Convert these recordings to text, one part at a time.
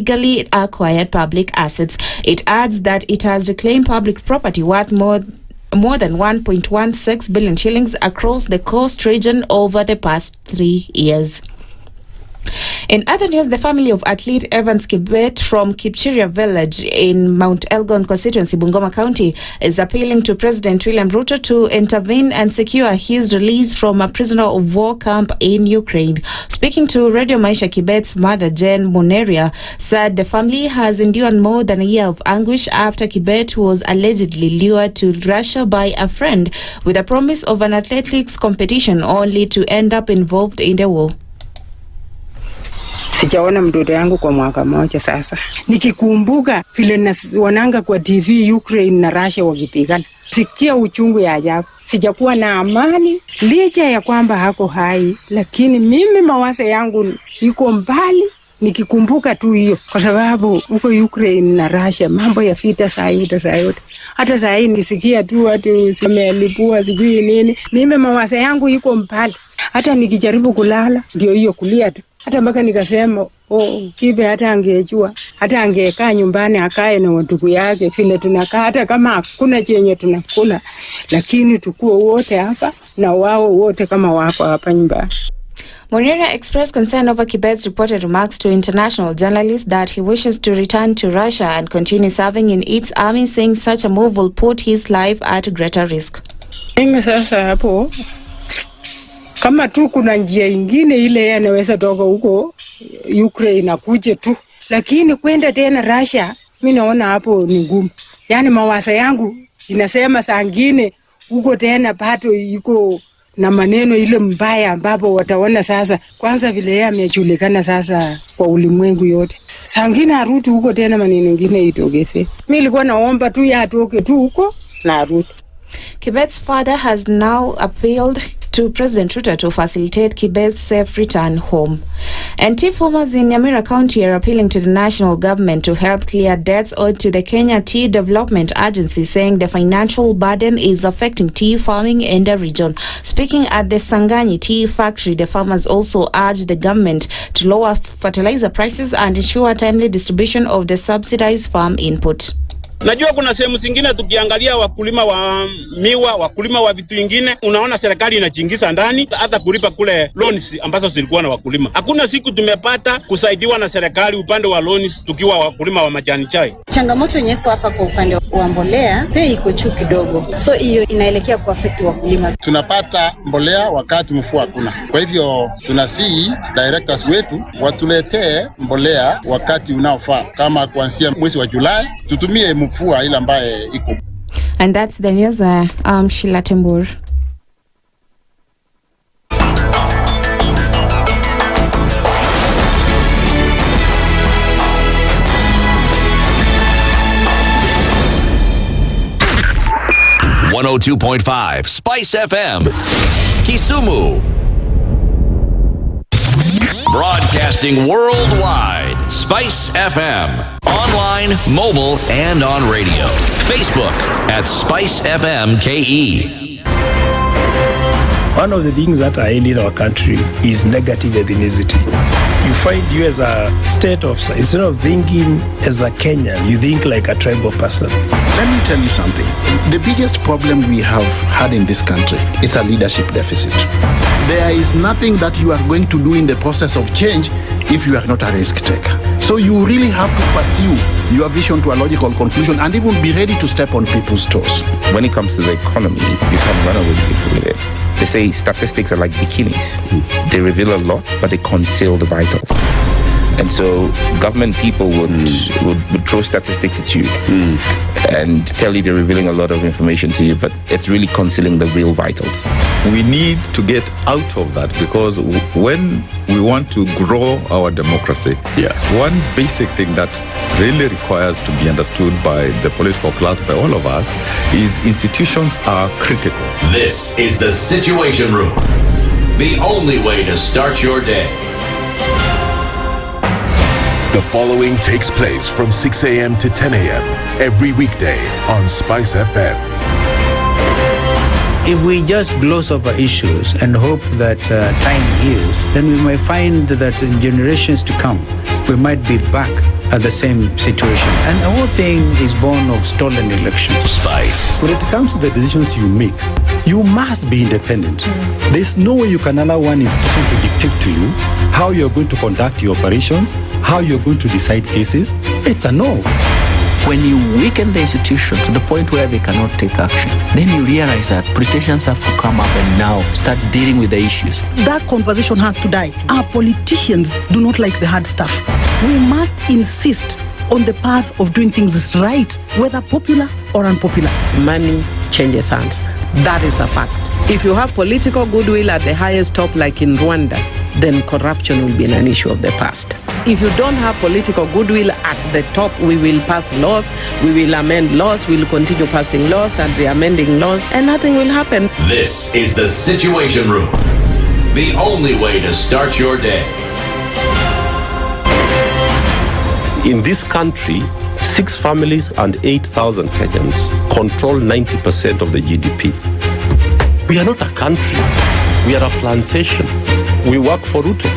legally acquired public assets. It adds that it has reclaimed public property worth more than 1.16 billion shillings across the coast region over the past 3 years. In other news, the family of athlete Evans Kibet from Kipchiria village in Mount Elgon constituency, Bungoma County, is appealing to President William Ruto to intervene and secure his release from a prisoner of war camp in Ukraine. Speaking to Radio Maisha, Kibet's mother, Jen Moneria, said the family has endured more than a year of anguish after Kibet was allegedly lured to Russia by a friend with a promise of an athletics competition, only to end up involved in the war. Sijaona mtoto yangu kwa mwaka mmoja sasa. Nikikumbuka vile naonanga kwa TV Ukraine na Russia wakipigana, sikia uchungu ya ajabu. Sijakuwa na amani licha ya kwamba hako hai, lakini mimi mawazo yangu iko mbali nikikumbuka tu hiyo, kwa sababu uko Ukraine na Russia mambo ya vita saa yote. Hata saa hii nisikia tu ati simelipua sijui nini. Mimi mawazo yangu iko mbali. Hata nikijaribu kulala ndio hiyo kulia tu. Hata mpaka nikasema Kibe hata angejua, hata angekaa nyumbani akae na watu yake vile tunakaa, hata kama hakuna chenye tunakula, lakini tukue wote hapa na wao wote kama wako hapa nyumbani. Moneria expressed concern over Kibet's reported remarks to international journalists that he wishes to return to Russia and continue serving in its army, saying such a move will put his life at greater risk. Sasa hapo kama tu kuna njia ingine ile anaweza toka huko Ukraine akuje tu, lakini kwenda tena Russia mimi naona hapo ni ngumu. Yaani mawazo yangu inasema saa nyingine huko tena pato iko na maneno ile mbaya ambapo wataona sasa kwanza vile yeye amejulikana sasa kwa ulimwengu yote. Saa nyingine arudi huko tena maneno mengine itogeze. Mimi nilikuwa naomba tu atoke tu huko na arudi. Kibet's father has now appealed to President Ruto to facilitate Kibet's safe return home. And tea farmers in Nyamira County are appealing to the national government to help clear debts owed to the Kenya Tea Development Agency, saying the financial burden is affecting tea farming in the region. Speaking at the Sangani Tea Factory, the farmers also urged the government to lower fertilizer prices and ensure timely distribution of the subsidized farm input. Najua kuna sehemu zingine tukiangalia wakulima wa miwa, wakulima wa vitu vingine, unaona serikali inachiingiza ndani hata kulipa kule loans ambazo zilikuwa na wakulima. Hakuna siku tumepata kusaidiwa na serikali upande wa loans tukiwa wakulima wa majani chai. Changamoto yenyewe hapa kwa upande wa mbolea, bei iko juu kidogo. So hiyo inaelekea kuaffect wakulima. Tunapata mbolea wakati mvua hakuna. Kwa hivyo tunasihi directors wetu watuletee mbolea wakati unaofaa. Kama kuanzia mwezi wa Julai tutumie mvua ile ambaye iko. And that's the news. Sheila Tembur. .5 Spice FM Kisumu, broadcasting worldwide. Spice FM, online, mobile, and on radio. Facebook at SpiceFM KE. One of the things that are ailing our country is negative ethnicity. You find you as a state officer, instead of thinking as a Kenyan, you think like a tribal person. Let me tell you something. The biggest problem we have had in this country is a leadership deficit. There is nothing that you are going to do in the process of change if you are not a risk taker. So you really have to pursue your vision to a logical conclusion and even be ready to step on people's toes. When it comes to the economy, you can run away with people with it. They say statistics are like bikinis. They reveal a lot, but they conceal the vitals. And so government people would throw statistics at you and tell you they're revealing a lot of information to you, but it's really concealing the real vitals. We need to get out of that, because when we want to grow our democracy, one basic thing that really requires to be understood by the political class, by all of us, is institutions are critical. This is the Situation Room, the only way to start your day. The following takes place from 6 a.m. to 10 a.m. every weekday on Spice FM. If we just gloss over issues and hope that time heals, then we might find that in generations to come, we might be back at the same situation. And the whole thing is born of stolen elections. Spice. When it comes to the decisions you make, you must be independent. There's no way you can allow one institution to dictate to you how you're going to conduct your operations, how you're going to decide cases. It's a no. When you weaken the institution to the point where they cannot take action, then you realize that politicians have to come up and now start dealing with the issues. That conversation has to die. Our politicians do not like the hard stuff. We must insist on the path of doing things right, whether popular or unpopular. Money changes hands. That is a fact. If you have political goodwill at the highest top, like in Rwanda, then corruption will be an issue of the past. If you don't have political goodwill at the top, we will pass laws, we will amend laws, we will continue passing laws and re-amending laws, and nothing will happen. This is the Situation Room. The only way to start your day. In this country, 6 families and 8,000 Kenyans control 90% of the GDP. We are not a country. We are a plantation. We work for Ruto.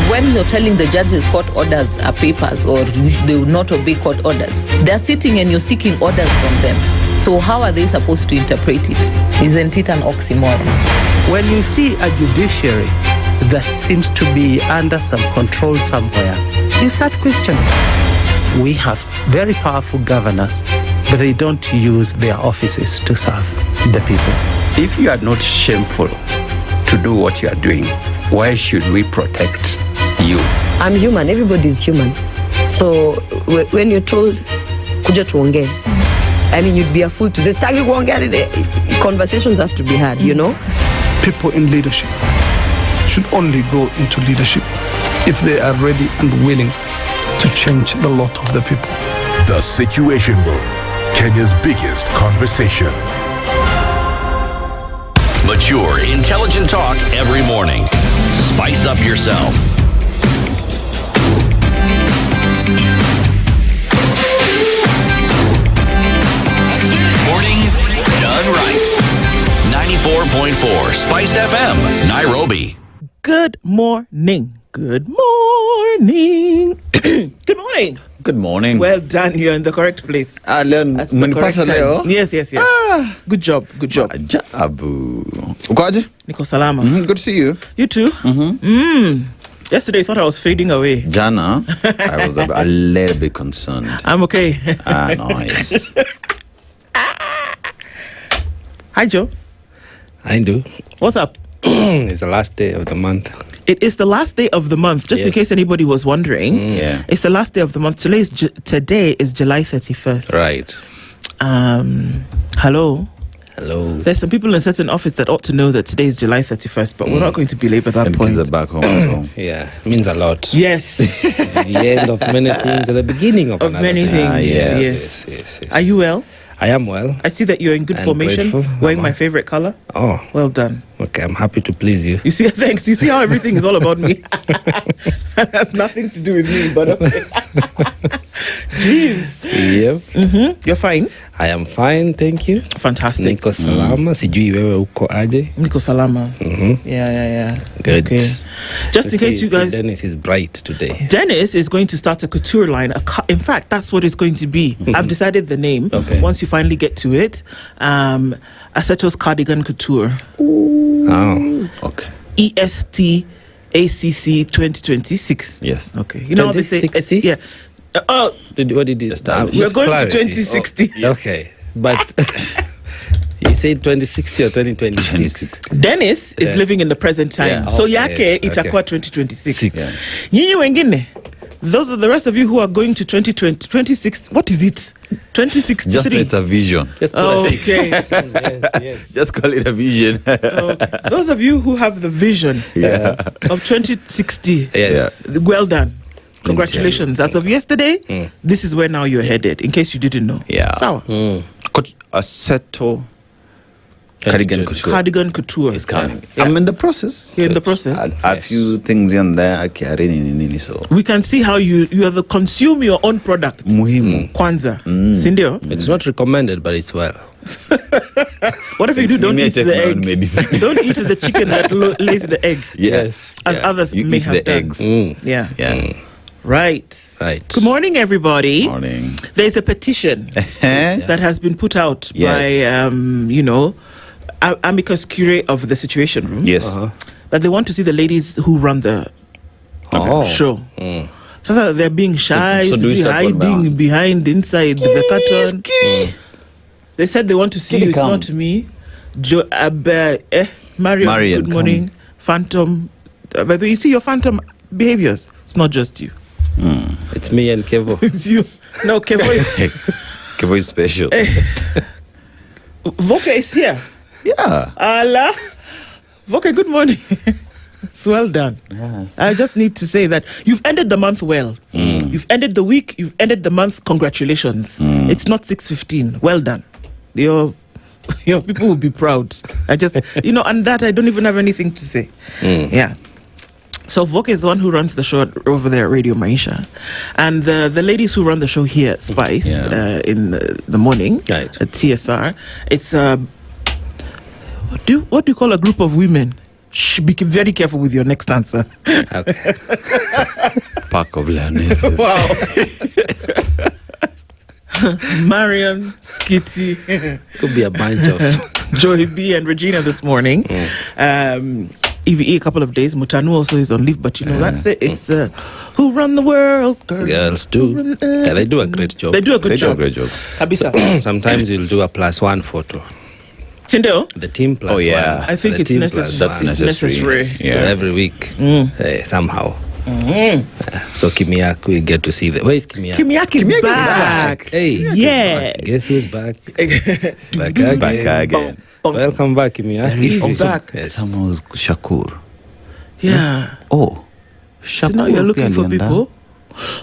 When you're telling the judges court orders are papers or they will not obey court orders, they're sitting and you're seeking orders from them. So how are they supposed to interpret it? Isn't it an oxymoron? When you see a judiciary that seems to be under some control somewhere, you start questioning. We have very powerful governors, but they don't use their offices to serve the people. If you are not shameful to do what you are doing, why should we protect you? I'm human. Everybody's human. So when you're told, kuja tuongee, I mean, you'd be a fool to say, staki kuongea today. Conversations have to be had, you know? People in leadership should only go into leadership if they are ready and willing to change the lot of the people. The Situation Room, Kenya's biggest conversation. Mature, intelligent talk every morning. Spice up yourself. Mornings done right. 94.4 Spice FM, Nairobi. Good morning. Good morning. Good morning. Good morning. Well done. You're in the correct place. That's the correct time. Yes. Good job. Ajabu. Ukoaje? Niko salama. Good to see you. You too? Yesterday I thought I was fading away. Jana, I was a little bit concerned. I'm okay. Nice. Hi, Joe. Hi, Nduh. What's up? It's the last day of the month. It is the last day of the month, just in case anybody was wondering. Yeah. It's the last day of the month. Today is July 31st. Right. Hello. There's some people in a certain office that ought to know that today is July 31st, but we're not going to belabor that point. Kids are back home. Yeah, it means a lot. Yes. The end of many things, at the beginning of many things. Yes. Are you well? I am well. I see that you're in good formation, grateful. wearing my favorite color. Oh. Well done. Okay, I'm happy to please you. You see, thanks. You see how everything is all about me? It has nothing to do with me, but okay. Jeez. Yep. You're fine? I am fine, thank you. Fantastic. Niko salama. Sijui wewe uko aje? Niko salama. Yeah. Good. Okay. Just in case you guys... Dennis is bright today. Dennis is going to start a couture line. In fact, that's what it's going to be. I've decided the name. Okay. Once you finally get to it. Aseto's Cardigan Couture. Oh. Okay. EST ACC 2026. Yes. Okay. You know what they say? 2060? Yeah. What did you we're going to 2060. Okay. But you said 2060 or 2026? Dennis is living in the present time. Yeah, so okay, yake itakuwa 2026. Yeah. Nyinyi wengine, those are the rest of you who are going to 2020, 26. What is it? 2063. Just it's a vision. Okay. Yes. Just call it a vision. Those of you who have the vision of 2060. Yes. Well done. Congratulations. As of yesterday, this is where now you're headed, in case you didn't know. Yeah. Sawa. Aseto Cardigan Couture is coming. Yeah. I'm in the process. You're in the process. A few things in there. So we can see how you are the consume your own product. Muhimu. Kwanza. Sindio? It's not recommended, but it's well. What if you do? Don't eat the egg. Don't eat the chicken that lays the egg. Yes. As others you may eat have the done. eggs. Yeah. Right. Good morning, everybody. Morning. There's a petition that has been put out by, amicus curiae of the Situation Room. Yes. That they want to see the ladies who run the show. So they're being shy, hiding behind inside the curtain. They said they want to see you. It's not me. Marion, good morning. Phantom. But you see your phantom behaviors. It's not just you. It's me and Kevo. It's you. No, Kevo is... Kevo is special. Voke is here. Yeah. Allah. Voke, good morning. It's well done. Yeah. I just need to say that you've ended the month well. You've ended the week. You've ended the month. Congratulations. It's not 6:15. Well done. Your people will be proud. I just, and that I don't even have anything to say. Yeah. So Voke is the one who runs the show over there at Radio Maisha. And the ladies who run the show here at Spice in the morning at TSR, it's what do you call a group of women? Shh, be very careful with your next answer. Okay. Pack of lionesses. Wow. Marion, Skitty. Could be a bunch of Joy B and Regina this morning. EVE a couple of days. Mutanu also is on leave, but that's it. It's who run the world? Girls do. Yeah, they do a great job. They do a good job. Kabisa. Sometimes you'll do a +1 photo. Tindo? The team +1. Oh yeah, I think it's necessary. That's necessary. So every week, somehow. So Kimiak, we get to see that. Where is Kimiak? Kimiak is back. Hey, yeah. Guess who's back? Back again. Welcome back, Kimiak. He's back. Someone was Shakur. Yeah. Oh, Shakur. So now you're looking for people.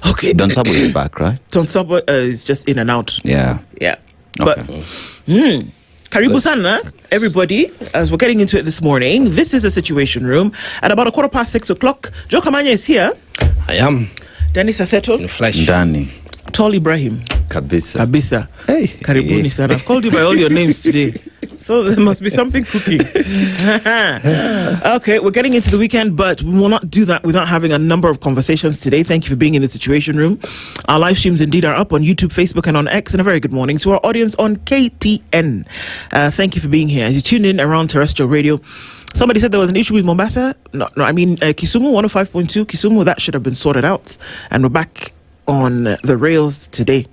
Okay. Don Sabo is back, right? Don Sabo is just in and out. Yeah. Yeah. Okay. But Karibu sana, everybody, as we're getting into it this morning. This is the Situation Room. At about 6:15, Joe Kamanya is here. I am. Dennis Aseto. In flesh. Danny. Tall Ibrahim. Kabisa. Hey. Karibuni sana. I've called you by all your names today. So there must be something cooking. Okay, we're getting into the weekend, but we will not do that without having a number of conversations today. Thank you for being in the Situation Room. Our live streams indeed are up on YouTube, Facebook, and on X. And a very good morning to our audience on KTN. Thank you for being here. As you tune in around terrestrial radio, somebody said there was an issue with Mombasa. No, I mean Kisumu 105.2. Kisumu, that should have been sorted out. And we're back on the rails today.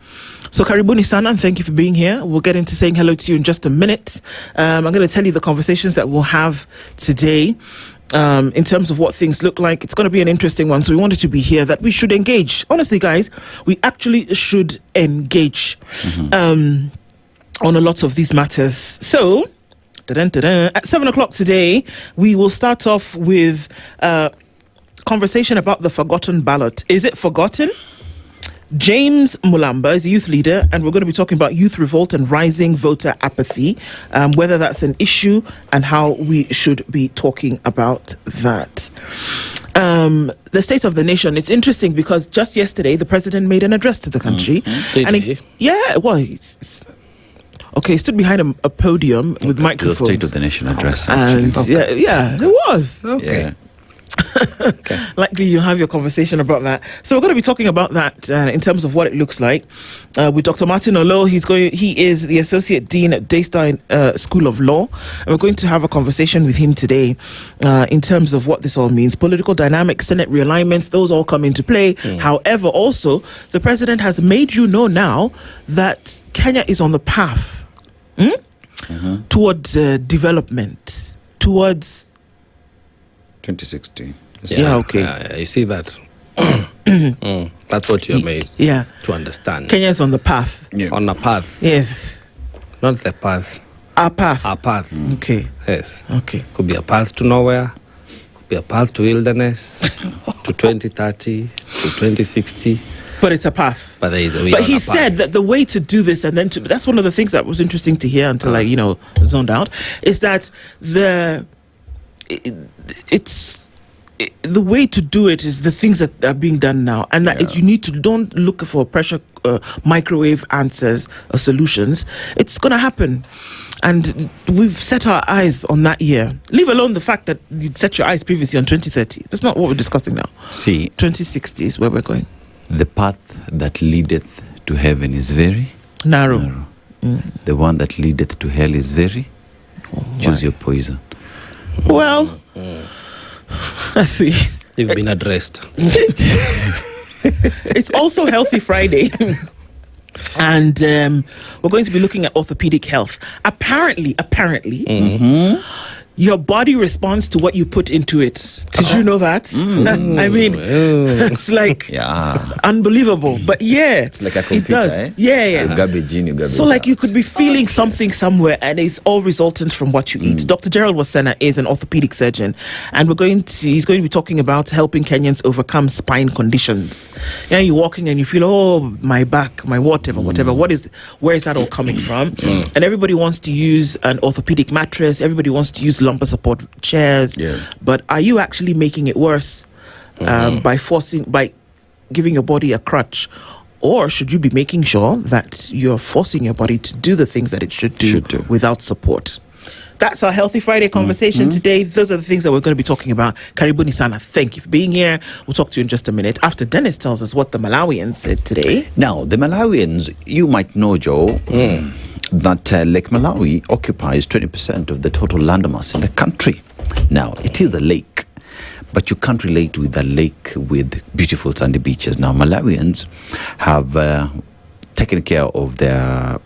So Karibuni sana, and thank you for being here. We'll get into saying hello to you in just a minute. I'm going to tell you the conversations that we'll have today in terms of what things look like. It's going to be an interesting one, so we wanted to be here, that we should engage. Honestly, guys, we actually should engage on a lot of these matters. So, at 7 o'clock today, we will start off with conversation about the forgotten ballot. Is it forgotten? James Mulamba is a youth leader, and we're going to be talking about youth revolt and rising voter apathy, whether that's an issue and how we should be talking about that. The state of the nation, it's interesting because just yesterday the president made an address to the country. He stood behind a podium with microphones. The state of the nation address. And it was. Okay. Yeah. Likely you'll have your conversation about that. So we're going to be talking about that in terms of what it looks like with Dr. Martin Olo. He is the Associate Dean at Daystar School of Law, and we're going to have a conversation with him today in terms of what this all means. Political dynamics, Senate realignments, those all come into play. However, also, the president has made you know now that Kenya is on the path towards development, towards 2016. Yeah, okay. You see that? That's what you're made to understand. Kenya is on the path. Yeah. On a path. Yes. Not the path. Our path. Our path. Okay. Yes. Okay. Could be a path to nowhere. Could be a path to wilderness. To 2030. To 2060. But it's a path. But there is But he said that the way to do this, and then that's one of the things that was interesting to hear until I, zoned out, is that the way to do it is the things that are being done now, and that you need to don't look for pressure microwave answers or solutions. It's going to happen, and we've set our eyes on that year. Leave alone the fact that you'd set your eyes previously on 2030. That's not what we're discussing now. See, 2060 is where we're going. The path that leadeth to heaven is very narrow. The one that leadeth to hell is very. Choose your poison. Well, let's see. You've been addressed. It's also Healthy Friday. And we're going to be looking at orthopedic health. Apparently, your body responds to what you put into it. Did you know that? I mean, it's like unbelievable. But yeah, it's like a computer. It does. Yeah. You garbage in, you garbage So like out. you could be feeling something somewhere, and it's all resultant from what you eat. Dr. Gerald Wasena is an orthopedic surgeon, and he's going to be talking about helping Kenyans overcome spine conditions. Yeah, you're walking and you feel, oh, my back, my whatever. Where is that all coming from? And everybody wants to use an orthopedic mattress. Everybody wants to use lumbar support chairs. But are you actually making it worse by giving your body a crutch? Or should you be making sure that you're forcing your body to do the things that it should do without support? That's our Healthy Friday conversation today. Those are the things that we're going to be talking about. Karibuni sana. Thank you for being here. We'll talk to you in just a minute after Dennis tells us what the Malawians said today. Now, the Malawians, you might know, Joe, that Lake Malawi occupies 20% of the total landmass in the country. Now, it is a lake, but you can't relate with a lake with beautiful sandy beaches. Now, Malawians have taken care of their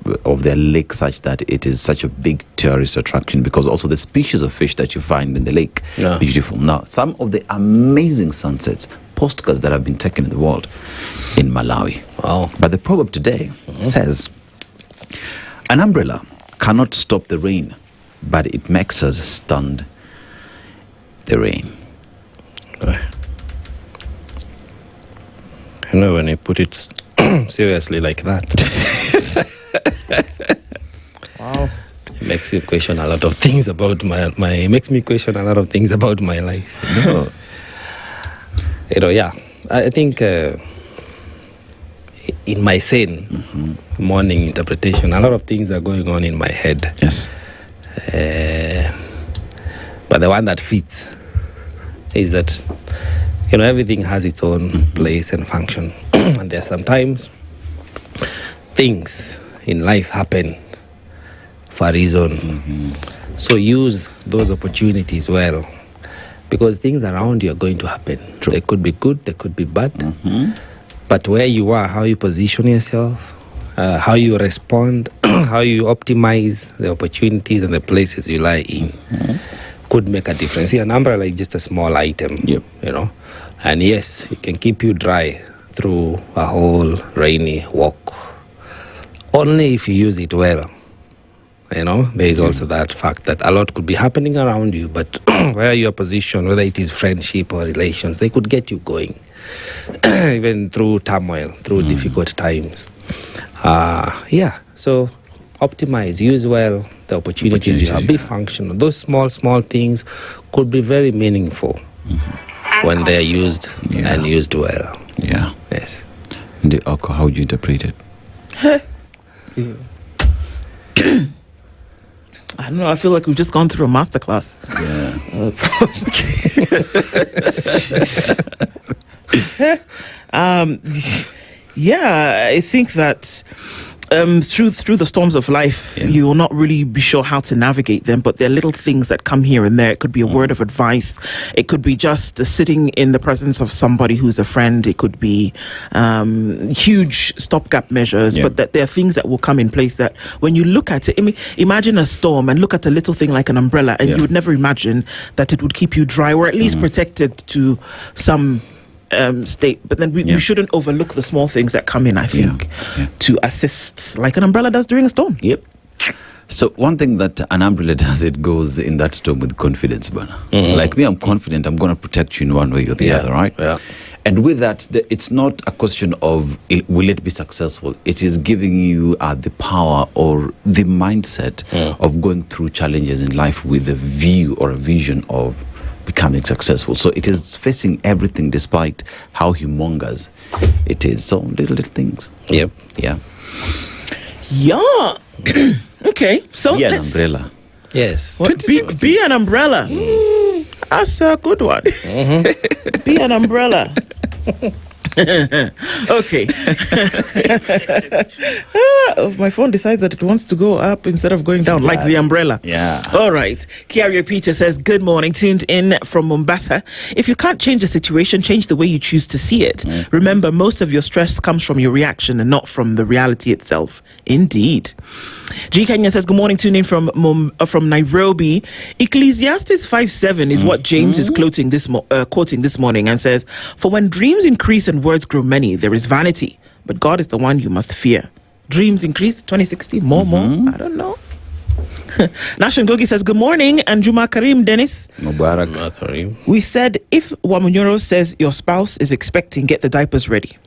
lake such that it is such a big tourist attraction, because also the species of fish that you find in the lake beautiful. Now, some of the amazing sunsets, postcards that have been taken in the world in Malawi. Wow. But the proverb today says, an umbrella cannot stop the rain, but it makes us stand the rain. You know, when you put it seriously like that, wow, it makes you question a lot of things about it makes me question a lot of things about my life. I think in my sane morning interpretation, a lot of things are going on in my head. Yes. But the one that fits is that, everything has its own place and function. And there are sometimes things in life happen for a reason. So use those opportunities well, because things around you are going to happen. They could be good, they could be bad. But where you are, how you position yourself, how you respond, how you optimize the opportunities and the places you lie in could make a difference. See, an umbrella is just a small item, and yes, it can keep you dry through a whole rainy walk, only if you use it well. There is also that fact that a lot could be happening around you, but where you are positioned, whether it is friendship or relations, they could get you going, even through turmoil, through difficult times. So optimize, use well the opportunities you have, be functional. Those small things could be very meaningful when they're used and used well. Yeah. Yes. The Okoh, how would you interpret it? I don't know. I feel like we've just gone through a masterclass. I think that through the storms of life, you will not really be sure how to navigate them, but there are little things that come here and there. It could be a word of advice. It could be just sitting in the presence of somebody who's a friend. It could be huge stopgap measures, but that there are things that will come in place that when you look at it, imagine a storm and look at a little thing like an umbrella, and you would never imagine that it would keep you dry or at least protected to some state. But then we shouldn't overlook the small things that come in, I think, to assist, like an umbrella does during a storm. So one thing that an umbrella does, it goes in that storm with confidence, Bana. Like me, I'm confident I'm going to protect you in one way or the other, right? And with that, it's not a question of will it be successful. It is giving you the power or the mindset of going through challenges in life with a view or a vision of becoming successful. So it is facing everything despite how humongous it is. So little things. Okay, so be an umbrella. Yes. Be an umbrella. That's a good one. Be an umbrella. Okay. My phone decides that it wants to go up instead of going down, like the umbrella. Yeah. All right. Kiaria Peter says, good morning, tuned in from Mombasa. If you can't change the situation, change the way you choose to see it. Remember, most of your stress comes from your reaction and not from the reality itself. Indeed. G. Kenya says, good morning, tuned in from Nairobi. Ecclesiastes 5:7 is what James is quoting this morning, and says, for when dreams increase and words grow many, there is vanity, but God is the one you must fear. Dreams increase, 2060, more, I don't know. Nashan Gogi says, good morning, and Juma Karim Dennis. Mubarak Karim. We said, if Wamunyoro says your spouse is expecting, get the diapers ready.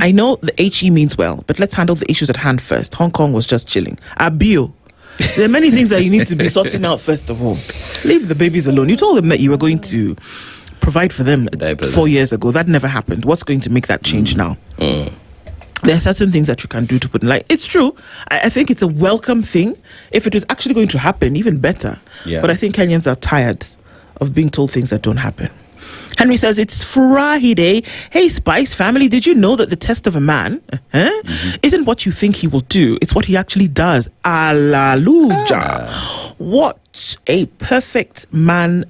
I know the HE means well, but let's handle the issues at hand first. Hong Kong was just chilling. Abio. There are many things that you need to be sorting out first of all. Leave the babies alone. You told them that you were going to provide for them 4 years ago. That never happened. What's going to make that change now? There are certain things that you can do to put in light. It's true. I think it's a welcome thing. If it was actually going to happen, even better. Yeah. But I think Kenyans are tired of being told things that don't happen. Henry says, it's Furahi Day. Hey, Spice family, did you know that the test of a man isn't what you think he will do? It's what he actually does. Alleluia. What a perfect man.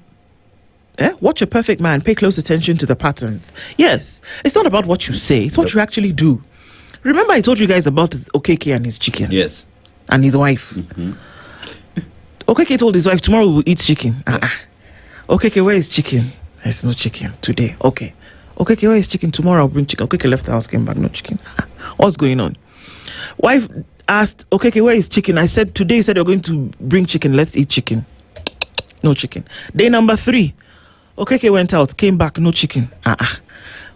Watch a perfect man. Pay close attention to the patterns. Yes, it's not about what you say. It's what you actually do. Remember I told you guys about Okoh and his chicken? Yes. And his wife. Okoh told his wife, tomorrow we'll eat chicken. Okoh, where is chicken? There's no chicken today. Okay. Okoh, where is chicken? Tomorrow I'll bring chicken. Okoh left the house, came back, no chicken. What's going on? Wife asked, Okoh, where is chicken? I said, today you said you're going to bring chicken. Let's eat chicken. No chicken. Day number 3. Okoh went out, came back, no chicken.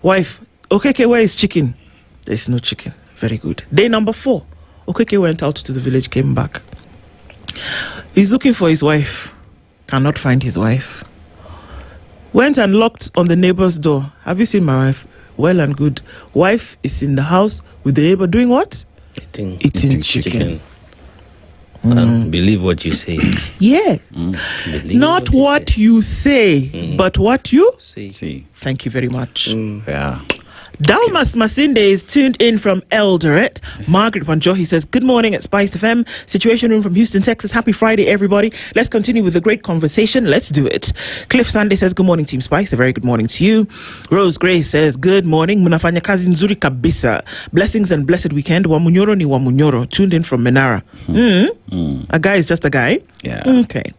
Wife, Okoh, where is chicken? There's no chicken. Very good. Day number 4. Okoh went out to the village, came back. He's looking for his wife. Cannot find his wife. Went and knocked on the neighbor's door. Have you seen my wife? Well and good. Wife is in the house with the neighbor doing what? Eating chicken. Believe what you say. Yes. Not what you say, but what you see. Thank you very much. Yeah. Dalmas Masinde is tuned in from Eldoret. Margaret Wanjohi says, good morning at SpiceFM. Situation Room from Houston, Texas. Happy Friday, everybody. Let's continue with the great conversation. Let's do it. Cliff Sunday says, good morning, Team Spice. A very good morning to you. Rose Grace says, good morning. Munafanya kazi nzuri kabisa. Blessings and blessed weekend. Wamunyoro ni Wamunyoro. Tuned in from Menara. A guy is just a guy? Yeah. Okay.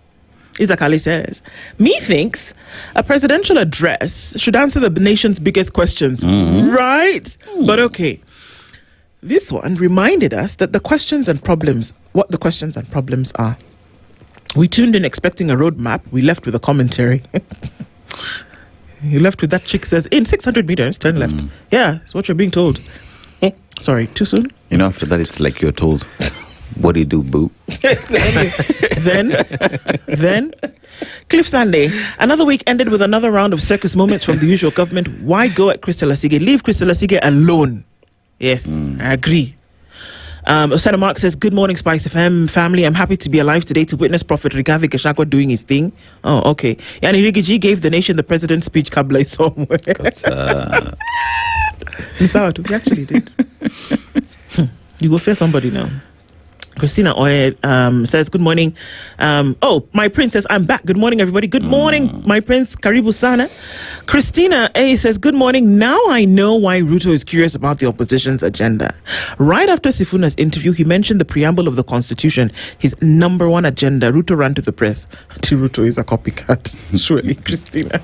Izakali says, methinks a presidential address should answer the nation's biggest questions. Right? But okay. This one reminded us that what the questions and problems are. We tuned in expecting a roadmap. We left with a commentary. You left with that chick says, in 600 meters, turn left. Yeah, it's what you're being told. Sorry, too soon? You know, after that, it's like you're told, what do you do, boo? Then, Cliff Sunday. Another week ended with another round of circus moments from the usual government. Why go at Crystal Asige? Leave Crystal Asige alone. Yes, I agree. Osana Mark says, good morning, Spice FM family. I'm happy to be alive today to witness Prophet Rigathi Gachagua doing his thing. Oh, okay. Yani Rigiji gave the nation the president's speech Kabla somewhere. He actually did. You go fear somebody now. Christina Oye says, good morning. My prince says, I'm back. Good morning, everybody. Good morning, my prince. Karibu sana. Christina A says, good morning. Now I know why Ruto is curious about the opposition's agenda. Right after Sifuna's interview, he mentioned the preamble of the Constitution, his number one agenda. Ruto ran to the press. Ruto is a copycat. Surely, Christina.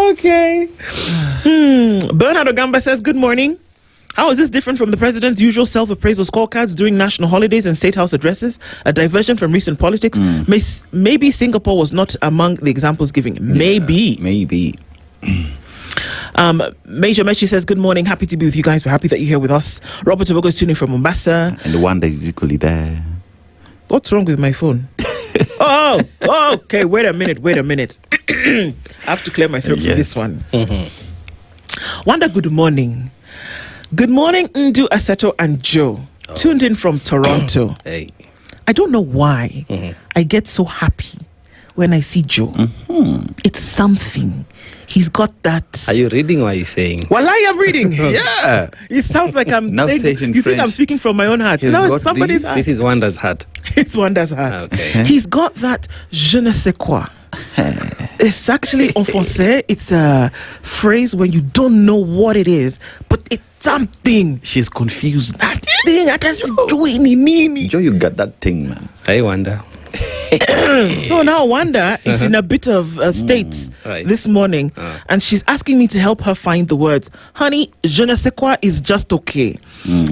Okay. Bernard Ogamba says, good morning. How is this different from the president's usual self-appraisal scorecards during national holidays and state house addresses? A diversion from recent politics? Maybe Singapore was not among the examples given. Maybe. Major Meshi says, good morning. Happy to be with you guys. We're happy that you're here with us. Robert Obogo is tuning from Mombasa. And the one that is equally there. What's wrong with my phone? Okay. Wait a minute. I have to clear my throat for this one. Wanda, good morning. Good morning, Nduh, Aseto, and Joe. Tuned in from Toronto. Hey. I don't know why I get so happy when I see Joe. It's something. He's got that. Are you reading or are you saying? Well, I am reading. Yeah. It sounds like I'm Now saying, say it in you think French. I'm speaking from my own heart. He's No, got it's somebody's heart. This is Wanda's heart. It's Wanda's heart. Okay. He's got that je ne sais quoi. It's actually en français. It's a phrase when you don't know what it is, but it's something. She's confused. That thing I just doing nini. Joe, you got that thing, man. Hey, Wanda. So now Wanda is in a bit of a state Right. this morning, and she's asking me to help her find the words. Honey, je ne sais quoi is just okay,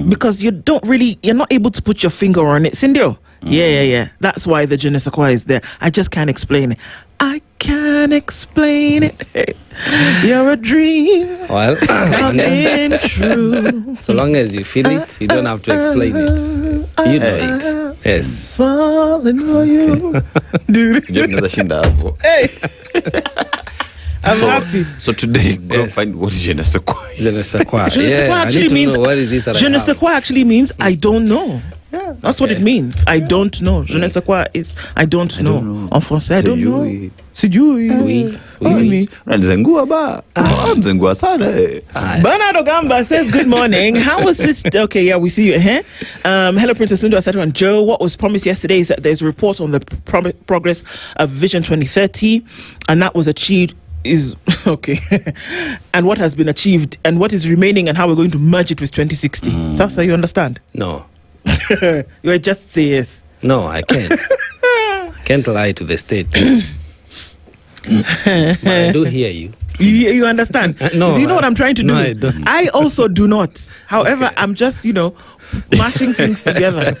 because you're not able to put your finger on it. Cindy, yeah. That's why the je ne sais quoi is there. I just can't explain it. I can't explain it. You're a dream. Well, coming true. so long as you feel it, you don't have to explain it. You know it. Yes. Falling for you. Dude. Hey. I'm happy. So today, go find what is je ne sais quoi. Je ne sais quoi. Je ne sais quoi actually means. What is this that Je I ne have? sais quoi actually means I don't know. Yeah, that's what it means. I don't know. Je ne sais quoi is I don't know. En français, I don't know. Sijui. Oui. Nzengua ba. Nzengua sana. Bernardo Gamba says, good morning. How was this? Okay, yeah, we see you here. Hello, Princess Nduh, Aseto, and Joe. What was promised yesterday is that there's a report on the progress of Vision 2030, and that was achieved. Is okay. And what has been achieved, and what is remaining, and how we're going to merge it with 2060. Sasa, you understand? No. You just say yes. No, I can't. Can't lie to the state. But I do hear you. You understand? No. Do you know what I'm trying to do? No, I don't. I also do not. However, I'm just, mashing things together.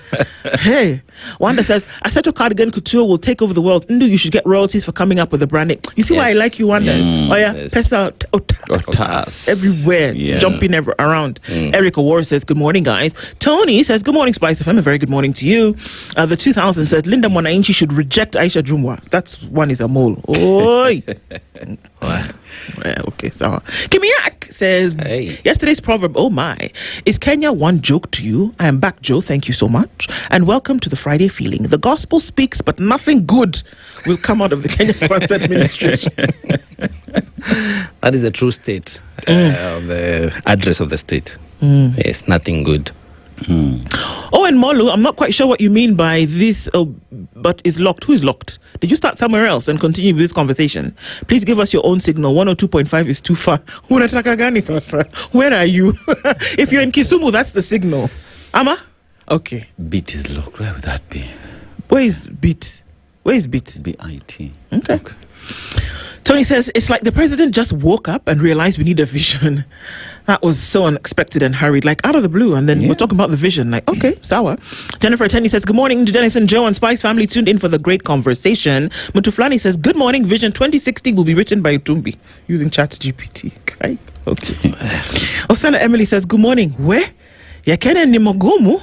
Hey, Wanda says, Aseto Cardigan Couture will take over the world. Nduh, you should get royalties for coming up with the branding. You see why I like you, Wanda? Oh, yeah. Pesa Otas everywhere, jumping around. Erica Ward says, good morning, guys. Tony says, good morning, SpiceFM. A very good morning to you. The 2000 says, Linda Mwanainchi should reject Aisha Jumwa. That's one is a mole. Oi. Okay, so Kimiak says, yesterday's proverb, oh my, is Kenya one joke to you? I am back, Joe. Thank you so much. And welcome to the Friday feeling. The gospel speaks, but nothing good will come out of the Kenya Quants administration. That is a true state of the address of the state. Yes, nothing good. Oh, and Molu, I'm not quite sure what you mean by this, but is locked. Who is locked? Did you start somewhere else and continue with this conversation? Please give us your own signal. 102.5 is too far. Where are you? If you're in Kisumu, that's the signal. Ama? Okay. Beat is locked. Where would that be? Where is Beat? Where is Beat? B-I-T. Okay. Tony says, it's like the president just woke up and realized we need a vision. That was so unexpected and hurried, like out of the blue. And then we're talking about the vision, like, okay, sour. Jennifer Tenney says, good morning to Dennis and Joe and Spice family tuned in for the great conversation. Mutuflani says, good morning, Vision 2060 will be written by Utumbi using ChatGPT. Okay. Osana Emily says, good morning. Where? Yakene ni magumu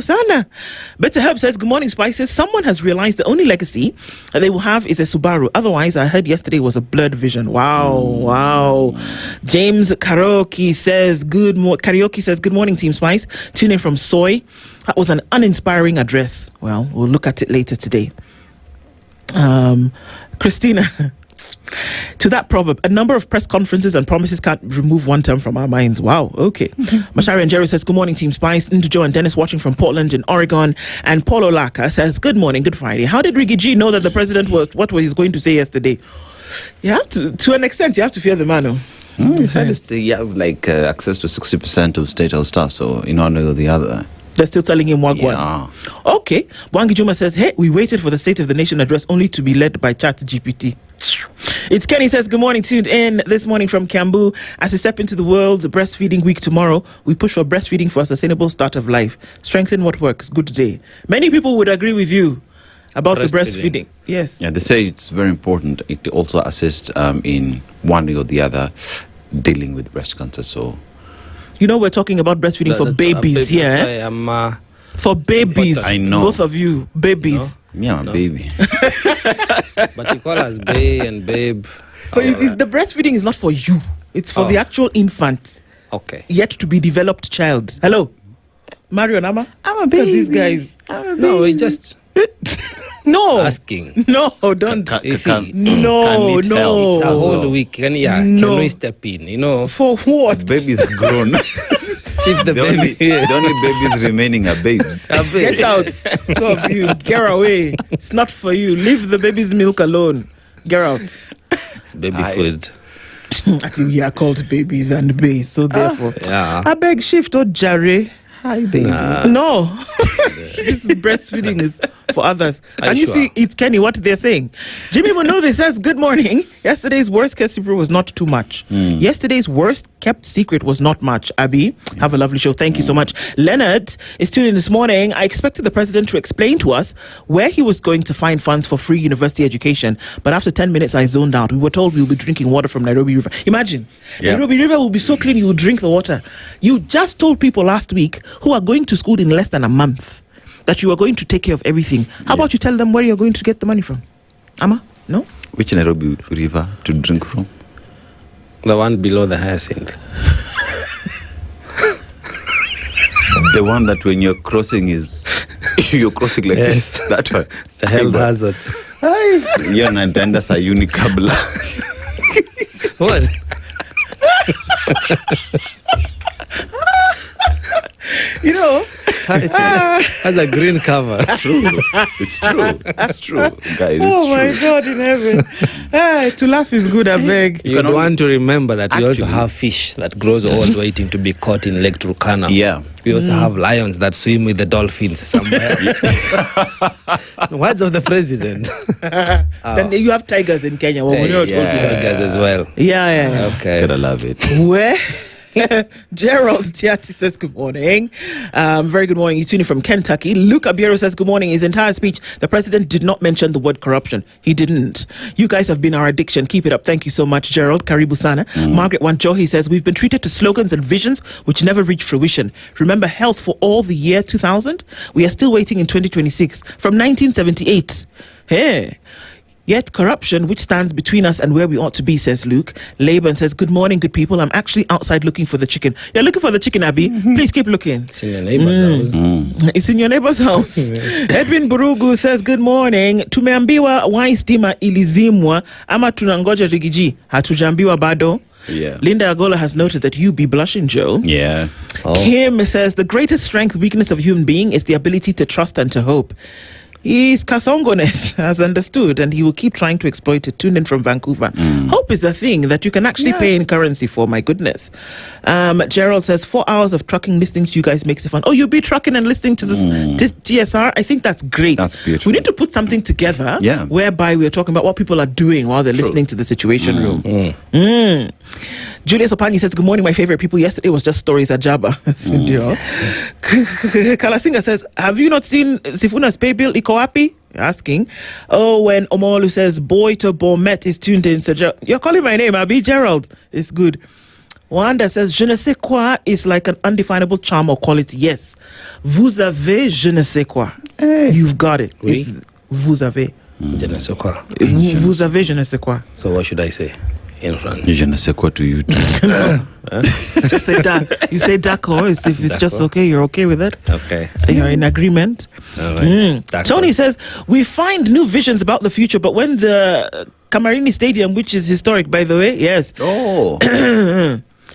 sana. Better Help says, good morning, Spices. Someone has realized the only legacy that they will have is a Subaru. Otherwise, I heard yesterday was a blurred vision. Wow. James Karaoke says, good morning, Team Spice. Tune in from Soy. That was an uninspiring address. Well, we'll look at it later today. Christina, to that proverb, a number of press conferences and promises can't remove one term from our minds. Wow, okay. Mashari and Jerry says, good morning, Team Spice. Nduh, Joe and Dennis watching from Portland in Oregon. And Paulo Laka says, good morning, good Friday. How did Ricky G know that the president was what was he going to say yesterday? You have to an extent, you have to fear the man. He has like access to 60% of state house staff, so in one way or the other. They're still telling him Wagwan. Yeah. Okay. Bwangi Juma says, hey, we waited for the State of the Nation address only to be led by ChatGPT. It's Kenny says, good morning, tuned in this morning from Kiambu. As we step into the world's breastfeeding week tomorrow, we push for breastfeeding for a sustainable start of life. Strengthen what works. Good day. Many people would agree with you about the breastfeeding. Yes. Yeah, they say it's very important. It also assists in one way or the other dealing with breast cancer. So, we're talking about breastfeeding for babies here. For babies. I know. Both of you, babies. Yeah, I'm a baby. But you call us bae and babe. So the breastfeeding is not for you. It's for the actual infant. Okay. Yet to be developed child. Hello. Marion, I'm a baby. These guys. No, we just... No. Asking. No, don't. You see, no. It's a whole week. Can we step in? You know. For what? Babies are grown. She's the baby. The only babies remaining are babes. Get out. Two of you. Get away. It's not for you. Leave the baby's milk alone. Get out. It's baby food. I think we are called babies and babes. So therefore, yeah. I beg shift or Jerry. Hi, baby. No. This breastfeeding is for others. Can you see it's Kenny what they're saying? Jimmy Monode says, good morning. Yesterday's worst kept secret was not too much. Yesterday's worst kept secret was not much. Abby, have a lovely show. Thank you so much. Leonard is tuning in this morning. I expected the president to explain to us where he was going to find funds for free university education. But after 10 minutes, I zoned out. We were told we will be drinking water from Nairobi River. Imagine. Nairobi River will be so clean you will drink the water. You just told people last week who are going to school in less than a month that you are going to take care of everything. How about you tell them where you're going to get the money from? Ama? No? Which Nairobi River to drink from? The one below the Hyacinth. The one that when you're crossing you're crossing like this. That one. It's a health hazard. You're not that's a unicabla. What? You know, it has a green cover. It's true. It's true. Guys, oh my God in heaven. To laugh is good, I beg. You want to remember that we also have fish that grows old waiting to be caught in Lake Turkana. Yeah. We also have lions that swim with the dolphins somewhere. Words of the president. Then you have tigers in Kenya. Tigers as well. Yeah. Okay. Gotta love it. Where? Gerald Tiati says good morning. Very good morning. He's tuning from Kentucky. Luke Abiero says good morning. His entire speech, the president did not mention the word corruption. He didn't. You guys have been our addiction. Keep it up. Thank you so much, Gerald. Karibu sana. Margaret Wanjohi says we've been treated to slogans and visions which never reach fruition. Remember health for all the year 2000? We are still waiting in 2026 from 1978. Hey. Yet corruption, which stands between us and where we ought to be, says Luke. Laban says, good morning, good people. I'm actually outside looking for the chicken. You're looking for the chicken, Abby? Please keep looking. It's in your neighbor's house. It's in your neighbor's house. Edwin Burugu says, good morning. Tumeambiwa why stima ilizimwa ama tunangoja rigiji. Hatujambiwa bado. Yeah. Linda Agola has noted that you be blushing, Joe. Yeah. Kim says, the greatest strength, weakness of a human being is the ability to trust and to hope. His kasongoness has understood and he will keep trying to exploit it. Tuned in from Vancouver. Hope is a thing that you can actually pay in currency for, my goodness. Gerald says 4 hours of trucking listening to you guys makes it fun. Oh, you'll be trucking and listening to this TSR? I think that's great. That's beautiful. We need to put something together whereby we're talking about what people are doing while they're listening to the Situation Room. Julius Opangi says, good morning, my favorite people. Yesterday was just stories at Jabba. Kalasinga says, have you not seen Sifuna's pay bill? Iko wapi? Asking. Oh, when Omolu says, boy to Bomet is tuned in. So you're calling my name, Abby Gerald. It's good. Wanda says, je ne sais quoi is like an undefinable charm or quality. Yes. Vous avez je ne sais quoi. You've got it. Oui. Vous avez. Je ne sais quoi. Vous avez je ne sais quoi. So what should I say in front? Je ne sais quoi to you too. Just say that. You say d'accord. If it's just okay, you're okay with it. Okay. You're in agreement. All right. Tony says, we find new visions about the future, but when the Kamarini Stadium, which is historic, by the way, yes. Oh.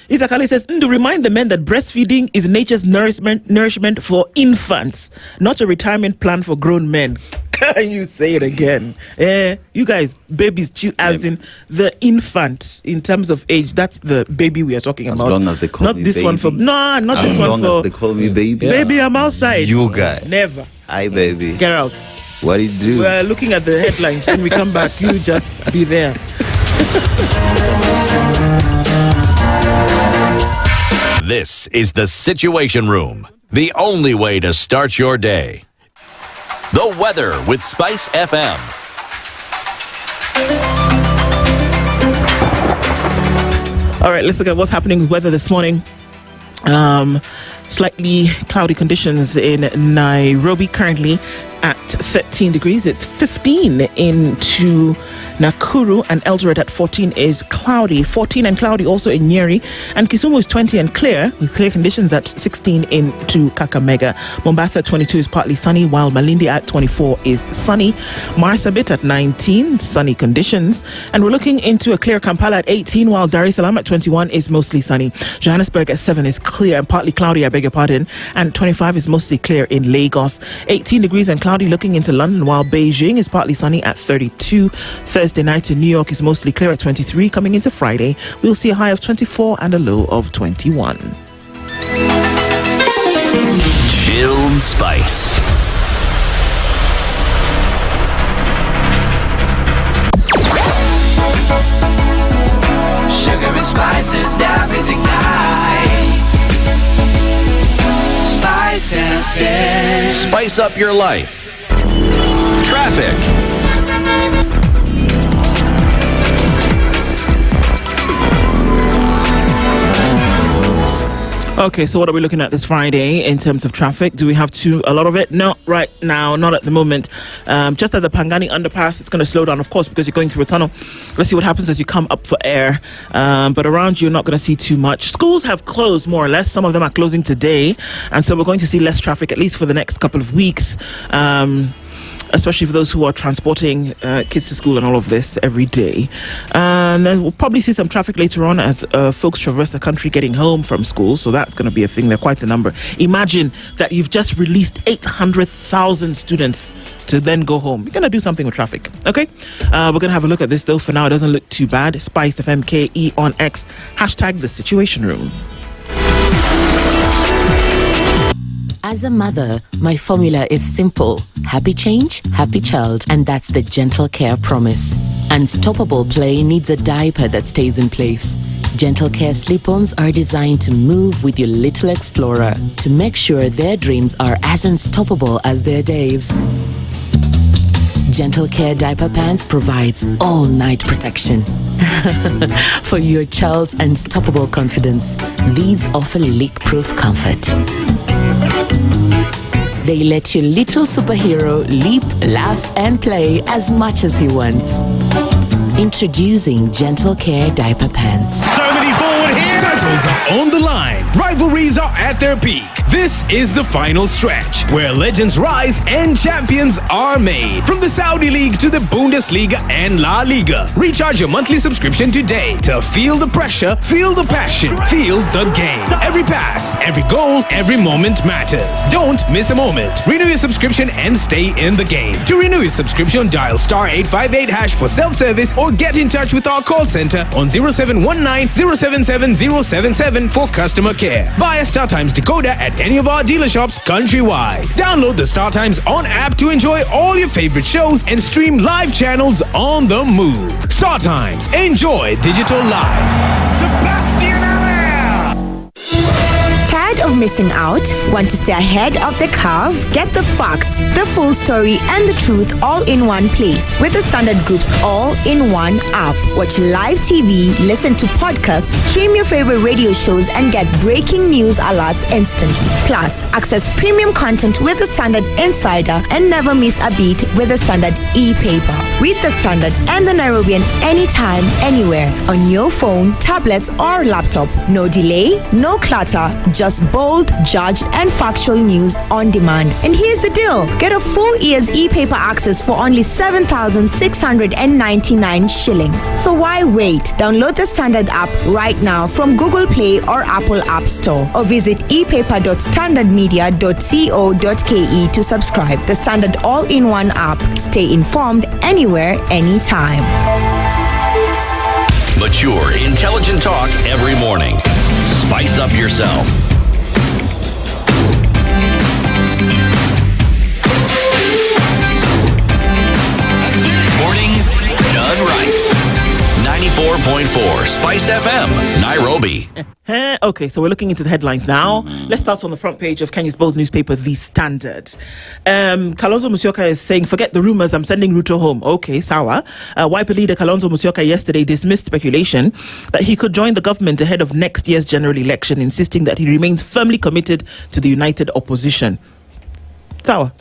Isakali says, to remind the men that breastfeeding is nature's nourishment for infants, not a retirement plan for grown men. Can you say it again? You guys, babies, as in the infant in terms of age. That's the baby we are talking about. As long as they call not me this baby. one for not this one for. As long as they call me baby. Baby, I'm outside. You guys. Never. Hi, baby. Get out. What do you do? We're looking at the headlines. When we come back, you just be there. This is the Situation Room, the only way to start your day. The weather with SpiceFM. All right, let's look at what's happening with weather this morning. Slightly cloudy conditions in Nairobi currently. at 13 degrees. It's 15 into Nakuru, and Eldoret at 14 is cloudy. 14 and cloudy also in Nyeri, and Kisumu is 20 and clear, with clear conditions at 16 into Kakamega. Mombasa at 22 is partly sunny, while Malindi at 24 is sunny. Marsabit at 19, sunny conditions. And we're looking into a clear Kampala at 18, while Dar es Salaam at 21 is mostly sunny. Johannesburg at 7 is clear and partly cloudy, I beg your pardon, and 25 is mostly clear in Lagos. 18 degrees and cloudy looking into London, while Beijing is partly sunny at 32. Thursday night in New York is mostly clear at 23. Coming into Friday, we'll see a high of 24 and a low of 21. Chilled Spice. Sugar and spice and everything nice. Spice FM. Spice up your life. Traffic. Okay, so what are we looking at this Friday in terms of traffic? Do we have a lot of it? No, right now, not at the moment. Just at the Pangani underpass, it's going to slow down, of course, because you're going through a tunnel. Let's see what happens as you come up for air. But around you, you're not going to see too much. Schools have closed, more or less. Some of them are closing today. And so we're going to see less traffic, at least for the next couple of weeks. Especially for those who are transporting kids to school and all of this every day. And then we'll probably see some traffic later on as folks traverse the country getting home from school. So that's going to be a thing. They're quite a number. Imagine that you've just released 800,000 students to then go home. You're going to do something with traffic. Okay? We're going to have a look at this, though. For now, it doesn't look too bad. SpiceFM KE on X. Hashtag the Situation Room. As a mother, my formula is simple. Happy change, happy child. And that's the Gentle Care promise. Unstoppable play needs a diaper that stays in place. Gentle Care slip-ons are designed to move with your little explorer to make sure their dreams are as unstoppable as their days. Gentle Care diaper pants provides all-night protection. For your child's unstoppable confidence, these offer leak-proof comfort. They let your little superhero leap, laugh, and play as much as he wants. Introducing Gentle Care diaper pants. So many forward here. Titles are on the line. Rivalries are at their peak. This is the final stretch where legends rise and champions are made. From the Saudi League to the Bundesliga and La Liga. Recharge your monthly subscription today to feel the pressure, feel the passion, feel the game. Every pass, every goal, every moment matters. Don't miss a moment. Renew your subscription and stay in the game. To renew your subscription, dial *858# for self-service or get in touch with our call center on 0719 077 077 for customer care. Buy a StarTimes decoder at any of our dealer shops countrywide. Download the StarTimes On app to enjoy all your favorite shows and stream live channels on the move. StarTimes. Enjoy digital life. Sebastian Allaire. Tired of missing out? Want to stay ahead of the curve? Get the facts, the full story, and the truth all in one place with the Standard Group's all-in-one app. Watch live TV, listen to podcasts, stream your favorite radio shows, and get breaking news alerts instantly. Plus, access premium content with the Standard Insider and never miss a beat with the Standard e-paper. Read the Standard and the Nairobian anytime, anywhere, on your phone, tablets, or laptop. No delay, no clutter, just bold, judged, and factual news on demand. And here's the deal. Get a full year's e-paper access for only 7,699 shillings. So why wait? Download the Standard app right now from Google Play or Apple App Store, or visit epaper.standardmedia.co.ke to subscribe. The Standard all-in-one app. Stay informed anywhere, anytime. Mature, intelligent talk every morning. Spice up yourself. Mornings done right. 94.4 Spice FM, Nairobi. Okay, so we're looking into the headlines now. Let's start on the front page of Kenya's bold newspaper, The Standard. Kalonzo Musyoka is saying, forget the rumors, I'm sending Ruto home. Okay, sawa. Wiper leader Kalonzo Musyoka yesterday dismissed speculation that he could join the government ahead of next year's general election, insisting that he remains firmly committed to the united opposition. Sawa.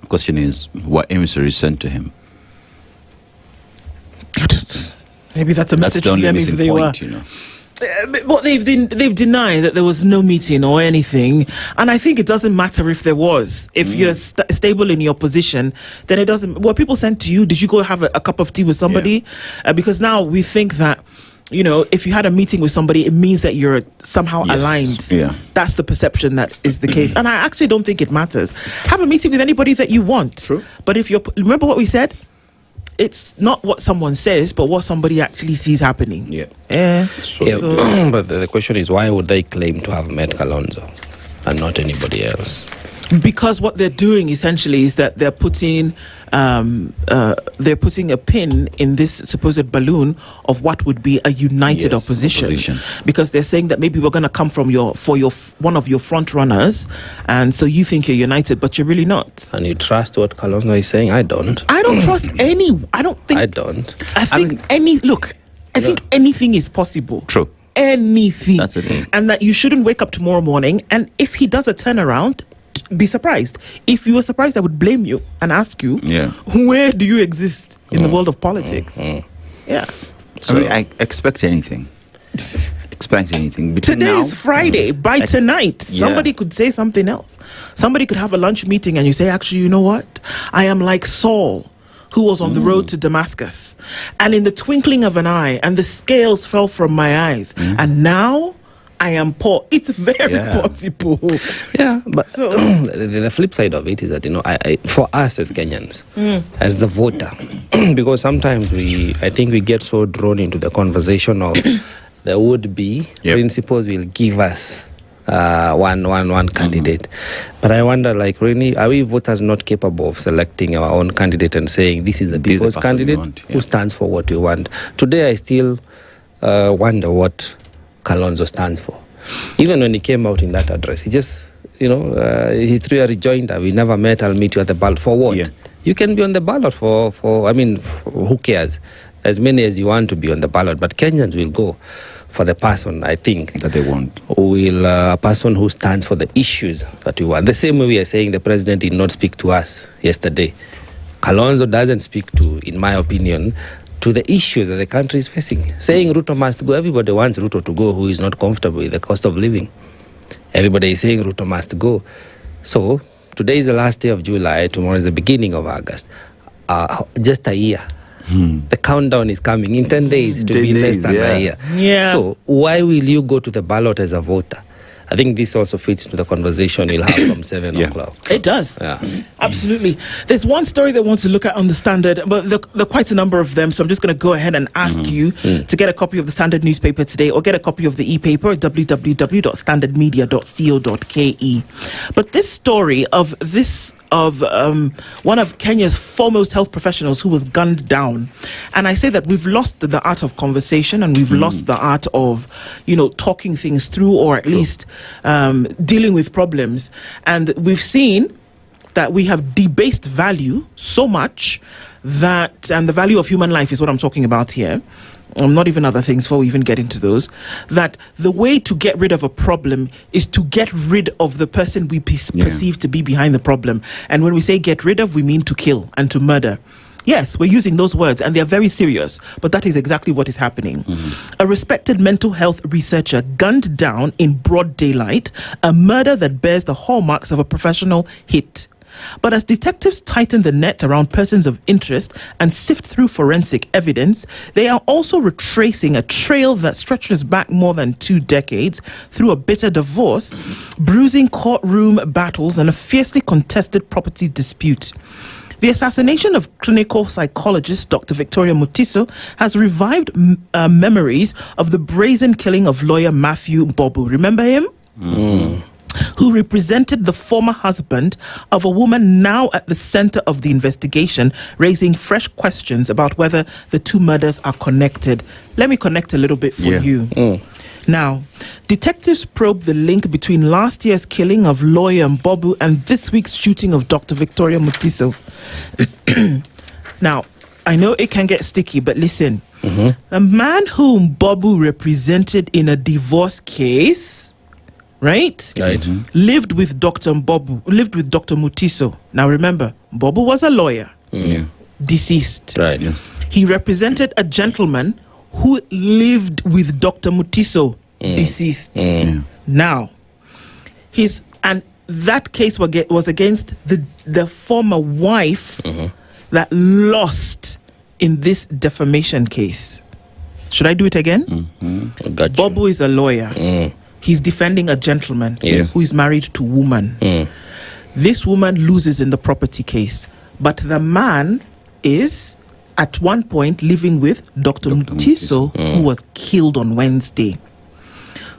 Question is, what emissary sent to him? Maybe that's a message the to only them if missing they point, were. Well, they've denied that there was no meeting or anything, and I think it doesn't matter if there was. If you're stable in your position, then it doesn't. Were people sent to you? Did you go have a cup of tea with somebody? Because now we think that, you know, if you had a meeting with somebody, it means that you're somehow aligned. Yeah. That's the perception that is the case, and I actually don't think it matters. Have a meeting with anybody that you want. True. But if remember what we said. It's not what someone says, but what somebody actually sees happening. But the question is, why would they claim to have met Kalonzo and not anybody else? Because what they're doing essentially is that they're putting a pin in this supposed balloon of what would be a united opposition. Because they're saying that maybe we're going to come from one of your front runners, and so you think you're united, but you're really not. And you trust what Kalonzo is saying? I don't. I don't trust any. I don't think. I don't. I think I think anything is possible. True. Anything. That's the thing. And that you shouldn't wake up tomorrow morning, and if he does a turnaround, be surprised. If you were surprised, I would blame you and ask you, where do you exist in the world of politics? Yeah. So I expect anything. Expect anything. Today is Friday. By tonight, somebody could say something else. Somebody could have a lunch meeting and you say, actually, you know what? I am like Saul, who was on the road to Damascus. And in the twinkling of an eye, and the scales fell from my eyes. And now I am poor. It's very possible. Yeah, but so the flip side of it is that, you know, for us as Kenyans, as the voter, because sometimes I think we get so drawn into the conversation of the would-be principles will give us one candidate. But I wonder, like, really, are we voters not capable of selecting our own candidate and saying this is the people's candidate who stands for what we want? Today, I still wonder what Kalonzo stands for. Even when he came out in that address, he just, you know, he threw a rejoinder. We never met. I'll meet you at the ballot. For what? You can be on the ballot for who cares? As many as you want to be on the ballot. But Kenyans will go for the person, I think, that they want. A person who stands for the issues that we want. The same way we are saying the president did not speak to us yesterday. Kalonzo doesn't speak to, in my opinion, to the issues that the country is facing. Saying Ruto must go, everybody wants Ruto to go who is not comfortable with the cost of living. Everybody is saying Ruto must go. So, today is the last day of July, tomorrow is the beginning of August. Just a year. The countdown is coming. In 10 days, to be less than a year. Yeah. So, why will you go to the ballot as a voter? I think this also fits into the conversation we'll have from 7 o'clock. It does. Yeah. Absolutely. There's one story that I want to look at on the Standard, but there are quite a number of them, so I'm just going to go ahead and ask you to get a copy of the Standard newspaper today, or get a copy of the e-paper at www.standardmedia.co.ke. But this story of one of Kenya's foremost health professionals who was gunned down, and I say that we've lost the art of conversation, and we've lost the art of, you know, talking things through, or at least dealing with problems. And we've seen that we have debased value so much that, and the value of human life is what I'm talking about here, not even other things before we even get into those, that the way to get rid of a problem is to get rid of the person we perceive to be behind the problem. And when we say get rid of, we mean to kill and to murder. Yes, we're using those words, and they're very serious, but that is exactly what is happening. A respected mental health researcher gunned down in broad daylight, a murder that bears the hallmarks of a professional hit. But as detectives tighten the net around persons of interest and sift through forensic evidence, they are also retracing a trail that stretches back more than 2 decades through a bitter divorce, bruising courtroom battles, and a fiercely contested property dispute. The assassination of clinical psychologist Dr. Victoria Mutiso has revived memories of the brazen killing of lawyer Matthew Bobu. Remember him? Who represented the former husband of a woman now at the center of the investigation, raising fresh questions about whether the two murders are connected. Let me connect a little bit for you. Now, detectives probe the link between last year's killing of lawyer Bobu and this week's shooting of Dr. Victoria Mutiso. Now, I know it can get sticky, but listen. The man whom Bobu represented in a divorce case right? Right. Lived with Dr. Mutiso. Now remember, Bobu was a lawyer, deceased. Right. Yes. He represented a gentleman who lived with Dr. Mutiso, deceased. Now, that case was against the former wife that lost in this defamation case. Should I do it again? Bobu is a lawyer. He's defending a gentleman who is married to a woman. This woman loses in the property case, but the man is at one point living with Dr. Mutiso, who was killed on Wednesday.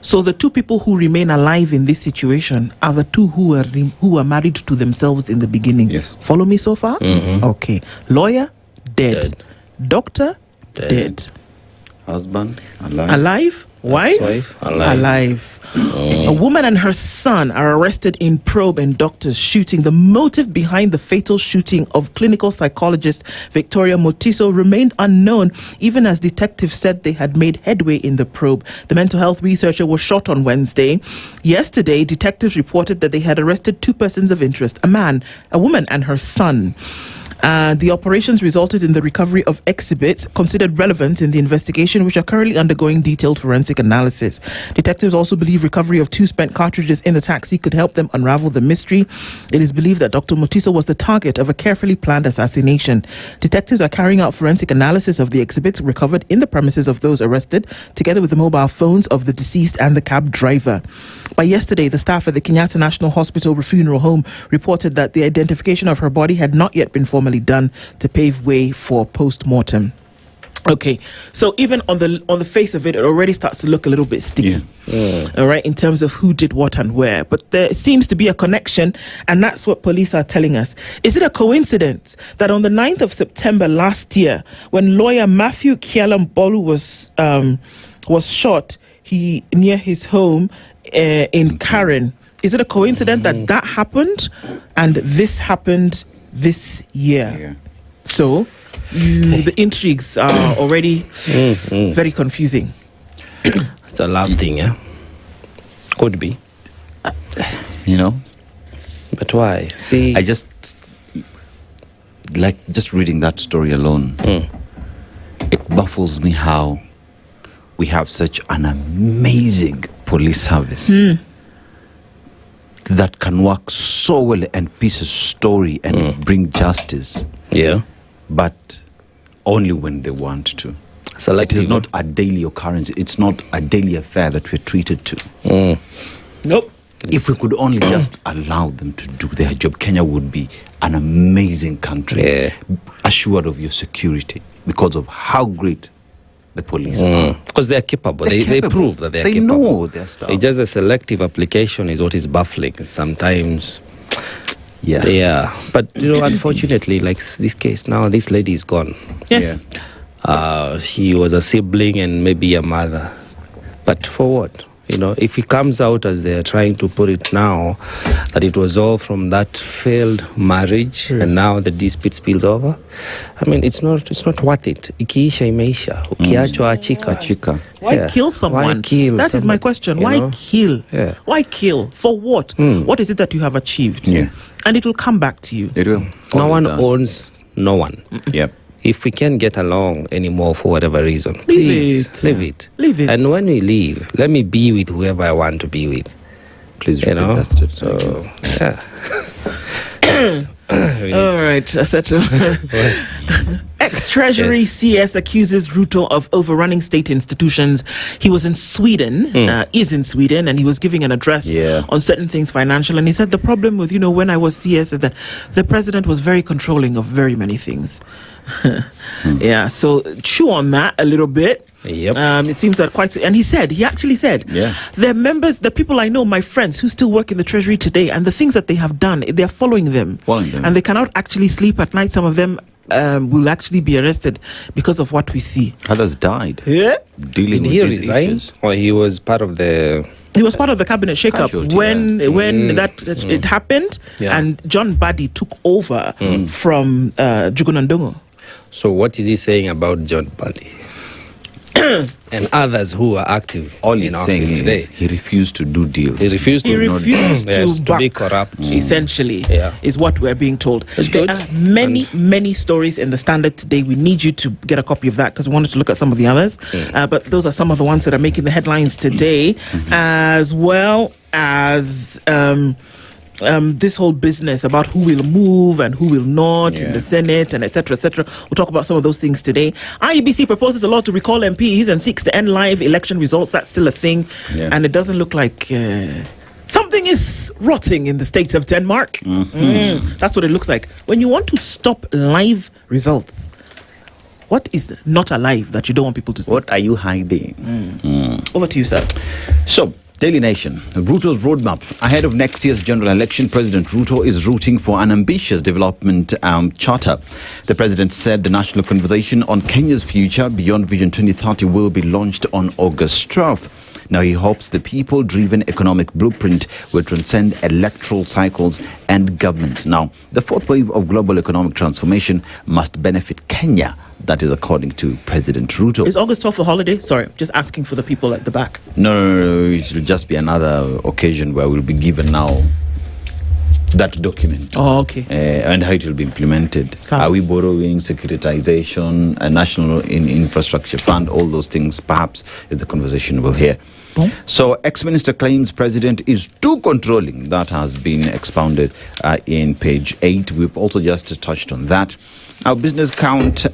So the two people who remain alive in this situation are the two who were married to themselves in the beginning. Yes. Follow me so far? Okay. Lawyer, dead. Doctor, dead. Husband, alive. Alive? Wife? Alive. A woman and her son are arrested in probe and doctors shooting. The motive behind the fatal shooting of clinical psychologist Victoria Mutiso remained unknown, even as detectives said they had made headway in the probe. The mental health researcher was shot on Wednesday. Yesterday, detectives reported that they had arrested two persons of interest, a woman and her son. The operations resulted in the recovery of exhibits considered relevant in the investigation, which are currently undergoing detailed forensic analysis. Detectives also believe recovery of 2 spent cartridges in the taxi could help them unravel the mystery. It is believed that Dr. Mutiso was the target of a carefully planned assassination. Detectives are carrying out forensic analysis of the exhibits recovered in the premises of those arrested, together with the mobile phones of the deceased and the cab driver. By yesterday, the staff at the Kenyatta National Hospital Funeral Home reported that the identification of her body had not yet been formally done to pave way for post-mortem. Okay, so even on the face of it, it already starts to look a little bit sticky. All right, in terms of who did what and where. But there seems to be a connection, and that's what police are telling us. Is it a coincidence that on the 9th of September last year, when lawyer Matthew Kialambolu was shot near his home in Karen, is it a coincidence that happened and this happened this year? So the intrigues are already very confusing. It's a love thing, yeah? Could be. But why? See, I just reading that story alone. It baffles me how we have such an amazing police service that can work so well and piece a story and bring justice. Yeah. But only when they want to. It is not a daily occurrence. It's not a daily affair that we're treated to. Nope. If we could only just allow them to do their job, Kenya would be an amazing country, assured of your security because of how great the police are. Because they're capable. They prove that they're capable. They know their stuff. It's just the selective application is what is baffling sometimes. Yeah. But, unfortunately, like this case now, this lady is gone. Yes. She was a sibling and maybe a mother. But for what? If it comes out as they're trying to put it now, that it was all from that failed marriage and now the dispute spills over, I mean, it's not worth it. Ikiisha imeisha. Ukiachwa achika. Why kill someone? Why kill That is my question. Why kill? Yeah. Why kill? For what? What is it that you have achieved? Yeah. And it will come back to you. It will. No one owns no one. Yep. If we can't get along anymore for whatever reason, Leave please leave it. Leave it. And when we leave, let me be with whoever I want to be with. Please, So, yeah. All right, Aseto. Ex-Treasury CS accuses Ruto of overrunning state institutions. He was in Sweden, is in Sweden, and he was giving an address on certain things financial. And he said the problem with, when I was CS is that the president was very controlling of very many things. Yeah, so chew on that a little bit. Yep. It seems that and he actually said, the members, the people I know, my friends who still work in the Treasury today, and the things that they have done, they're following them. And they cannot actually sleep at night. Some of them will actually be arrested because of what we see. Others died. Yeah. Dealing with these issues. Or he was part of the... He was part of the cabinet shake-up when it happened, and John Badi took over from Jugunandongo. So what is he saying about John Badi? and others who are active All in he's office saying today. is he refused to do deals. He refused to, to be back, corrupt. essentially, is what we're being told. That's There good. are many stories in the Standard today. We need you to get a copy of that because we wanted to look at some of the others. But those are some of the ones that are making the headlines today, as well as this whole business about who will move and who will not in the Senate and etc. We'll talk about some of those things today. IEBC proposes a law to recall MPs and seeks to end live election results. That's still a thing, and it doesn't look like something is rotting in the state of Denmark. That's what it looks like. When you want to stop live results, what is not alive that you don't want people to see? What are you hiding? Over to you, sir. So, Daily Nation, Ruto's roadmap. Ahead of next year's general election, President Ruto is rooting for an ambitious development charter. The president said the national conversation on Kenya's future beyond Vision 2030 will be launched on August 12th. Now, he hopes the people-driven economic blueprint will transcend electoral cycles and government. Now, the fourth wave of global economic transformation must benefit Kenya. That is according to President Ruto. Is August 12th a holiday? Sorry, just asking for the people at the back. No. It will just be another occasion where we'll be given now that document. Oh, okay. And how it will be implemented. Are we borrowing, securitization, a national infrastructure fund, all those things, perhaps, is the conversation we'll hear. So, ex-minister claims president is too controlling. That has been expounded in page 8. We've also just touched on that. Our business count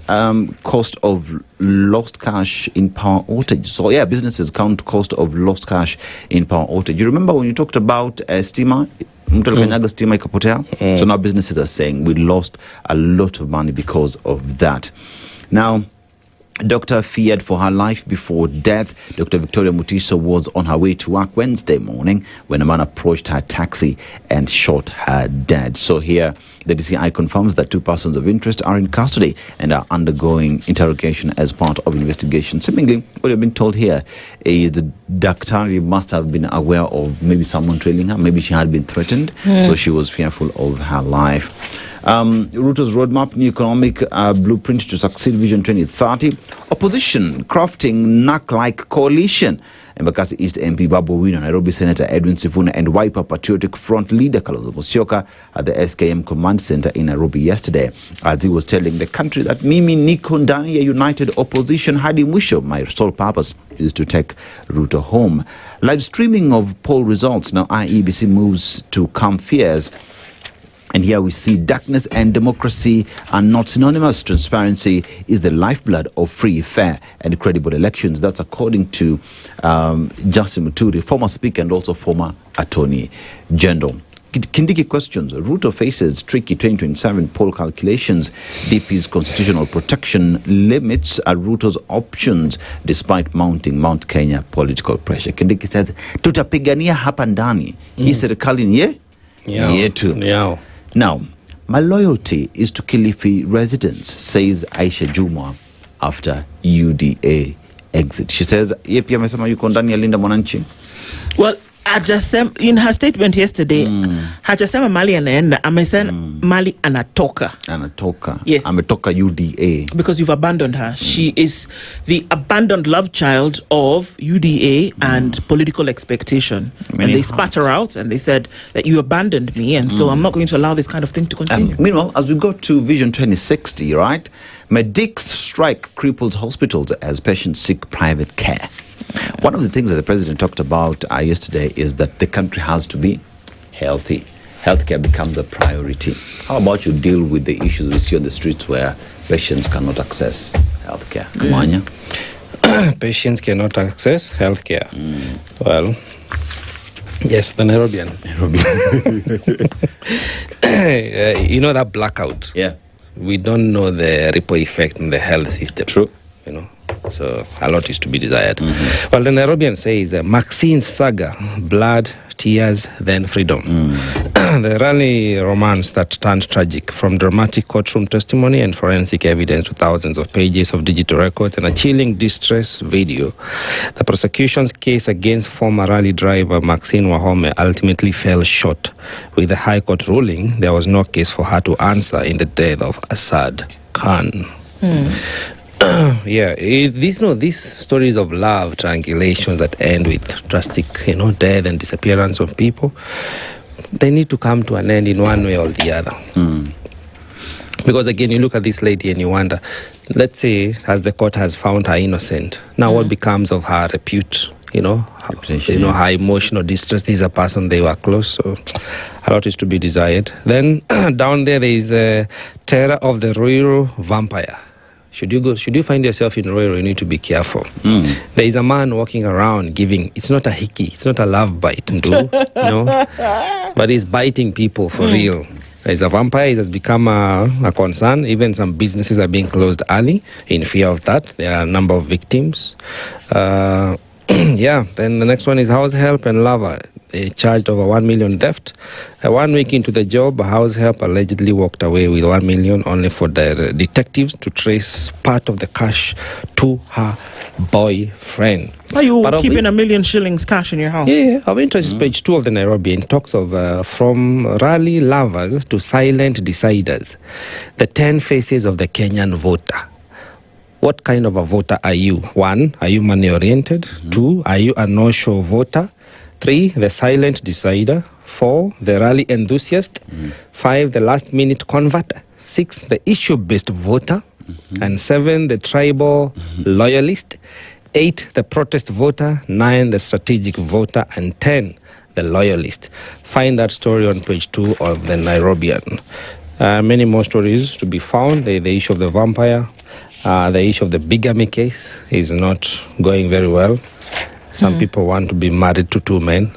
cost of lost cash in power outage. So, businesses count cost of lost cash in power outage. You remember when you talked about steamer? Steamer ikapotea. So now businesses are saying we lost a lot of money because of that. Now, doctor feared for her life before death. Dr. Victoria Mutiso was on her way to work Wednesday morning when a man approached her taxi and shot her dead. So here, the DCI confirms that 2 persons of interest are in custody and are undergoing interrogation as part of investigation. Seemingly, what you've been told here is the Daktari must have been aware of maybe someone trailing her. Maybe she had been threatened, so she was fearful of her life. Ruto's roadmap, new economic blueprint to succeed Vision 2030. Opposition crafting NAC-like coalition. Embakasi East MP Babu Wino, Nairobi Senator Edwin Sifuna, and Wiper Patriotic Front leader Kalonzo Musyoka at the SKM Command Center in Nairobi yesterday, as he was telling the country that Mimi niko ndani ya united opposition hadi mwisho. My sole purpose is to take Ruto home. Live streaming of poll results. Now IEBC moves to calm fears. And here we see darkness and democracy are not synonymous. Transparency is the lifeblood of free, fair, and credible elections. That's according to Justin Muturi, former speaker and also former attorney general. Kindiki questions. Ruto faces tricky 2027 poll calculations. DP's constitutional protection limits are Ruto's options despite mounting Mount Kenya political pressure. Kindiki says, tutapigania hapa ndani. Hii serikali ni yetu. Now, my loyalty is to Kilifi residents, says Aisha Jumwa after UDA exit. She says, yepi amesema yuko ndani ya Linda Mwananchi. Well, in her statement yesterday, hajasema mali anaenda, amesema mali anatoka. Yes. Ametoka UDA. Because you've abandoned her. She is the abandoned love child of UDA and political expectation. And they spat her out and they said that you abandoned me, and so I'm not going to allow this kind of thing to continue. Meanwhile, as we go to Vision 2060, right? Medics strike cripples hospitals as patients seek private care. One of the things that the president talked about yesterday is that the country has to be healthy. Healthcare becomes a priority. How about you deal with the issues we see on the streets where patients cannot access healthcare? Kamanya? Patients cannot access healthcare. Well, yes, the Nairobian. You know that blackout? Yeah. We don't know the ripple effect in the health system. True. You know, so a lot is to be desired. Well, the Nairobian says Maxine's saga, blood, tears, then freedom. The rally romance that turned tragic, from dramatic courtroom testimony and forensic evidence to thousands of pages of digital records and a chilling distress video. The prosecution's case against former rally driver Maxine Wahome ultimately fell short. With the High Court ruling, there was no case for her to answer in the death of Assad Khan. These stories of love triangulations that end with drastic, death and disappearance of people, they need to come to an end in one way or the other. Because again, you look at this lady and you wonder, let's say, as the court has found her innocent, now what becomes of her repute? Her emotional distress. This is a person they were close, so a lot is to be desired. Then down there is a terror of the Waweru vampire. Should you find yourself in Waweru, you need to be careful. There is a man walking around giving. It's not a hickey. It's not a love bite, Nduh, but he's biting people for real. There's a vampire. It has become a concern. Even some businesses are being closed early in fear of that. There are a number of victims. Then the next one is house help and lover. They charged over 1 million theft. 1 week into the job, a house help allegedly walked away with 1 million, only for the detectives to trace part of the cash to her boyfriend. Are you keeping 1 million shillings cash in your house? Yeah, our interest is page 2 of the Nairobian. Talks of from rally lovers to silent deciders, the 10 faces of the Kenyan voter. What kind of a voter are you? 1, are you money-oriented? 2, are you a no-show voter? 3, the silent decider. 4, the rally enthusiast. 5, the last-minute converter. 6, the issue-based voter. And 7, the tribal loyalist. 8, the protest voter. 9, the strategic voter. And 10, the loyalist. Find that story on page 2 of the Nairobian. Many more stories to be found. The issue of the vampire. The issue of the bigamy case is not going very well. Some people want to be married to 2 men.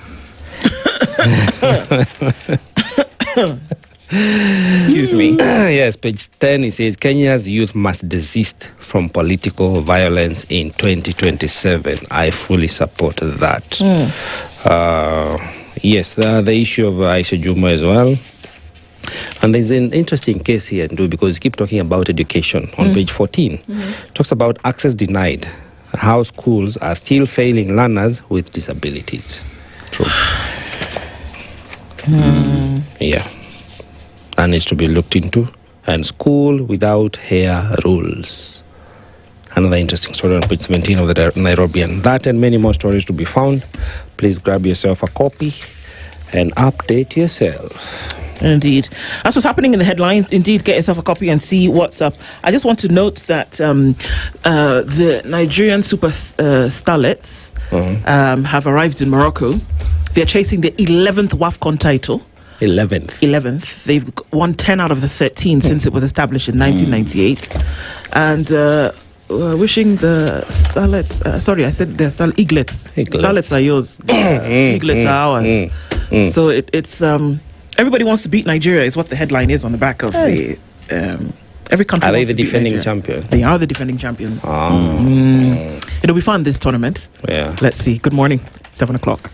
Excuse me. Yes, page 10, it says, Kenya's youth must desist from political violence in 2027. I fully support that. The issue of Aisha Juma as well. And there's an interesting case here, Nduh, because you keep talking about education on page 14. Talks about access denied, how schools are still failing learners with disabilities. True. That needs to be looked into. And school without hair rules. Another interesting story on page 17 of the Nairobian. That and many more stories to be found. Please grab yourself a copy and update yourself. Indeed. That's what's happening in the headlines. Indeed, get yourself a copy and see what's up. I just want to note that the Nigerian super starlets have arrived in Morocco. They're chasing the 11th WAFCON title. 11th. They've won 10 out of the 13 since it was established in 1998. And wishing the starlets, I said they're eaglets. Starlets are yours. Eaglets are ours. So it's everybody wants to beat Nigeria is what the headline is on the back of the every country. Are they wants the to beat defending Nigeria. champion? They are the defending champions. It'll be fun, this tournament. Yeah. Let's see. Good morning. 7 o'clock.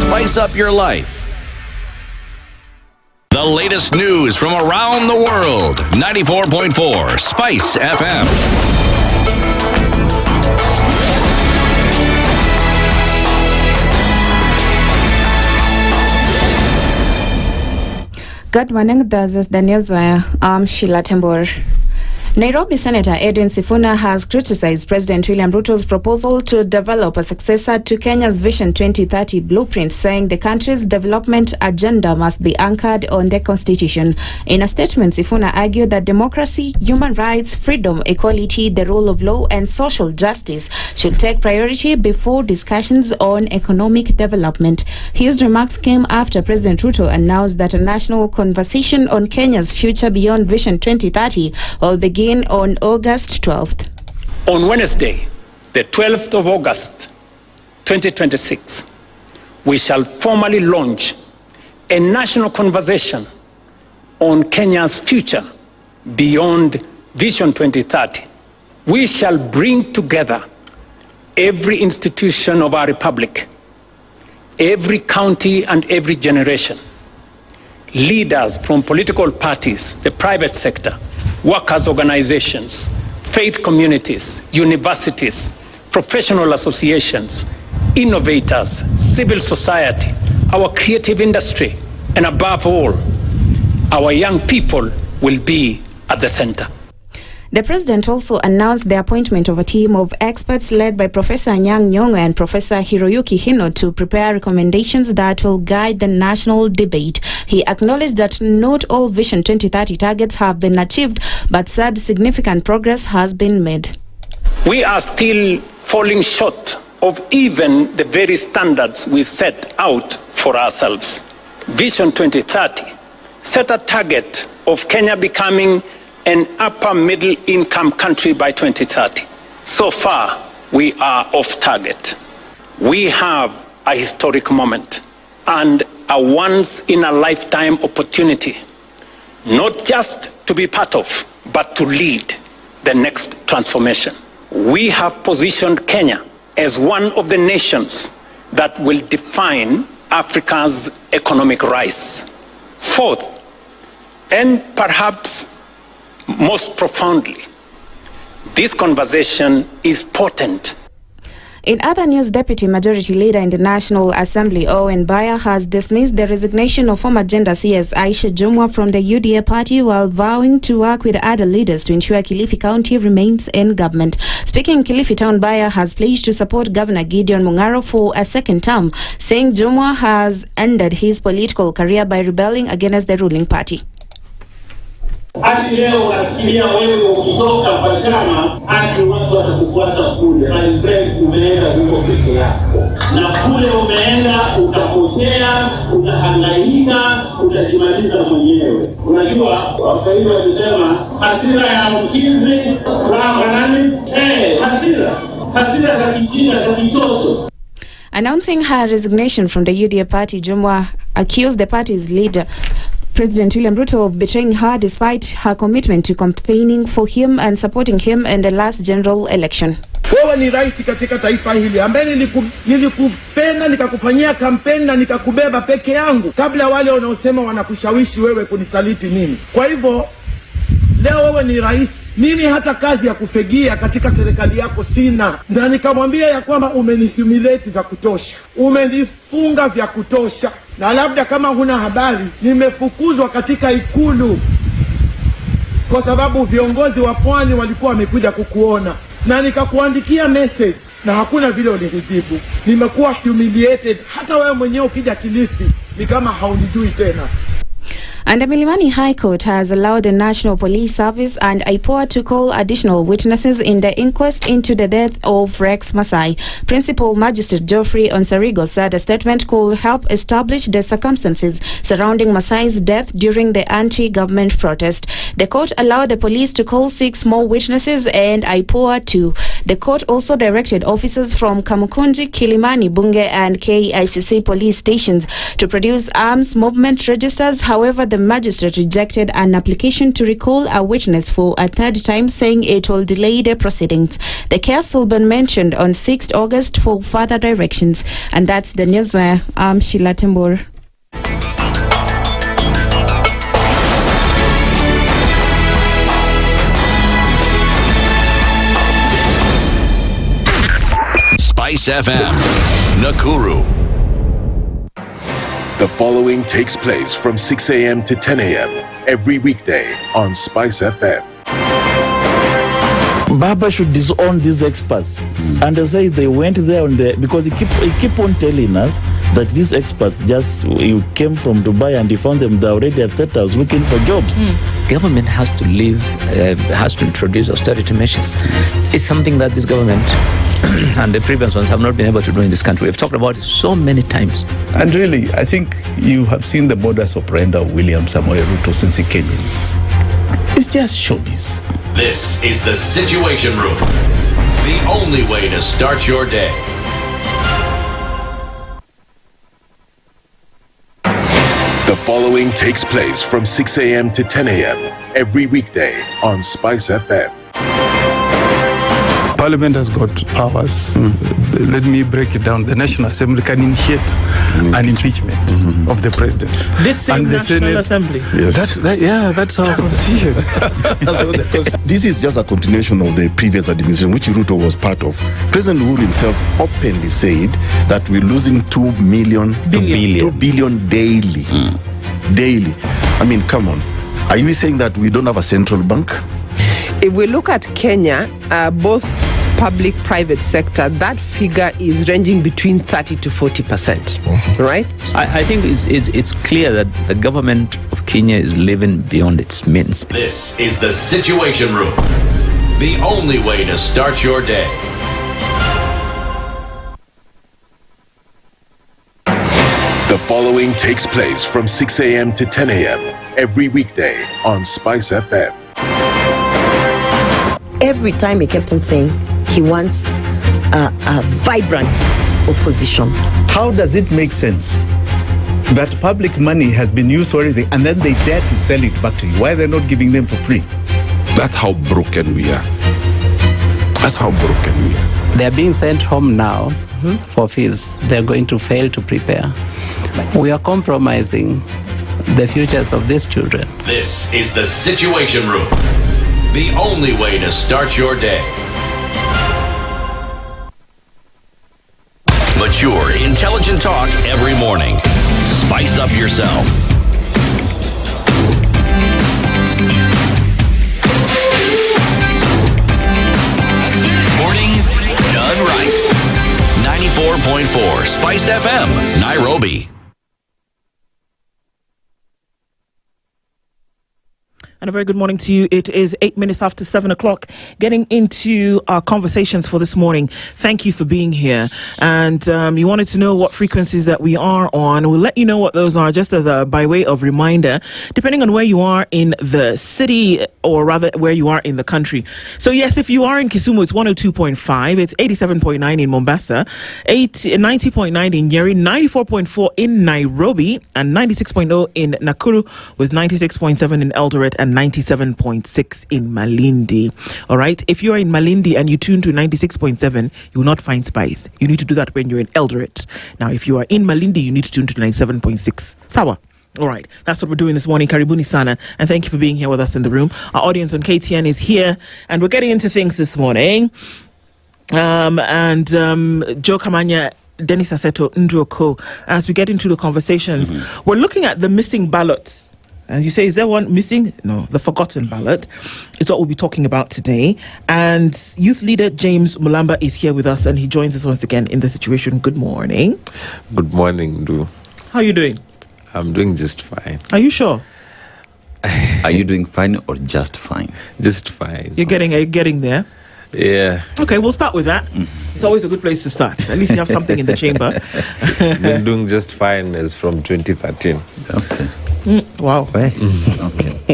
Spice up your life. The latest news from around the world. 94.4 Spice FM. Good morning, this is the news. I'm Sheila Tembor. Nairobi Senator Edwin Sifuna has criticized President William Ruto's proposal to develop a successor to Kenya's Vision 2030 blueprint, saying the country's development agenda must be anchored on the constitution. In a statement, Sifuna argued that democracy, human rights, freedom, equality, the rule of law, and social justice should take priority before discussions on economic development. His remarks came after President Ruto announced that a national conversation on Kenya's future beyond Vision 2030 will begin on August 12th. On Wednesday, the 12th of August, 2026, we shall formally launch a national conversation on Kenya's future beyond Vision 2030. We shall bring together every institution of our republic, every county and every generation, leaders from political parties, the private sector, workers' organizations, faith communities, universities, professional associations, innovators, civil society, our creative industry, and above all, our young people will be at the center. The president also announced the appointment of a team of experts led by Professor Anyang' Nyong'o and Professor Hiroyuki Hino to prepare recommendations that will guide the national debate. He acknowledged that not all Vision 2030 targets have been achieved, but said significant progress has been made. We are still falling short of even the very standards we set out for ourselves. Vision 2030 set a target of Kenya becoming an upper middle income country by 2030. So far, we are off target. We have a historic moment and a once in a lifetime opportunity, not just to be part of, but to lead the next transformation. We have positioned Kenya as one of the nations that will define Africa's economic rise. Fourth, and perhaps most profoundly, this conversation is potent. In other news, Deputy Majority Leader in the National Assembly, Owen Baya, has dismissed the resignation of former Gender CS Aisha Jumwa from the UDA party while vowing to work with other leaders to ensure Kilifi County remains in government. Speaking in Kilifi Town, Baya has pledged to support Governor Gideon Mung'aro for a second term, saying Jumwa has ended his political career by rebelling against the ruling party. Hati leo unafikiria wewe ukitoka kwa chama hati watu watakufuata kule, my friend, umeenda huko peke yako, na kule umeenda utapotea, utahangaika, utajimaliza mwenyewe. Unajua Waswahili walisema hasira ya mkizi raha nani? Hasira za kijinga za kitoto. Announcing her resignation from the UDA party, Jumwa accused the party's leader, President William Ruto, of betraying her despite her commitment to campaigning for him and supporting him in the last general election. Wewe ni rais katika taifa hili ambaye nilikupenda nikakufanyia kampeni na nikakubeba peke yangu kabla wale wanaosema wanakushawishi wewe kunisaliti mimi. Kwa hivyo leo wewe ni rais, mimi hata kazi ya kufegia katika serikali yako sina, na nikamwambia ya kwamba umenihumiliate vya kutosha, umenifunga vya kutosha, na labda kama huna habari, nimefukuzwa katika ikulu kwa sababu viongozi wa pwani walikuwa wamekuja kukuona, na nikakuandikia message na hakuna vile unijibu. Nimekuwa humiliated, hata wewe mwenyewe ukija Kilifi ni kama haunijui tena. And the Milimani High Court has allowed the National Police Service and IPOA to call additional witnesses in the inquest into the death of Rex Masai. Principal Magistrate Geoffrey Onsarigo said a statement could help establish the circumstances surrounding Masai's death during the anti-government protest. The court allowed the police to call 6 more witnesses and IPOA 2. The court also directed officers from Kamukunji, Kilimani, Bunge and KICC police stations to produce arms movement registers. However, the magistrate rejected an application to recall a witness for a third time, saying it will delay the proceedings. The case will be mentioned on 6th August for further directions. And that's the news. I'm Sheila Tembur. SpiceFM, Nakuru. The following takes place from 6 a.m. to 10 a.m. every weekday on SpiceFM. Baba should disown these experts and say they went there on the, because he keep on telling us that these experts just you came from Dubai and you found them there already at State House looking for jobs. Government has to live, has to introduce austerity measures. It's something that this government and the previous ones have not been able to do in this country. We've talked about it so many times. And really, I think you have seen the modus operandi of William Samoei Ruto since he came in. It's just showbiz. This is the Situation Room, the only way to start your day. The following takes place from 6 a.m. to 10 a.m. every weekday on SpiceFM. Parliament has got powers. Let me break it down. The National Assembly can initiate an impeachment of the president. This same National Assembly. Yes. That's our constitution. This is just a continuation of the previous administration, which Ruto was part of. President Uhuru himself openly said that we're losing 2 billion daily. Daily. I mean, come on. Are you saying that we don't have a central bank? If we look at Kenya, both public-private sector, that figure is ranging between 30 to 40%, right? I think it's clear that the government of Kenya is living beyond its means. This is the Situation Room, the only way to start your day. The following takes place from 6 a.m. to 10 a.m. every weekday on SpiceFM. Every time he kept on saying he wants a vibrant opposition. How does it make sense that public money has been used already and then they dare to sell it back to you? Why are they not giving them for free? That's how broken we are. That's how broken we are. They are being sent home now for fees. They're going to fail to prepare. We are compromising the futures of these children. This is the Situation Room, the only way to start your day. Mature, intelligent talk every morning. Spice up yourself. Mornings done right. 94.4 Spice FM, Nairobi. And a very good morning to you. It is 8 minutes after 7 o'clock. Getting into our conversations for this morning. Thank you for being here. And you wanted to know what frequencies that we are on. We'll let you know what those are just as a by way of reminder, depending on where you are in the city or rather where you are in the country. So yes, if you are in Kisumu, it's 102.5. It's 87.9 in Mombasa, 90.9 in Nyeri, 94.4 in Nairobi, and 96.0 in Nakuru, with 96.7 in Eldoret and 97.6 in Malindi. All right. If you're in Malindi and you tune to 96.7, you will not find Spice. You need to do that when you're in Eldoret. Now, if you are in Malindi, you need to tune to 97.6. Sawa. All right. That's what we're doing this morning. Karibuni sana. And thank you for being here with us in the room. Our audience on KTN is here and we're getting into things this morning. Joe Kamanya, Dennis Aseto, Nduh, Okoh, as we get into the conversations, we're looking at the missing ballots. And you say, is there one missing? No, the forgotten ballot. It's what we'll be talking about today. And youth leader James Mulamba is here with us and he joins us once again in the situation. Good morning. Good morning, Nduh. How are you doing? I'm doing just fine. Are you sure? Are you doing fine or just fine? Just fine. You're getting there? Yeah. Okay, we'll start with that. It's always a good place to start. At least you have something in the chamber. Been doing just fine as from 2013. Okay. Wow. Okay.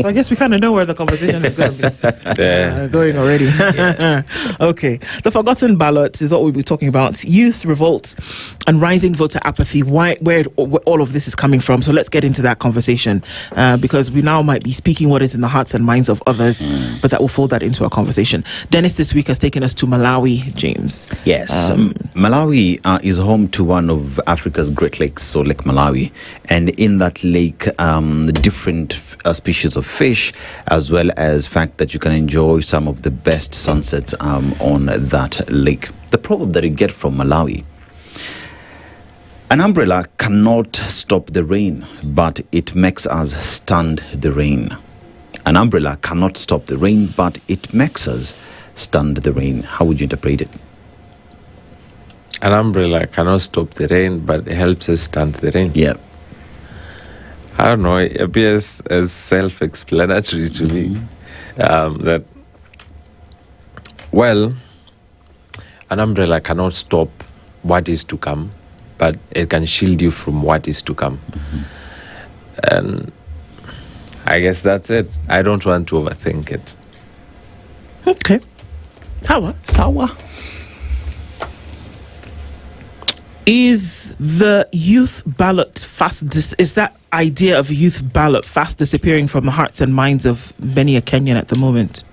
So I guess we kind of know where the conversation is going to be going already. Okay. The forgotten ballot is what we'll be talking about. Youth revolt and rising voter apathy. Where all of this is coming from. So let's get into that conversation because we now might be speaking what is in the hearts and minds of others, but that will fold that into our conversation. Dennis this week has taken us to Malawi, James. Yes. Malawi is home to one of Africa's Great Lakes, so Lake Malawi. And in that lake, different species of fish, as well as fact that you can enjoy some of the best sunsets on that lake. The proverb that you get from Malawi: an umbrella cannot stop the rain, but it makes us stand the rain. An umbrella cannot stop the rain, but it makes us stand the rain. How would you interpret it? An umbrella cannot stop the rain, but it helps us stand the rain. Yeah. I don't know, it appears as self-explanatory to me that, well, an umbrella cannot stop what is to come, but it can shield you from what is to come. And I guess that's it. I don't want to overthink it. Okay. Sawa. Is the youth ballot is that idea of a youth ballot fast disappearing from the hearts and minds of many a Kenyan at the moment?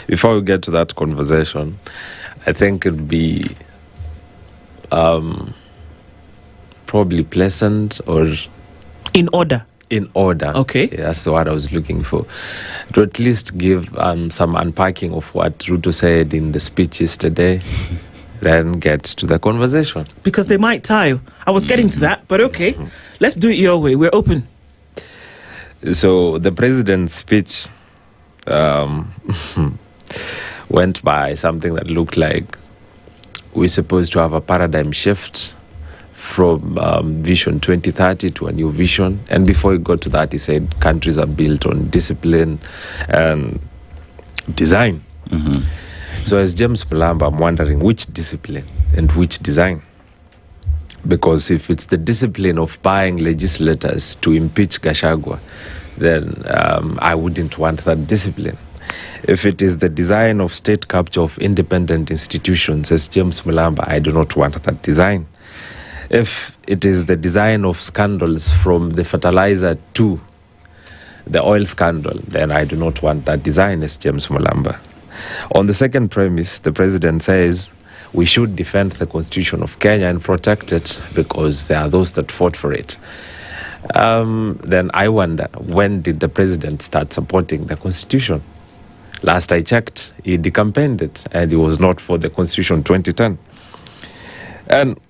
Before we get to that conversation, I think it'd be probably pleasant or in order. In order. Okay. Yeah, that's what I was looking for. To at least give some unpacking of what Ruto said in the speech yesterday, then get to the conversation. Because they might tie. I was getting to that, but okay. Let's do it your way. We're open. So the president's speech went by something that looked like we're supposed to have a paradigm shift from Vision 2030 to a new vision. And before he got to that, he said countries are built on discipline and design. So as James Malamba, I'm wondering which discipline and which design? Because if it's the discipline of buying legislators to impeach Gachagua, then I wouldn't want that discipline. If it is the design of state capture of independent institutions, as James Malamba, I do not want that design. If it is the design of scandals from the fertilizer to the oil scandal, then I do not want that design as James Malamba. On the second premise, the president says we should defend the constitution of Kenya and protect it because there are those that fought for it. Then I wonder, when did the president start supporting the constitution? Last I checked, he decampaigned it and he was not for the constitution 2010. And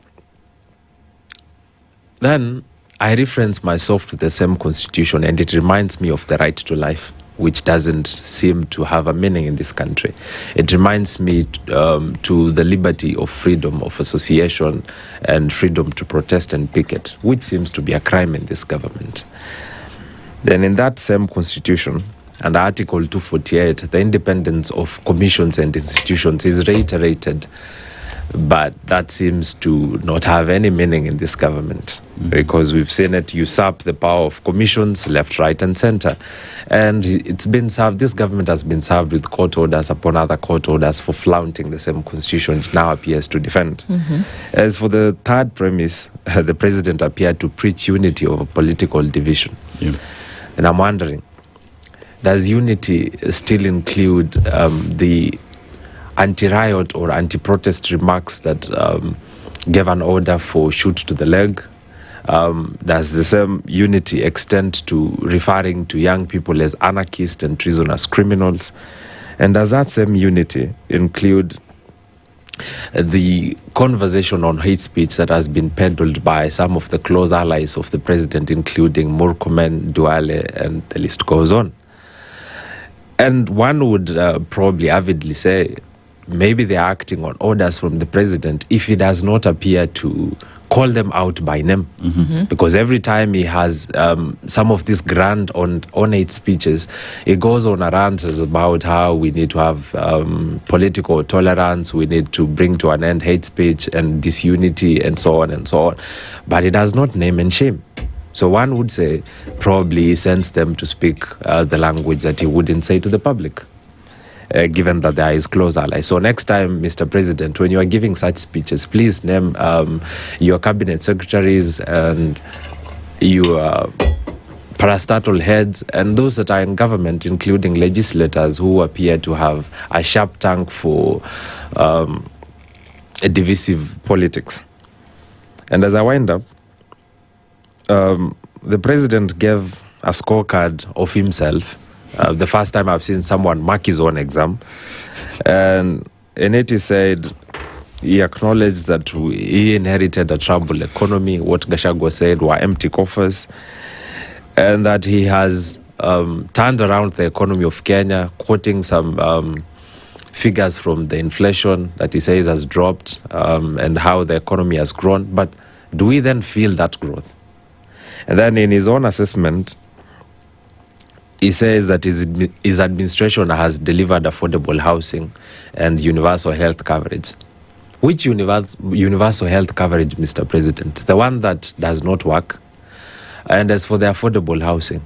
then I reference myself to the same constitution, and it reminds me of the right to life, which doesn't seem to have a meaning in this country. It reminds me to the liberty of freedom of association and freedom to protest and picket, which seems to be a crime in this government. Then in that same constitution, under Article 248, the independence of commissions and institutions is reiterated, but that seems to not have any meaning in this government, because we've seen it usurp the power of commissions left, right and center. And it's been served, this government has been served with court orders upon other court orders for flaunting the same constitution it now appears to defend. As for the third premise, the president appeared to preach unity over political division. And I'm wondering, does unity still include the anti-riot or anti-protest remarks that gave an order for shoot to the leg? Does the same unity extend to referring to young people as anarchists and treasonous criminals? And does that same unity include the conversation on hate speech that has been peddled by some of the close allies of the president, including Murkomen, Duale, and the list goes on? And one would probably avidly say, maybe they're acting on orders from the president if he does not appear to call them out by name. Because every time he has some of these grand ornate speeches, he goes on a rant about how we need to have political tolerance, we need to bring to an end hate speech and disunity and so on and so on. But he does not name and shame. So one would say probably he sends them to speak the language that he wouldn't say to the public, given that they are his close allies. So next time, Mr. President, when you are giving such speeches, please name your cabinet secretaries and your parastatal heads and those that are in government, including legislators who appear to have a sharp tongue for a divisive politics. And as I wind up, the president gave a scorecard of himself. The first time I've seen someone mark his own exam. And in it he said he acknowledged that he inherited a troubled economy. What Gachagua said were empty coffers. And that he has turned around the economy of Kenya, quoting some figures from the inflation that he says has dropped and how the economy has grown. But do we then feel that growth? And then in his own assessment, he says that his administration has delivered affordable housing and universal health coverage. Which universal health coverage, Mr. President? The one that does not work? And as for the affordable housing,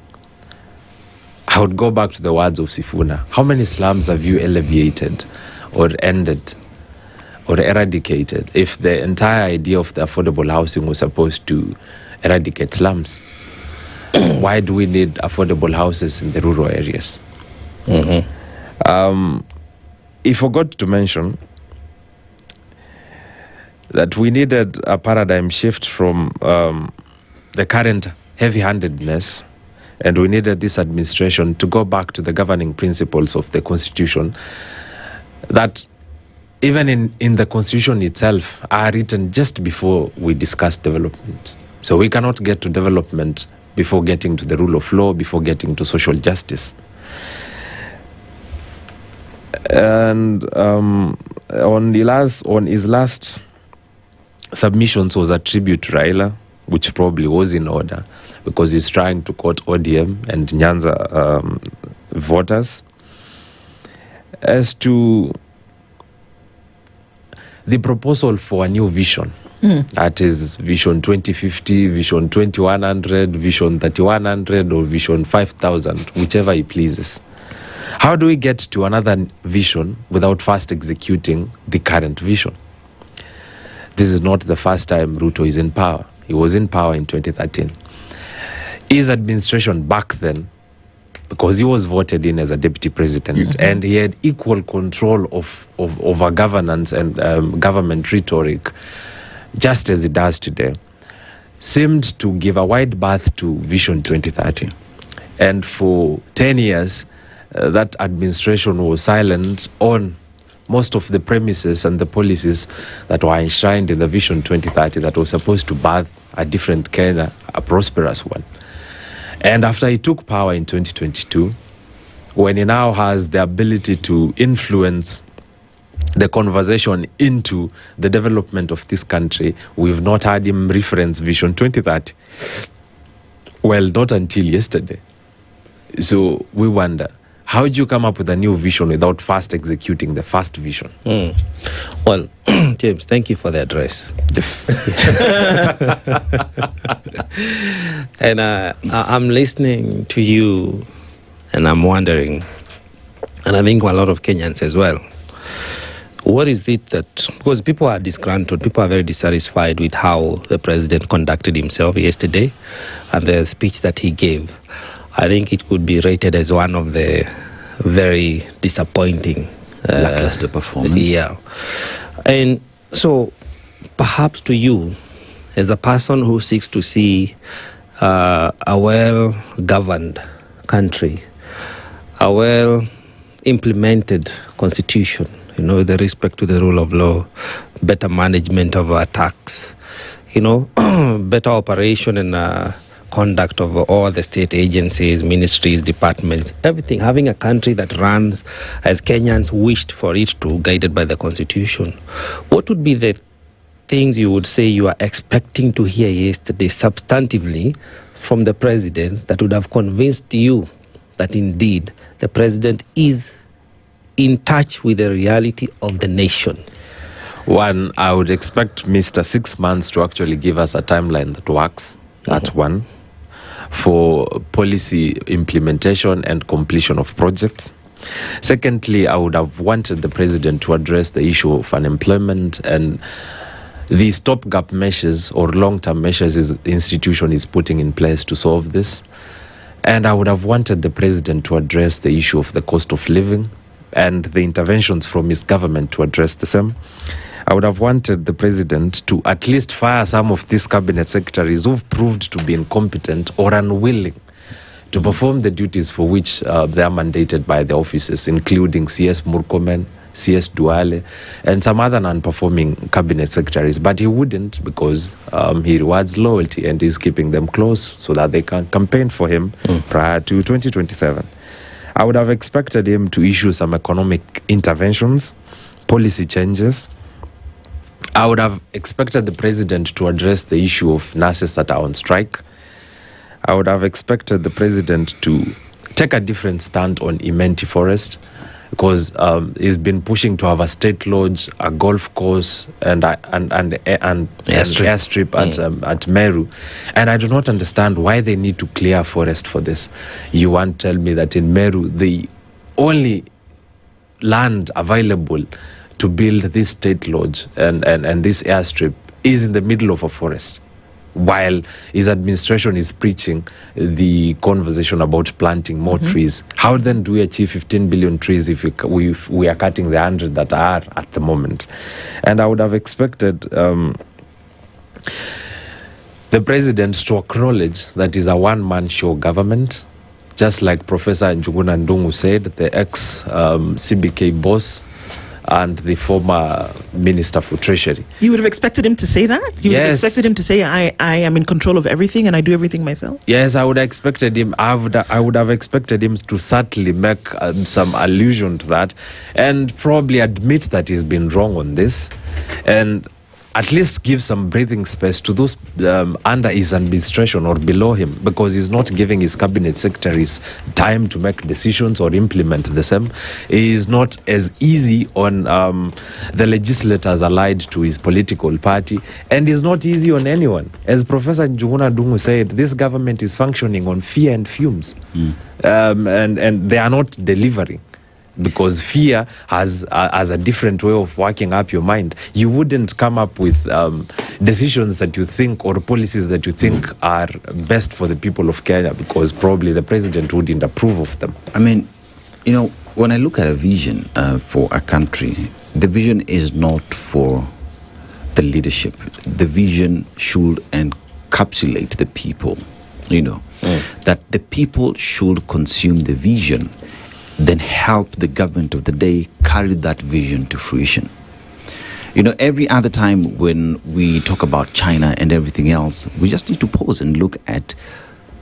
I would go back to the words of Sifuna. How many slums have you alleviated or ended or eradicated if the entire idea of the affordable housing was supposed to eradicate slums? Why do we need affordable houses in the rural areas? He forgot to mention that we needed a paradigm shift from the current heavy-handedness, and we needed this administration to go back to the governing principles of the Constitution that even in the Constitution itself are written just before we discuss development. So we cannot get to development before getting to the rule of law, before getting to social justice. And on his last submissions was a tribute to Raila, which probably was in order because he's trying to quote ODM and Nyanza voters. As to the proposal for a new vision, that is Vision 2050, Vision 2100, Vision 3100, or Vision 5000, whichever he pleases. How do we get to another vision without first executing the current vision? This is not the first time Ruto is in power. He was in power in 2013. His administration back then, because he was voted in as a deputy president, and he had equal control of our governance and government rhetoric, just as he does today, seemed to give a wide berth to Vision 2030. And for 10 years, that administration was silent on most of the premises and the policies that were enshrined in the Vision 2030 that was supposed to birth a different Kenya, a prosperous one. And after he took power in 2022, when he now has the ability to influence the conversation into the development of this country, we've not had him reference Vision 2030. Well, not until yesterday. So we wonder, how do you come up with a new vision without first executing the first vision? Well, James, thank you for the address. Yes. And I'm listening to you and I'm wondering, and I think a lot of Kenyans as well, what is it that, because people are disgruntled, people are very dissatisfied with how the president conducted himself yesterday and the speech that he gave. I think it could be rated as one of the very disappointing lackluster performance. Yeah. And so perhaps to you, as a person who seeks to see a well-governed country, a well-implemented constitution, with respect to the rule of law, better management of our tax, better operation and conduct of all the state agencies, ministries, departments, everything, having a country that runs as Kenyans wished for it to, guided by the Constitution. What would be the things you would say you are expecting to hear yesterday substantively from the president that would have convinced you that indeed the president is in touch with the reality of the nation? One, I would expect Mr. 6 months to actually give us a timeline that works. That's one. For policy implementation and completion of projects. Secondly, I would have wanted the president to address the issue of unemployment and the stopgap measures or long-term measures his institution is putting in place to solve this. And I would have wanted the president to address the issue of the cost of living and the interventions from his government to address the same. I would have wanted the president to at least fire some of these cabinet secretaries who've proved to be incompetent or unwilling to perform the duties for which they are mandated by the offices, including CS Murkomen, CS Duale, and some other non-performing cabinet secretaries. But he wouldn't, because he rewards loyalty and is keeping them close so that they can campaign for him prior to 2027. I would have expected him to issue some economic interventions, policy changes. I would have expected the president to address the issue of nurses that are on strike. I would have expected the president to take a different stand on Imenti Forest, because he's been pushing to have a state lodge, a golf course, and airstrip at Meru. And I do not understand why they need to clear forest for this. You want to tell me that in Meru, the only land available to build this state lodge and this airstrip is in the middle of a forest. while his administration is preaching the conversation about planting more trees. How then do we achieve 15 billion trees if we are cutting the 100 that are at the moment? And I would have expected the president to acknowledge that is a one-man show government, just like Professor Njuguna Ndungu said, the ex-CBK boss and the former Minister for Treasury. You would have expected him to say that? You would have Yes. expected him to say, I am in control of everything and I do everything myself? Yes, I would have expected him. I would have expected him to certainly make some allusion to that, and probably admit that he's been wrong on this, and at least give some breathing space to those under his administration or below him, because he's not giving his cabinet secretaries time to make decisions or implement the same. He is not as easy on the legislators allied to his political party, and is not easy on anyone. As Professor Njuguna Ndungu said, this government is functioning on fear and fumes, and they are not delivering. Because fear has a different way of working up your mind. You wouldn't come up with decisions that you think, or policies that you think are best for the people of Kenya, because probably the president wouldn't approve of them. I mean, you know, when I look at a vision for a country, the vision is not for the leadership. The vision should encapsulate the people, you know, that the people should consume the vision, then help the government of the day carry that vision to fruition. You know, every other time when we talk about China and everything else, we just need to pause and look at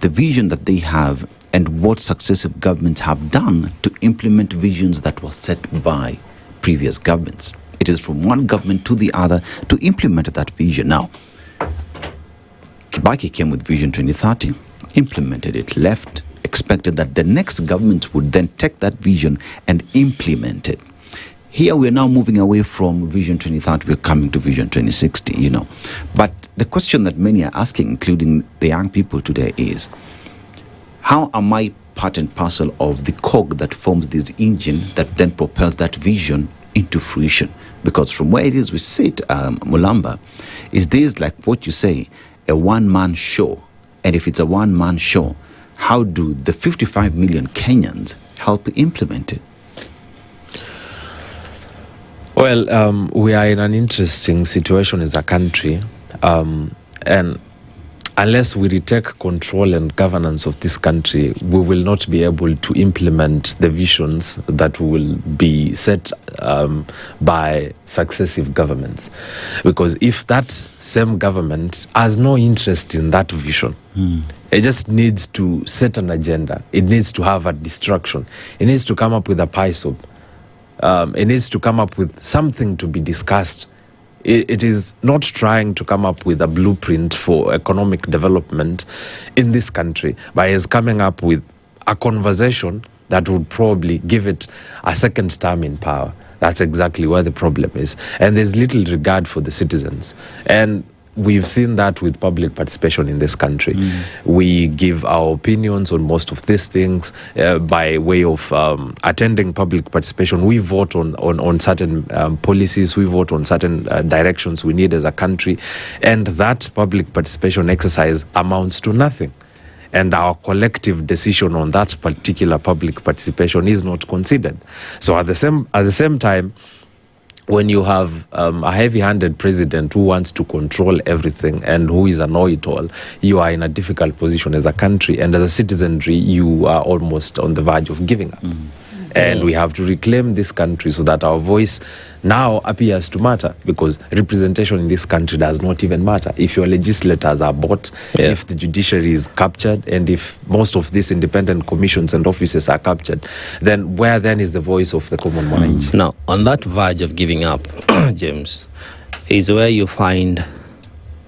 the vision that they have and what successive governments have done to implement visions that were set by previous governments. It is from one government to the other to implement that vision. Now, Kibaki came with Vision 2030, implemented it, left, expected that the next government would then take that vision and implement it. Here we're now moving away from Vision 2030, we're coming to Vision 2060, you know. But the question that many are asking, including the young people today, is how am I part and parcel of the cog that forms this engine that then propels that vision into fruition? Because from where it is we sit, Mulamba, is this, like what you say, a one-man show? And if it's a one-man show, how do the 55 million Kenyans help implement it? Well, we are in an interesting situation as a country, and unless we retake control and governance of this country, we will not be able to implement the visions that will be set by successive governments. Because if that same government has no interest in that vision, it just needs to set an agenda. It needs to have a distraction. It needs to come up with a pie soup. It needs to come up with something to be discussed. It is not trying to come up with a blueprint for economic development in this country, but is coming up with a conversation that would probably give it a second term in power. That's exactly where the problem is. And there's little regard for the citizens. And we've seen that with public participation in this country. We give our opinions on most of these things by way of attending public participation. We vote on certain policies, we vote on certain directions we need as a country, and that public participation exercise amounts to nothing. And our collective decision on that particular public participation is not considered. So at the same time, when you have a heavy-handed president who wants to control everything and who is a know-it-all, you are in a difficult position as a country, and as a citizenry, you are almost on the verge of giving up. And we have to reclaim this country so that our voice now appears to matter, because representation in this country does not even matter. If your legislators are bought, if the judiciary is captured, and if most of these independent commissions and offices are captured, then where then is the voice of the common man? Now, on that verge of giving up, James, is where you find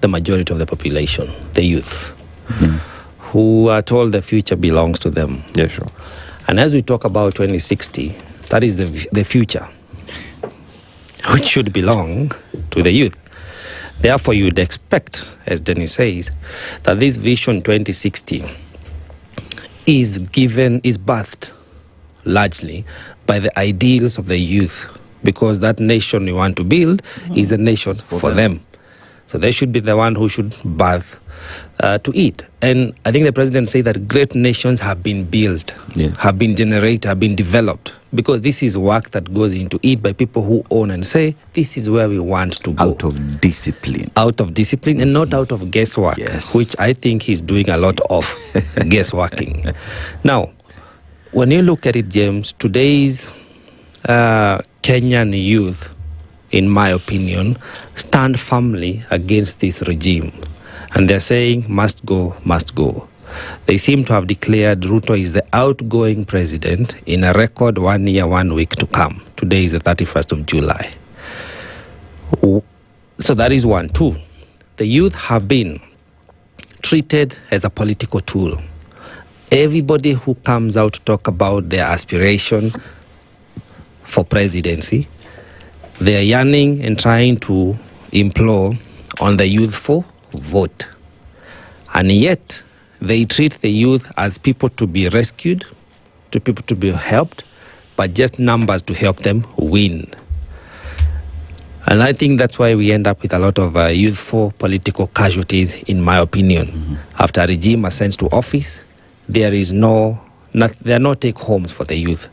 the majority of the population, the youth, who are told the future belongs to them. Yeah, sure. And as we talk about 2060, that is the future, which should belong to the youth. Therefore, you would expect, as Dennis says, that this Vision 2060 is birthed largely by the ideals of the youth, because that nation we want to build is a nation for them. So they should be the one who should birth to eat. And I think the president said that great nations have been built, have been generated, have been developed, because this is work that goes into it by people who own and say, this is where we want to go. Out of discipline. Out of discipline and not out of guesswork, which I think he's doing a lot of guessworking. Now, when you look at it, James, today's Kenyan youth, in my opinion, stand firmly against this regime. And they're saying, must go, must go. They seem to have declared Ruto is the outgoing president in a record 1 year, 1 week to come. Today is the 31st of July. So that is one. Two, the youth have been treated as a political tool. Everybody who comes out to talk about their aspiration for presidency, they are yearning and trying to implore on the youth for vote. And yet, they treat the youth as people to be rescued, to people to be helped, but just numbers to help them win. And I think that's why we end up with a lot of youthful political casualties, in my opinion. After a regime ascends to office, there are no take-homes for the youth.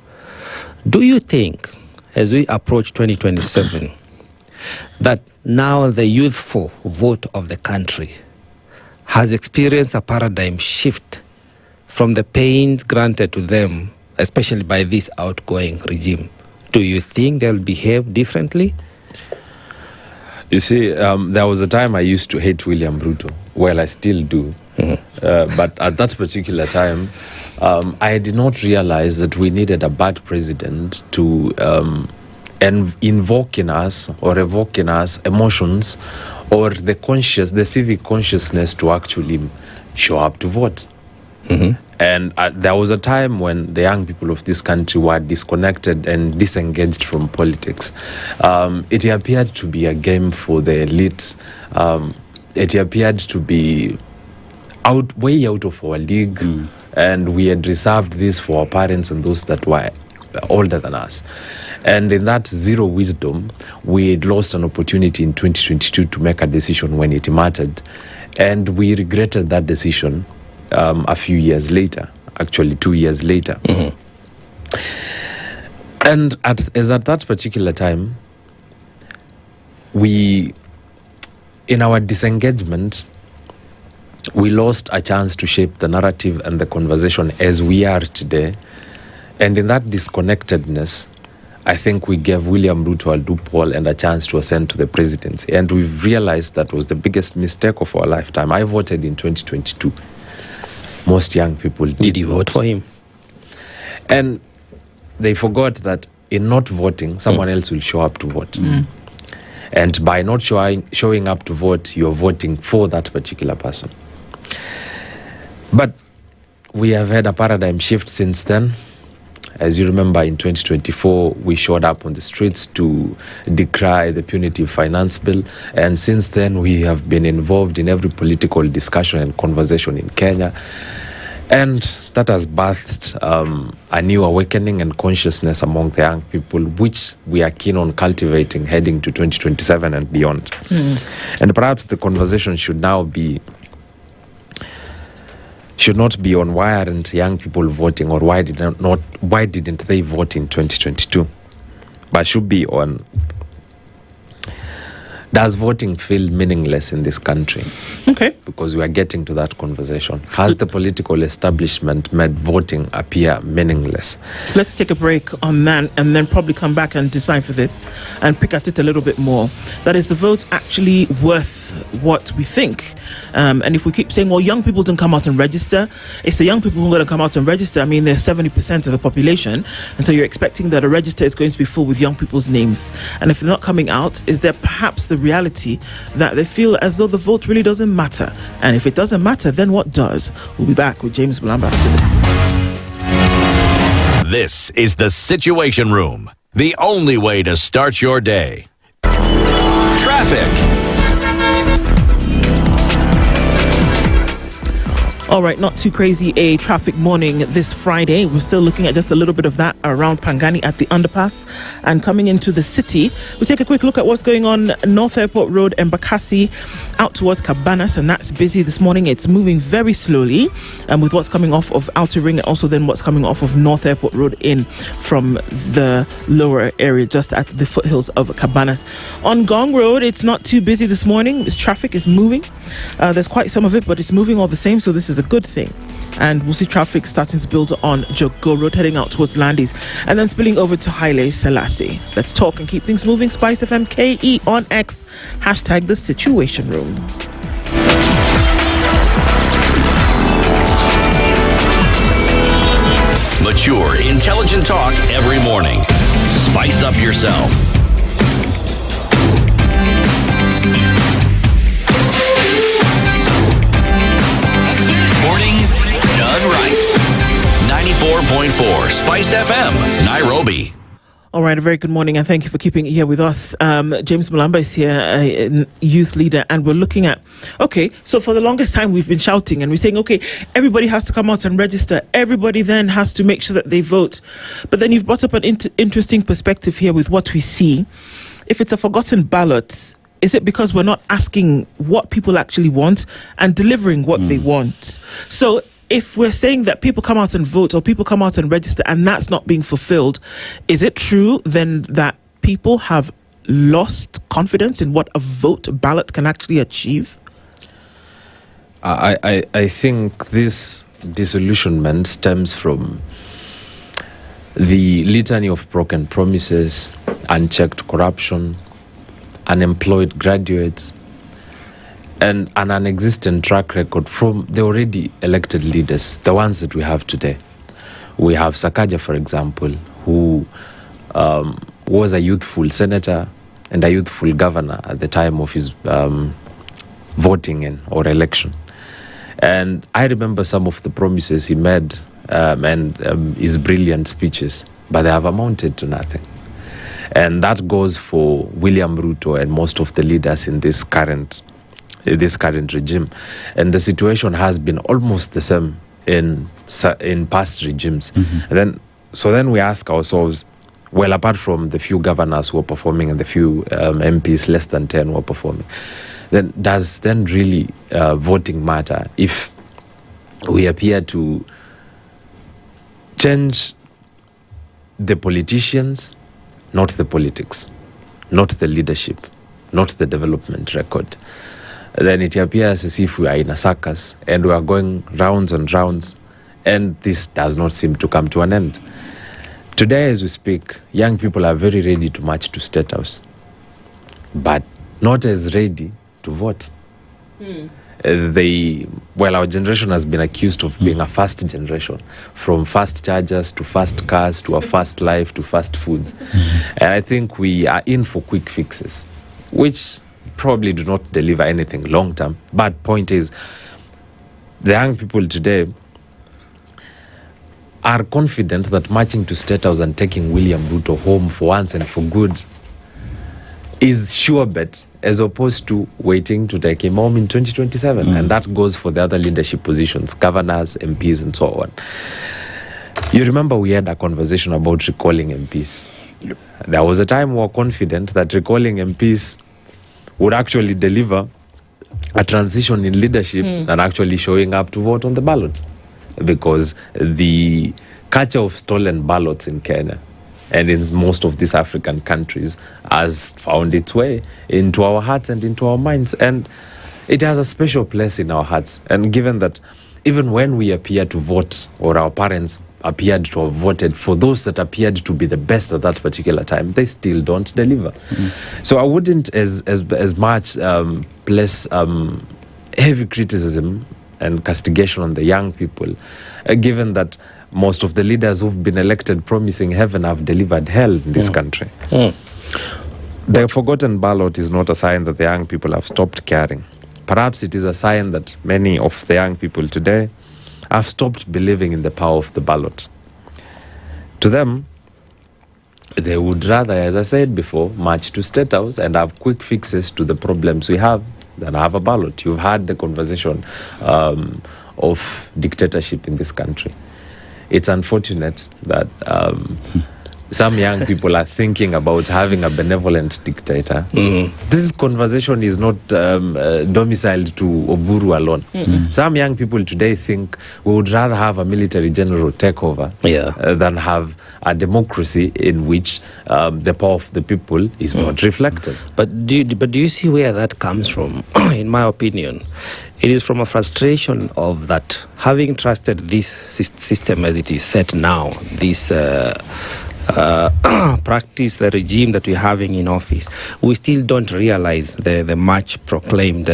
Do you think, as we approach 2027, that now the youthful vote of the country has experienced a paradigm shift from the pains granted to them, especially by this outgoing regime? Do you think they'll behave differently? You see, there was a time I used to hate William Ruto. Well, I still do. But at that particular time, I did not realize that we needed a bad president to invoke in us or evoke in us emotions or the civic consciousness to actually show up to vote. And there was a time when the young people of this country were disconnected and disengaged from politics. It appeared to be a game for the elite. It appeared to be way out of our league. And we had reserved this for our parents and those that were older than us. And in that zero wisdom, we had lost an opportunity in 2022 to make a decision when it mattered. And we regretted that decision a few years later, actually 2 years later. And at that particular time, in our disengagement, we lost a chance to shape the narrative and the conversation as we are today. And in that disconnectedness, I think we gave William Ruto a loophole and a chance to ascend to the presidency. And we've realized that was the biggest mistake of our lifetime. I voted in 2022. Most young people did you vote for him? And they forgot that in not voting, someone else will show up to vote. And by not showing up to vote, you're voting for that particular person. But we have had a paradigm shift since then. As you remember, in 2024, we showed up on the streets to decry the punitive finance bill. And since then, we have been involved in every political discussion and conversation in Kenya. And that has birthed a new awakening and consciousness among the young people, which we are keen on cultivating heading to 2027 and beyond. And perhaps the conversation should not be on why aren't young people voting or why didn't they vote in 2022, but should be on, does voting feel meaningless in this country? Okay. Because we are getting to that conversation. Has the political establishment made voting appear meaningless? Let's take a break on that and then probably come back and decipher this and pick at it a little bit more. That is the vote actually worth what we think? And if we keep saying, well, young people don't come out and register, it's the young people who are going to come out and register. I mean, they're 70% of the population. And so you're expecting that a register is going to be full with young people's names. And if they're not coming out, is there perhaps the reality that they feel as though the vote really doesn't matter? And if it doesn't matter, then what does? We'll be back with James Bulamba after this. This is the Situation Room, the only way to start your day. Traffic. All right, not too crazy a traffic morning this Friday. We're still looking at just a little bit of that around Pangani at the underpass and coming into the city. We take a quick look at what's going on North Airport Road, Embakasi, out towards Cabanas, and that's busy this morning. It's moving very slowly, and with what's coming off of Outer Ring and also then what's coming off of North Airport Road in from the lower area, just at the foothills of Cabanas. On Gong Road, it's not too busy this morning. This traffic is moving. There's quite some of it, but it's moving all the same, so this is a good thing. And we'll see traffic starting to build on Jogo Road, heading out towards Landis, and then spilling over to Haile Selassie. Let's talk and keep things moving. SpiceFM KE on X, hashtag the Situation Room. Mature, intelligent talk every morning. Spice up yourself. Mornings done right. 94.4 Spice FM, Nairobi. All right, a very good morning, and thank you for keeping it here with us. James Mulamba is here, a youth leader, and we're looking at, okay, so for the longest time we've been shouting and we're saying, okay, everybody has to come out and register. Everybody then has to make sure that they vote. But then you've brought up an interesting perspective here with what we see. If it's a forgotten ballot, is it because we're not asking what people actually want and delivering what they want? So if we're saying that people come out and vote or people come out and register and that's not being fulfilled, is it true then that people have lost confidence in what a vote ballot can actually achieve? I think this disillusionment stems from the litany of broken promises, unchecked corruption, unemployed graduates, and an non-existent track record from the already elected leaders, the ones that we have today. We have Sakaja, for example, who was a youthful senator and a youthful governor at the time of his voting in or election. And I remember some of the promises he made and his brilliant speeches, but they have amounted to nothing. And that goes for William Ruto and most of the leaders in this current regime. And the situation has been almost the same in past regimes. And then we ask ourselves, well, apart from the few governors who are performing and the few MPs, less than 10 who are performing, then does then really voting matter if we appear to change the politicians, not the politics, not the leadership, not the development record? Then it appears as if we are in a circus and we are going rounds and rounds, and this does not seem to come to an end. Today, as we speak, young people are very ready to march to State House, but not as ready to vote. Our generation has been accused of being a fast generation, from fast chargers to fast cars to a fast life to fast foods. And I think we are in for quick fixes, which probably do not deliver anything long term. But point is, the young people today are confident that marching to State House and taking William Ruto home for once and for good is sure bet, as opposed to waiting to take him home in 2027. And that goes for the other leadership positions, governors, MPs, and so on. You remember we had a conversation about recalling MPs. There was a time we were confident that recalling MPs would actually deliver a transition in leadership and actually showing up to vote on the ballot. Because the culture of stolen ballots in Kenya and in most of these African countries has found its way into our hearts and into our minds. And it has a special place in our hearts. And given that even when we appear to vote, or our parents appeared to have voted for those that appeared to be the best at that particular time, they still don't deliver. So I wouldn't as much place heavy criticism and castigation on the young people, given that most of the leaders who've been elected promising heaven have delivered hell in this country. The forgotten ballot is not a sign that the young people have stopped caring. Perhaps it is a sign that many of the young people today have stopped believing in the power of the ballot. To them, they would rather, as I said before, march to State House and have quick fixes to the problems we have than have a ballot. You've had the conversation of dictatorship in this country. It's unfortunate that some young people are thinking about having a benevolent dictator. This conversation is not domiciled to Oburu alone. Some young people today think we would rather have a military general takeover than have a democracy in which the power of the people is not reflected. But do you see where that comes from? In my opinion, it is from a frustration of that having trusted this system as it is set now, this practice, the regime that we're having in office, we still don't realize the much proclaimed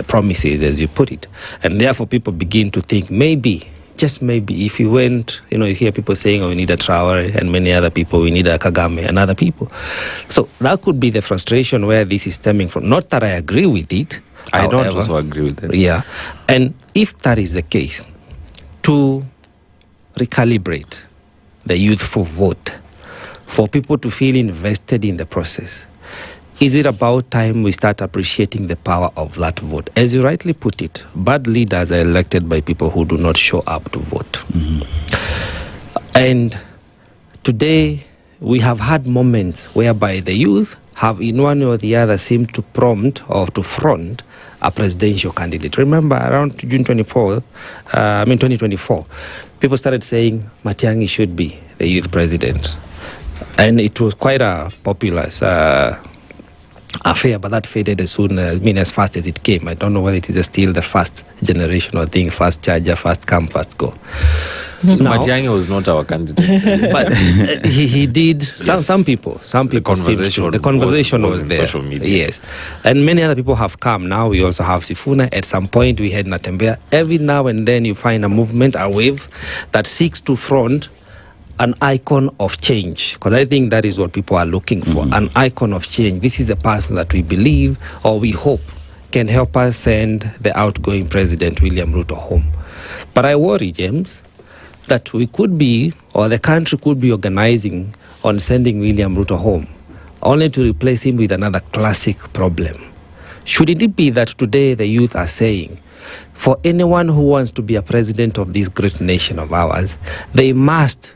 promises, as you put it. And therefore people begin to think maybe, just maybe, if you went, you hear people saying, oh, we need a Traore, and many other people, we need a Kagame, and other people. So that could be the frustration where this is stemming from. Not that I agree with it. I don't also agree with it. Yeah. And if that is the case, to recalibrate the youthful vote, for people to feel invested in the process, is it about time we start appreciating the power of that vote? As you rightly put it, bad leaders are elected by people who do not show up to vote. And today, we have had moments whereby the youth have in one or the other seemed to prompt or to front a presidential candidate. Remember, around June 2024, people started saying Matiang'i should be the youth president. And it was quite a populous affair, but that faded as soon as fast as it came. I don't know whether it is still the first generation or thing, fast charger, fast come, fast go. Matiang'i was not our candidate. But he did, some people the conversation was there. Social media. Yes. And many other people have come. Now we also have Sifuna. At some point we had Natembeya. Every now and then you find a movement, a wave that seeks to front an icon of change, because I think that is what people are looking for, an icon of change. This is a person that we believe or we hope can help us send the outgoing President William Ruto home. But I worry, James, that we could be, or the country could be organizing on sending William Ruto home, only to replace him with another classic problem. Should it be that today the youth are saying, for anyone who wants to be a president of this great nation of ours, they must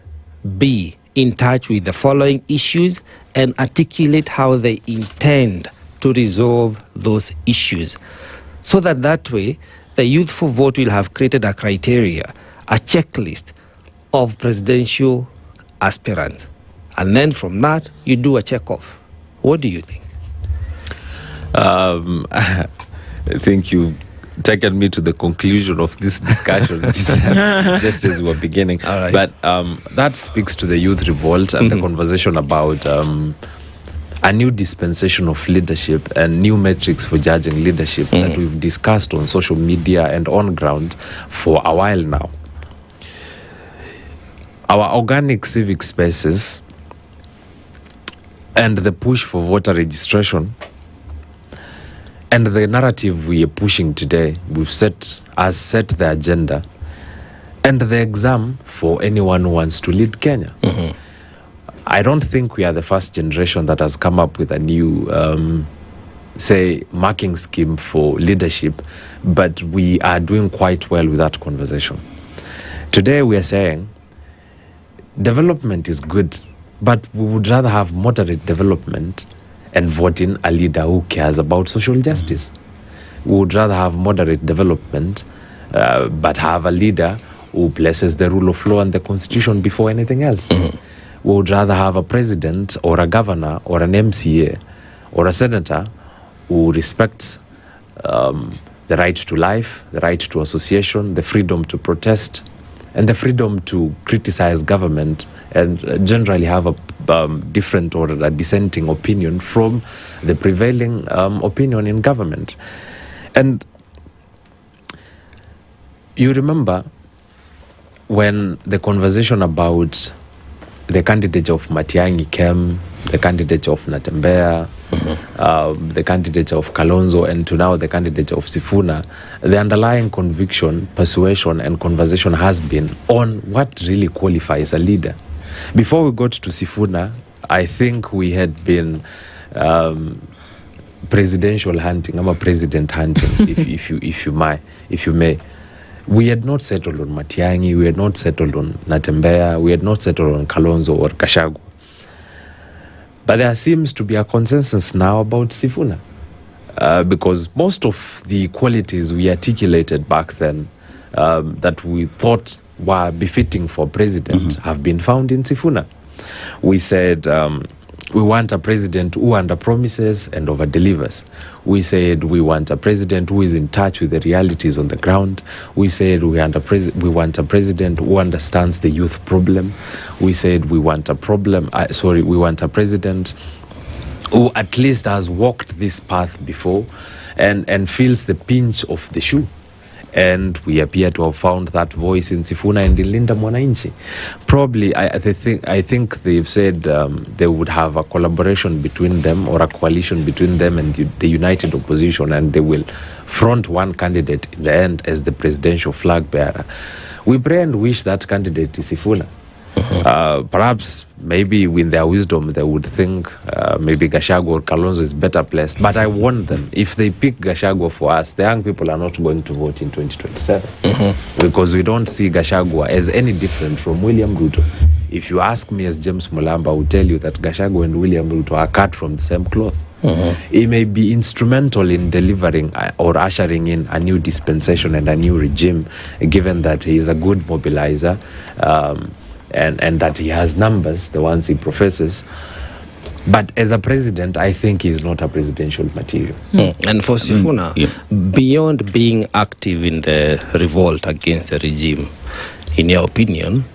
be in touch with the following issues and articulate how they intend to resolve those issues, so that way the youthful vote will have created a criteria, a checklist of presidential aspirants, and then from that you do a check-off. What do you think? I think you've taken me to the conclusion of this discussion just as we were beginning. Right. But that speaks to the youth revolt and the conversation about a new dispensation of leadership and new metrics for judging leadership that we've discussed on social media and on ground for a while now. Our organic civic spaces and the push for voter registration and the narrative we are pushing today, we've set the agenda and the exam for anyone who wants to lead Kenya. I don't think we are the first generation that has come up with a new, marking scheme for leadership, but we are doing quite well with that conversation. Today we are saying development is good, but we would rather have moderate development and vote in a leader who cares about social justice. We would rather have moderate development, but have a leader who places the rule of law and the constitution before anything else. We would rather have a president or a governor or an MCA or a senator who respects the right to life, the right to association, the freedom to protest, and the freedom to criticize government and generally have a different or a dissenting opinion from the prevailing opinion in government. And you remember when the conversation about the candidate of Matiang'i came, the candidate of Natembeya, the candidate of Kalonzo, and to now the candidate of Sifuna, the underlying conviction, persuasion, and conversation has been on what really qualifies a leader. Before we got to Sifuna, I think we had been presidential hunting. I'm a president hunting, if you may. we had not settled on Matiang'i, we had not settled on Natembeya, we had not settled on Kalonzo or Gachagua. But there seems to be a consensus now about Sifuna. Because most of the qualities we articulated back then that we thought were befitting for president have been found in Sifuna. We said we want a president who under-promises and over-delivers. We said we want a president who is in touch with the realities on the ground. We said we want a president who understands the youth problem. We said we want a president who at least has walked this path before and feels the pinch of the shoe. And we appear to have found that voice in Sifuna and in Linda Mwananchi. Probably, I think they've said they would have a collaboration between them or a coalition between them and the united opposition, and they will front one candidate in the end as the presidential flag bearer. We pray and wish that candidate is Sifuna. Perhaps, maybe with their wisdom, they would think maybe Gachagua or Kalonzo is better placed. But I warn them, if they pick Gachagua for us, the young people are not going to vote in 2027. Because we don't see Gachagua as any different from William Ruto. If you ask me as James Mulamba, I will tell you that Gachagua and William Ruto are cut from the same cloth. He may be instrumental in delivering or ushering in a new dispensation and a new regime, given that he is a good mobilizer, and that he has numbers, the ones he professes. But as a president, I think he's not a presidential material. And for Sifuna, beyond being active in the revolt against the regime, in your opinion,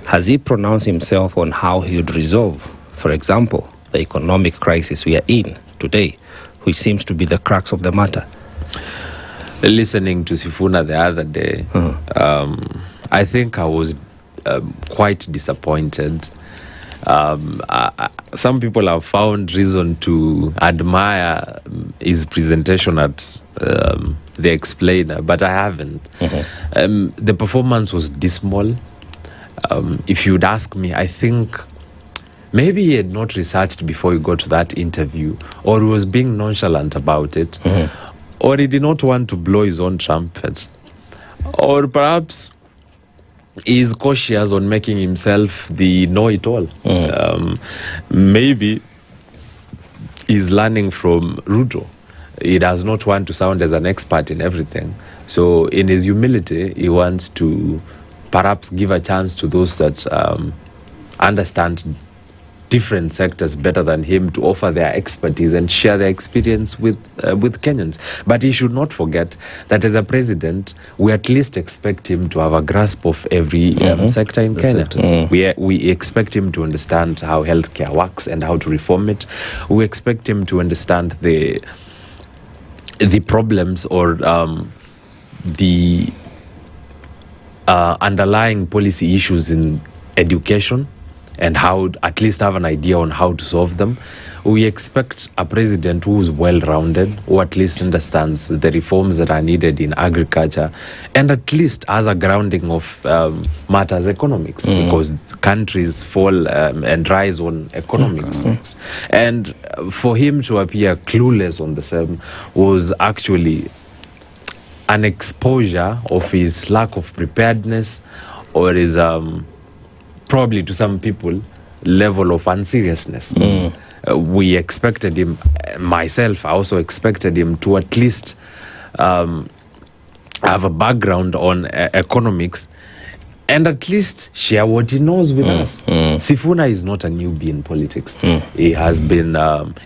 has he pronounced himself on how he would resolve, for example, the economic crisis we are in today, which seems to be the crux of the matter? Listening to Sifuna the other day, I think I was quite disappointed. Some people have found reason to admire his presentation at the Explainer, but I haven't. The performance was dismal. If you'd ask me, I think maybe he had not researched before he got to that interview, or he was being nonchalant about it, or he did not want to blow his own trumpet, or perhaps he is cautious on making himself the know-it-all. Maybe he's learning from Ruto. He does not want to sound as an expert in everything. So in his humility, he wants to perhaps give a chance to those that understand different sectors better than him to offer their expertise and share their experience with Kenyans. But he should not forget that as a president, we at least expect him to have a grasp of every sector in Kenya. We expect him to understand how healthcare works and how to reform it. We expect him to understand the problems or the underlying policy issues in education, and how at least have an idea on how to solve them. We expect a president who is well-rounded, who at least understands the reforms that are needed in agriculture, and at least has a grounding of matters economics, because countries fall and rise on economics. And for him to appear clueless on the same was actually an exposure of his lack of preparedness, or his probably to some people level of unseriousness. We expected him, myself, I also expected him to at least have a background on economics and at least share what he knows with us. Sifuna is not a newbie in politics. He has been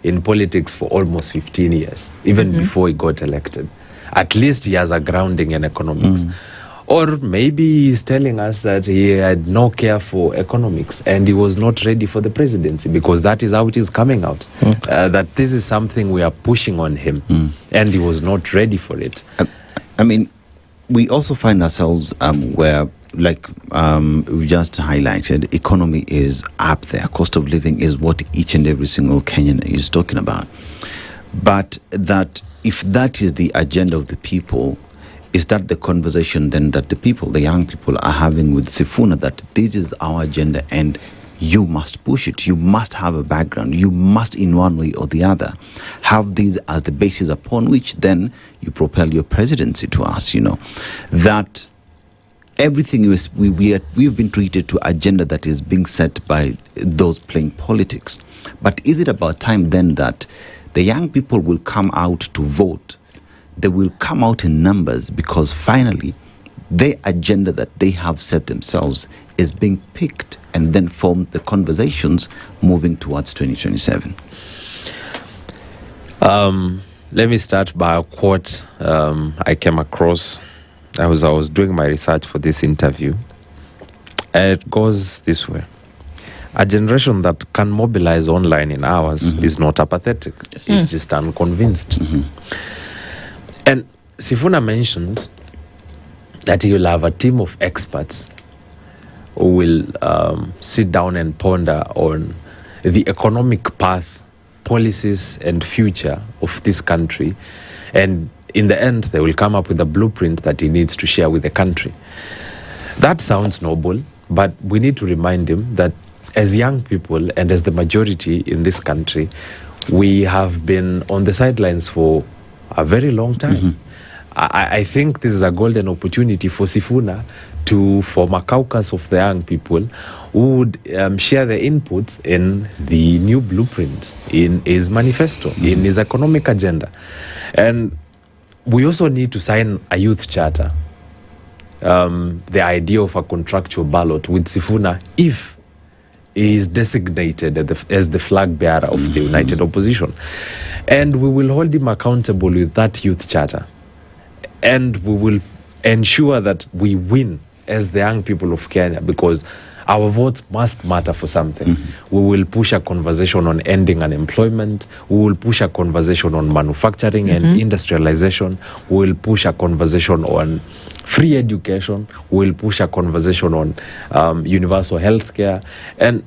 in politics for almost 15 years, even before he got elected. At least he has a grounding in economics. Or maybe he's telling us that he had no care for economics and he was not ready for the presidency, because that is how it is coming out. That this is something we are pushing on him and he was not ready for it. I mean, we also find ourselves where, like we just highlighted, economy is up there. Cost of living is what each and every single Kenyan is talking about. But that if that is the agenda of the people, is that the conversation then that the people, the young people, are having with Sifuna, that this is our agenda and you must push it, you must have a background, you must in one way or the other have these as the basis upon which then you propel your presidency to us, that everything we've been treated to agenda that is being set by those playing politics. But is it about time then that the young people will come out to vote? They will come out in numbers because finally their agenda that they have set themselves is being picked and then form the conversations moving towards 2027. Let me start by a quote I came across. I was doing my research for this interview. And it goes this way. A generation that can mobilize online in hours is not apathetic. It's just unconvinced. And Sifuna mentioned that he will have a team of experts who will sit down and ponder on the economic path, policies and future of this country, and in the end they will come up with a blueprint that he needs to share with the country. That sounds noble, but we need to remind him that as young people and as the majority in this country, we have been on the sidelines for a very long time. I think this is a golden opportunity for Sifuna to form a caucus of the young people who would share their inputs in the new blueprint, in his manifesto, in his economic agenda. And we also need to sign a youth charter. The idea of a contractual ballot with Sifuna, if he is designated as the flag bearer of the United Opposition. And we will hold him accountable with that youth charter. And we will ensure that we win as the young people of Kenya, because our votes must matter for something. We will push a conversation on ending unemployment. We will push a conversation on manufacturing and industrialization. We will push a conversation on free education. We will push a conversation on universal health care. And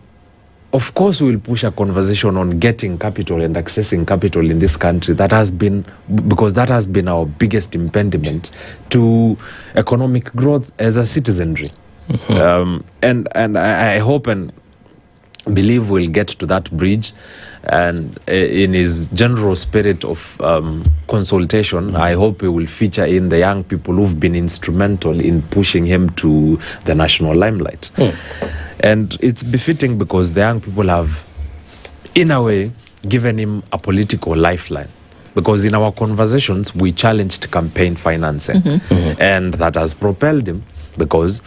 of course, we will push a conversation on getting capital and accessing capital in this country. Because that has been our biggest impediment to economic growth as a citizenry. And I hope and believe we'll get to that bridge. And in his general spirit of consultation, I hope he will feature in the young people who've been instrumental in pushing him to the national limelight. And it's befitting because the young people have, in a way, given him a political lifeline. Because in our conversations, we challenged campaign financing. And that has propelled him, because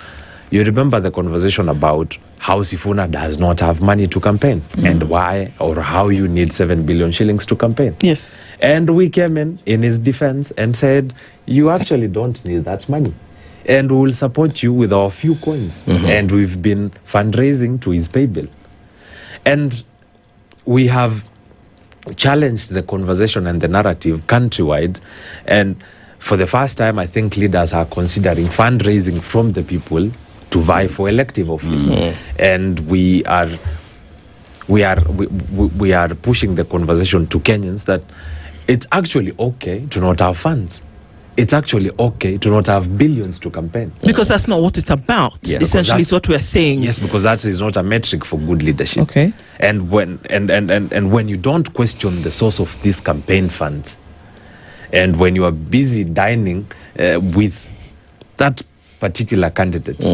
you remember the conversation about how Sifuna does not have money to campaign and why, or how you need 7 billion shillings to campaign. Yes. And we came in his defense and said, you actually don't need that money. And we will support you with our few coins. And we've been fundraising to his pay bill. And we have challenged the conversation and the narrative countrywide. And for the first time, I think leaders are considering fundraising from the people to vie for elective office. And we are pushing the conversation to Kenyans that it's actually okay to not have funds. It's actually okay to not have billions to campaign. Because that's not what it's about. Yeah, essentially, it's what we're saying. Yes, because that is not a metric for good leadership. Okay. And when you don't question the source of these campaign funds, and when you are busy dining with that particular candidate,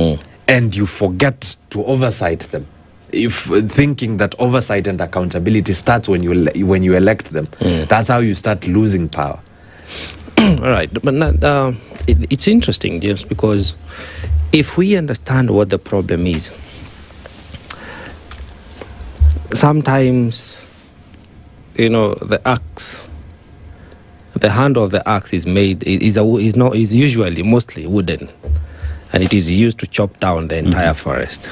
and you forget to oversight them, if thinking that oversight and accountability starts when you elect them, that's how you start losing power. All right, but it's interesting, James, because if we understand what the problem is, sometimes, the hand of the axe is made is usually mostly wooden, and it is used to chop down the entire forest.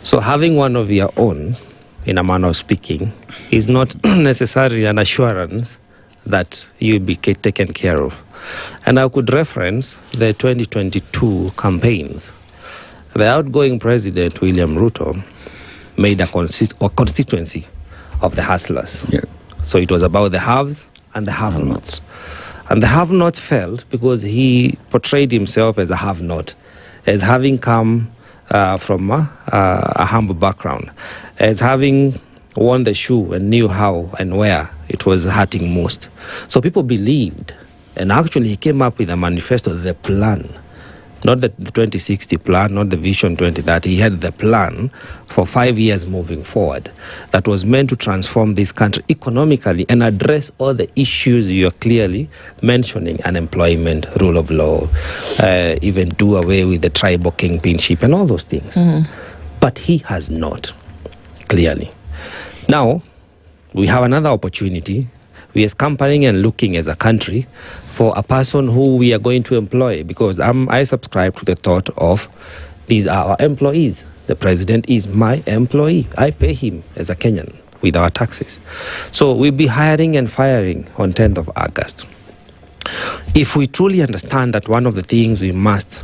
So having one of your own, in a manner of speaking, is not necessarily an assurance that you'll be taken care of. And I could reference the 2022 campaigns. The outgoing president, William Ruto, made a constituency of the hustlers. So it was about the haves and the have-nots. And the have-not failed because he portrayed himself as a have-not, as having come from a humble background, as having worn the shoe and knew how and where it was hurting most. So people believed, and actually he came up with a manifesto, the plan Not the 2060 plan, not the Vision 2030. He had the plan for 5 years moving forward that was meant to transform this country economically and address all the issues you are clearly mentioning: unemployment, rule of law, even do away with the tribal kingpinship and all those things. But he has not, clearly. Now, we have another opportunity. We are scampering and looking as a country for a person who we are going to employ, because I subscribe to the thought of these are our employees. The president is my employee. I pay him as a Kenyan with our taxes. So we'll be hiring and firing on 10th of August. If we truly understand that one of the things we must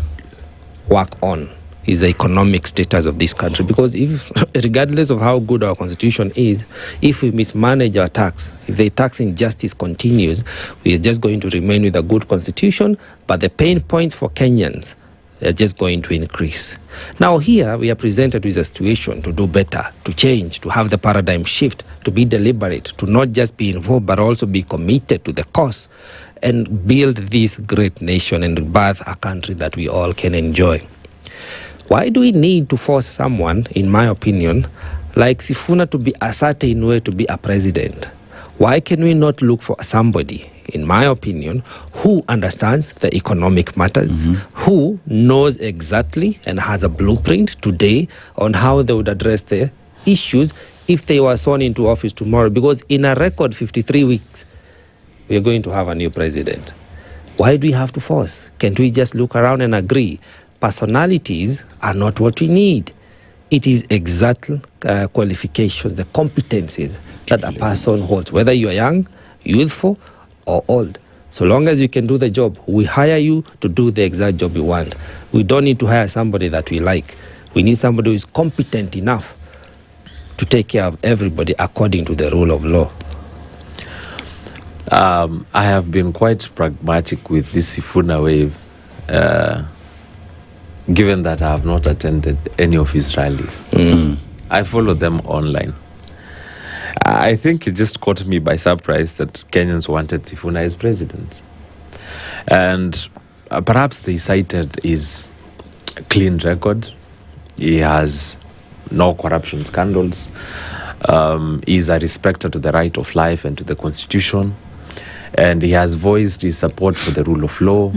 work on is the economic status of this country, because if, regardless of how good our constitution is, if we mismanage our tax, if the tax injustice continues, we are just going to remain with a good constitution, but the pain points for Kenyans are just going to increase. Now here we are presented with a situation to do better, to change, to have the paradigm shift, to be deliberate, to not just be involved but also be committed to the cause and build this great nation and birth a country that we all can enjoy. Why do we need to force someone, in my opinion, like Sifuna to be a certain way to be a president? Why can we not look for somebody, in my opinion, who understands the economic matters, who knows exactly and has a blueprint today on how they would address the issues if they were sworn into office tomorrow? Because in a record 53 weeks, we are going to have a new president. Why do we have to force? Can't we just look around and agree? Personalities are not what we need. It is exact qualifications, the competencies that a person holds, whether you are young, youthful, or old. So long as you can do the job, we hire you to do the exact job you want. We don't need to hire somebody that we like. We need somebody who is competent enough to take care of everybody according to the rule of law. I have been quite pragmatic with this Sifuna wave, given that I have not attended any of his rallies. I follow them online. I think it just caught me by surprise that Kenyans wanted Sifuna as president. And perhaps they cited his clean record. He has no corruption scandals. He is a respecter to the right of life and to the constitution. And he has voiced his support for the rule of law.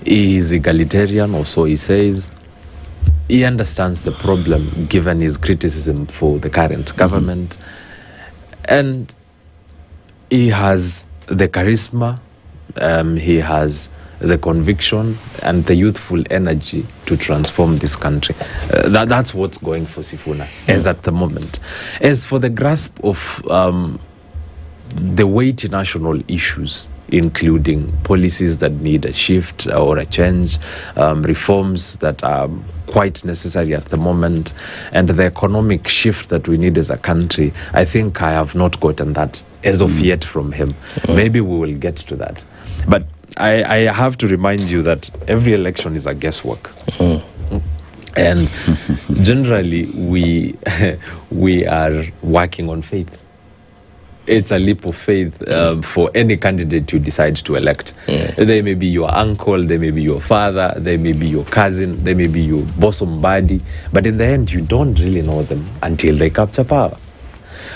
He is egalitarian, or so he says. He understands the problem given his criticism for the current government. And he has the charisma, he has the conviction and the youthful energy to transform this country. That's what's going for Sifuna as at the moment. As for the grasp of the weighty national issues, including policies that need a shift or a change, reforms that are quite necessary at the moment, and the economic shift that we need as a country, I think I have not gotten that as of yet from him. Maybe we will get to that. But I have to remind you that every election is a guesswork. And generally, we are working on faith. It's a leap of faith for any candidate you decide to elect. They may be your uncle, they may be your father, they may be your cousin, they may be your bosom buddy, but in the end, you don't really know them until they capture power.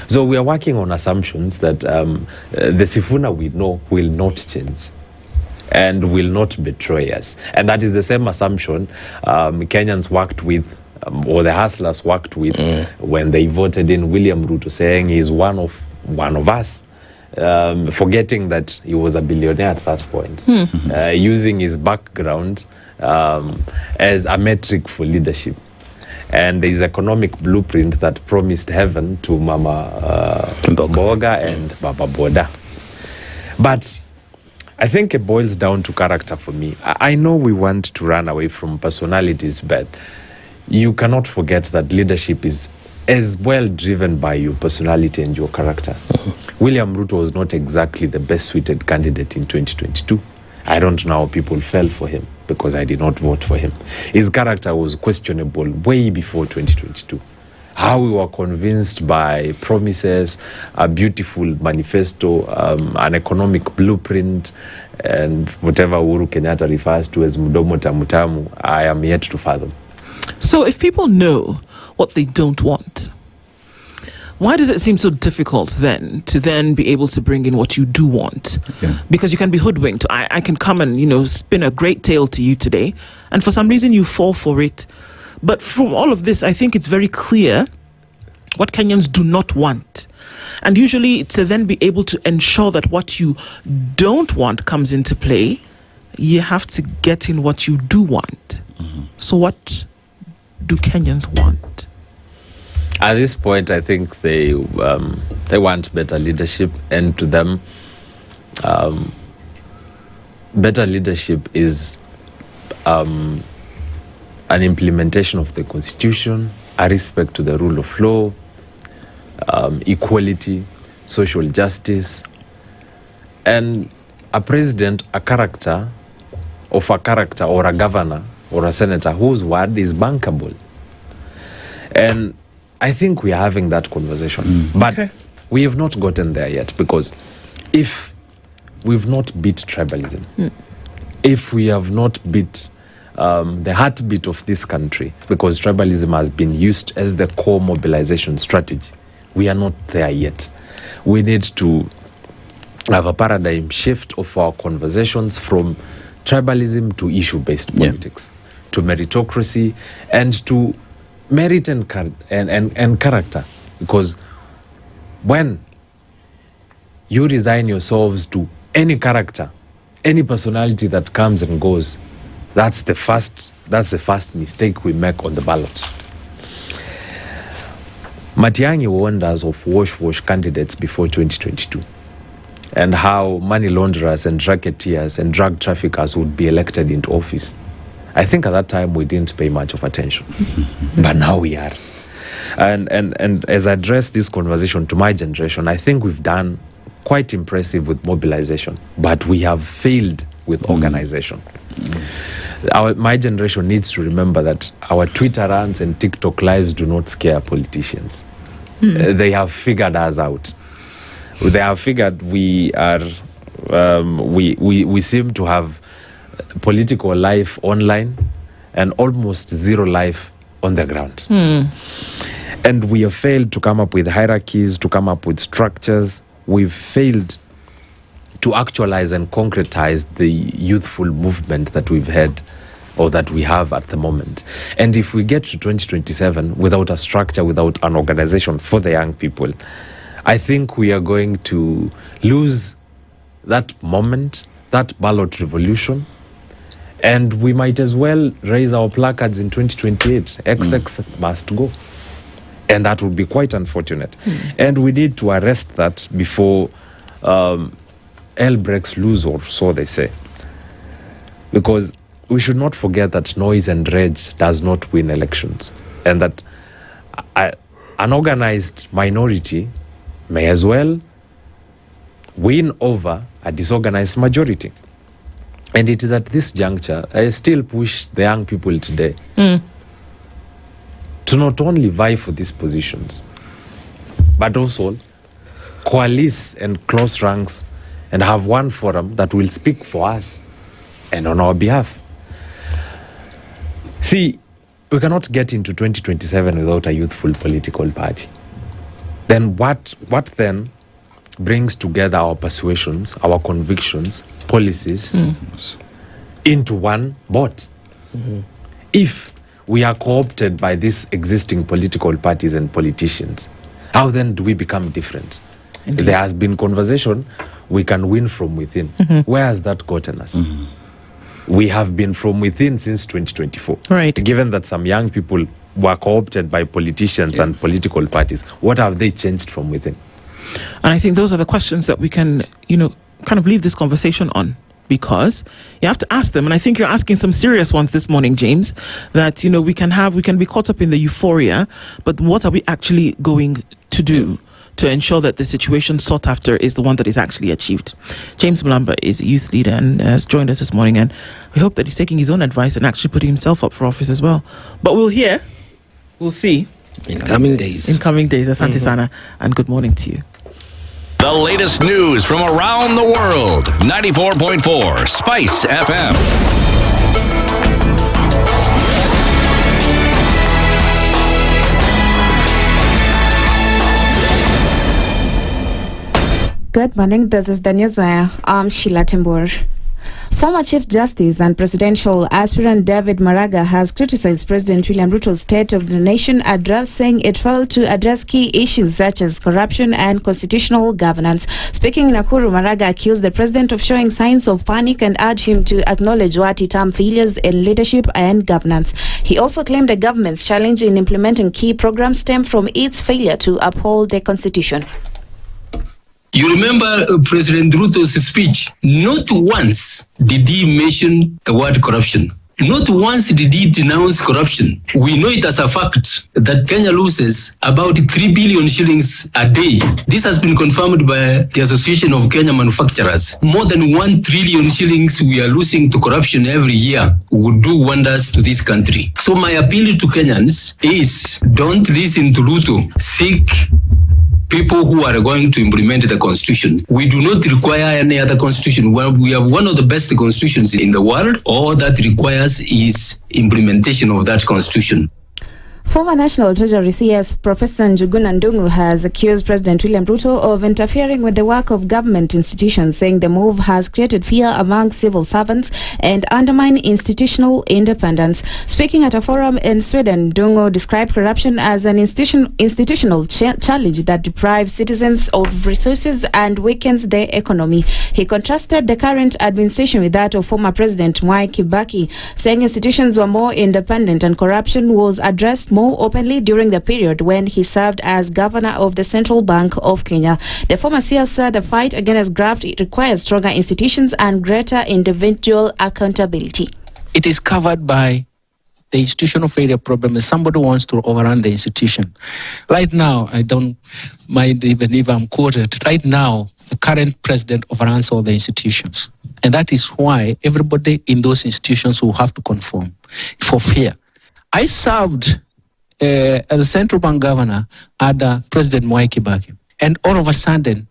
So we are working on assumptions that the Sifuna we know will not change and will not betray us. And that is the same assumption Kenyans worked with, or the hustlers worked with, when they voted in William Ruto, saying he's one of us, forgetting that he was a billionaire at that point, using his background as a metric for leadership. And his economic blueprint that promised heaven to Mama Boga and Baba Boda. But I think it boils down to character for me. I know we want to run away from personalities, but you cannot forget that leadership is as well driven by your personality and your character. William Ruto was not exactly the best suited candidate in 2022. I don't know how people fell for him because I did not vote for him. His character was questionable way before 2022. how we were convinced by promises, a beautiful manifesto, an economic blueprint, and whatever Uhuru Kenyatta refers to as mudomo tamutamu, I am yet to fathom. So if people know what they don't want, why does it seem so difficult then to then be able to bring in what you do want? Yeah. Because you can be hoodwinked. I can come and, spin a great tale to you today, and for some reason you fall for it. But from all of this, I think it's very clear what Kenyans do not want. And usually to then be able to ensure that what you don't want comes into play, you have to get in what you do want. So what do Kenyans want? At this point, I think they want better leadership, and to them, better leadership is an implementation of the Constitution, a respect to the rule of law, equality, social justice, and a president, a character or a governor or a senator whose word is bankable. And I think we are having that conversation. But we have not gotten there yet, because if we've not beat tribalism, if we have not beat the heartbeat of this country, because tribalism has been used as the core mobilization strategy, we are not there yet. We need to have a paradigm shift of our conversations from tribalism to issue-based politics, to meritocracy, and to merit and character. Because when you resign yourselves to any character, any personality that comes and goes, that's the first mistake we make on the ballot. Matiang'i warned us of wash candidates before 2022, and how money launderers and racketeers and drug traffickers would be elected into office. I think at that time we didn't pay much of attention, but now we are. And as I address this conversation to my generation, I think we've done quite impressive with mobilization, but we have failed with organization. My generation needs to remember that our Twitter rants and TikTok lives do not scare politicians. They have figured us out. They have figured we are. We seem to have political life online and almost zero life on the ground. And we have failed to come up with hierarchies, to come up with structures. We've failed to actualize and concretize the youthful movement that we've had, or that we have at the moment. And if we get to 2027 without a structure, without an organization for the young people, I think we are going to lose that moment, that ballot revolution, and we might as well raise our placards in 2028. XX must go. And that would be quite unfortunate. And we need to arrest that before hell breaks loose, or so they say. Because we should not forget that noise and rage does not win elections. And that an organized minority may as well win over a disorganized majority. And it is at this juncture, I still push the young people today to not only vie for these positions, but also coalesce and close ranks and have one forum that will speak for us and on our behalf. See, we cannot get into 2027 without a youthful political party. Then what then brings together our persuasions, our convictions, policies into one boat? If we are co-opted by these existing political parties and politicians, how then do we become different? Indeed. There has been conversation, we can win from within. Where has that gotten us? We have been from within since 2024. Right. Given that some young people were co-opted by politicians and political parties, what have they changed from within? And I think those are the questions that we can, kind of leave this conversation on, because you have to ask them. And I think you're asking some serious ones this morning, James, that, we can be caught up in the euphoria, but what are we actually going to do to ensure that the situation sought after is the one that is actually achieved? James Mulamba is a youth leader and has joined us this morning, and we hope that he's taking his own advice and actually putting himself up for office as well. But we'll see. In coming days. Asante sana, and good morning to you. The latest news from around the world. 94.4 Spice FM. Good morning, this is the news. I'm Sheila Tembur. Former Chief Justice and presidential aspirant David Maraga has criticized President William Ruto's State of the Nation address, saying it failed to address key issues such as corruption and constitutional governance. Speaking in Nakuru, Maraga accused the president of showing signs of panic and urged him to acknowledge what he termed failures in leadership and governance. He also claimed the government's challenge in implementing key programs stemmed from its failure to uphold the constitution. You remember President Ruto's speech? Not once did he mention the word corruption. Not once did he denounce corruption. We know it as a fact that Kenya loses about 3 billion shillings a day. This has been confirmed by the Association of Kenya Manufacturers. More than 1 trillion shillings we are losing to corruption every year would do wonders to this country. So my appeal to Kenyans is, don't listen to Ruto. Seek people who are going to implement the constitution. We do not require any other constitution. Well, we have one of the best constitutions in the world. All that requires is implementation of that constitution. Former National Treasury CS Professor Nduh has accused President William Ruto of interfering with the work of government institutions, saying the move has created fear among civil servants and undermined institutional independence. Speaking at a forum in Sweden, Nduh described corruption as an institutional challenge that deprives citizens of resources and weakens the economy. He contrasted the current administration with that of former President Mwai Kibaki, saying institutions were more independent and corruption was addressed more openly during the period when he served as governor of the Central Bank of Kenya. The former CS said the fight against graft requires stronger institutions and greater individual accountability. It is covered by the institutional failure problem if somebody wants to overrun the institution. Right now, I don't mind even if I'm quoted, right now, the current president overruns all the institutions. And that is why everybody in those institutions will have to conform for fear. I served as a central bank governor under President Mwai Kibaki. And all of a sudden,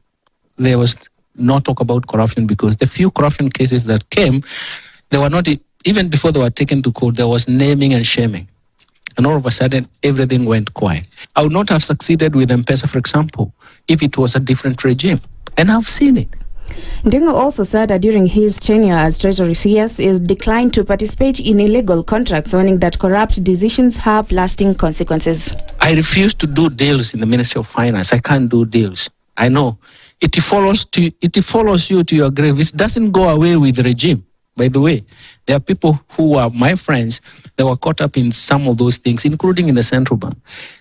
there was no talk about corruption because the few corruption cases that came, they were not, even before they were taken to court, there was naming and shaming. And all of a sudden, everything went quiet. I would not have succeeded with M-Pesa, for example, if it was a different regime. And I've seen it. Nduh also said that during his tenure as Treasury CS, is declined to participate in illegal contracts, warning that corrupt decisions have lasting consequences. I refuse to do deals in the Ministry of Finance. I can't do deals. I know. It follows you to your grave. It doesn't go away with the regime. By the way, there are people who are my friends that were caught up in some of those things, including in the central bank.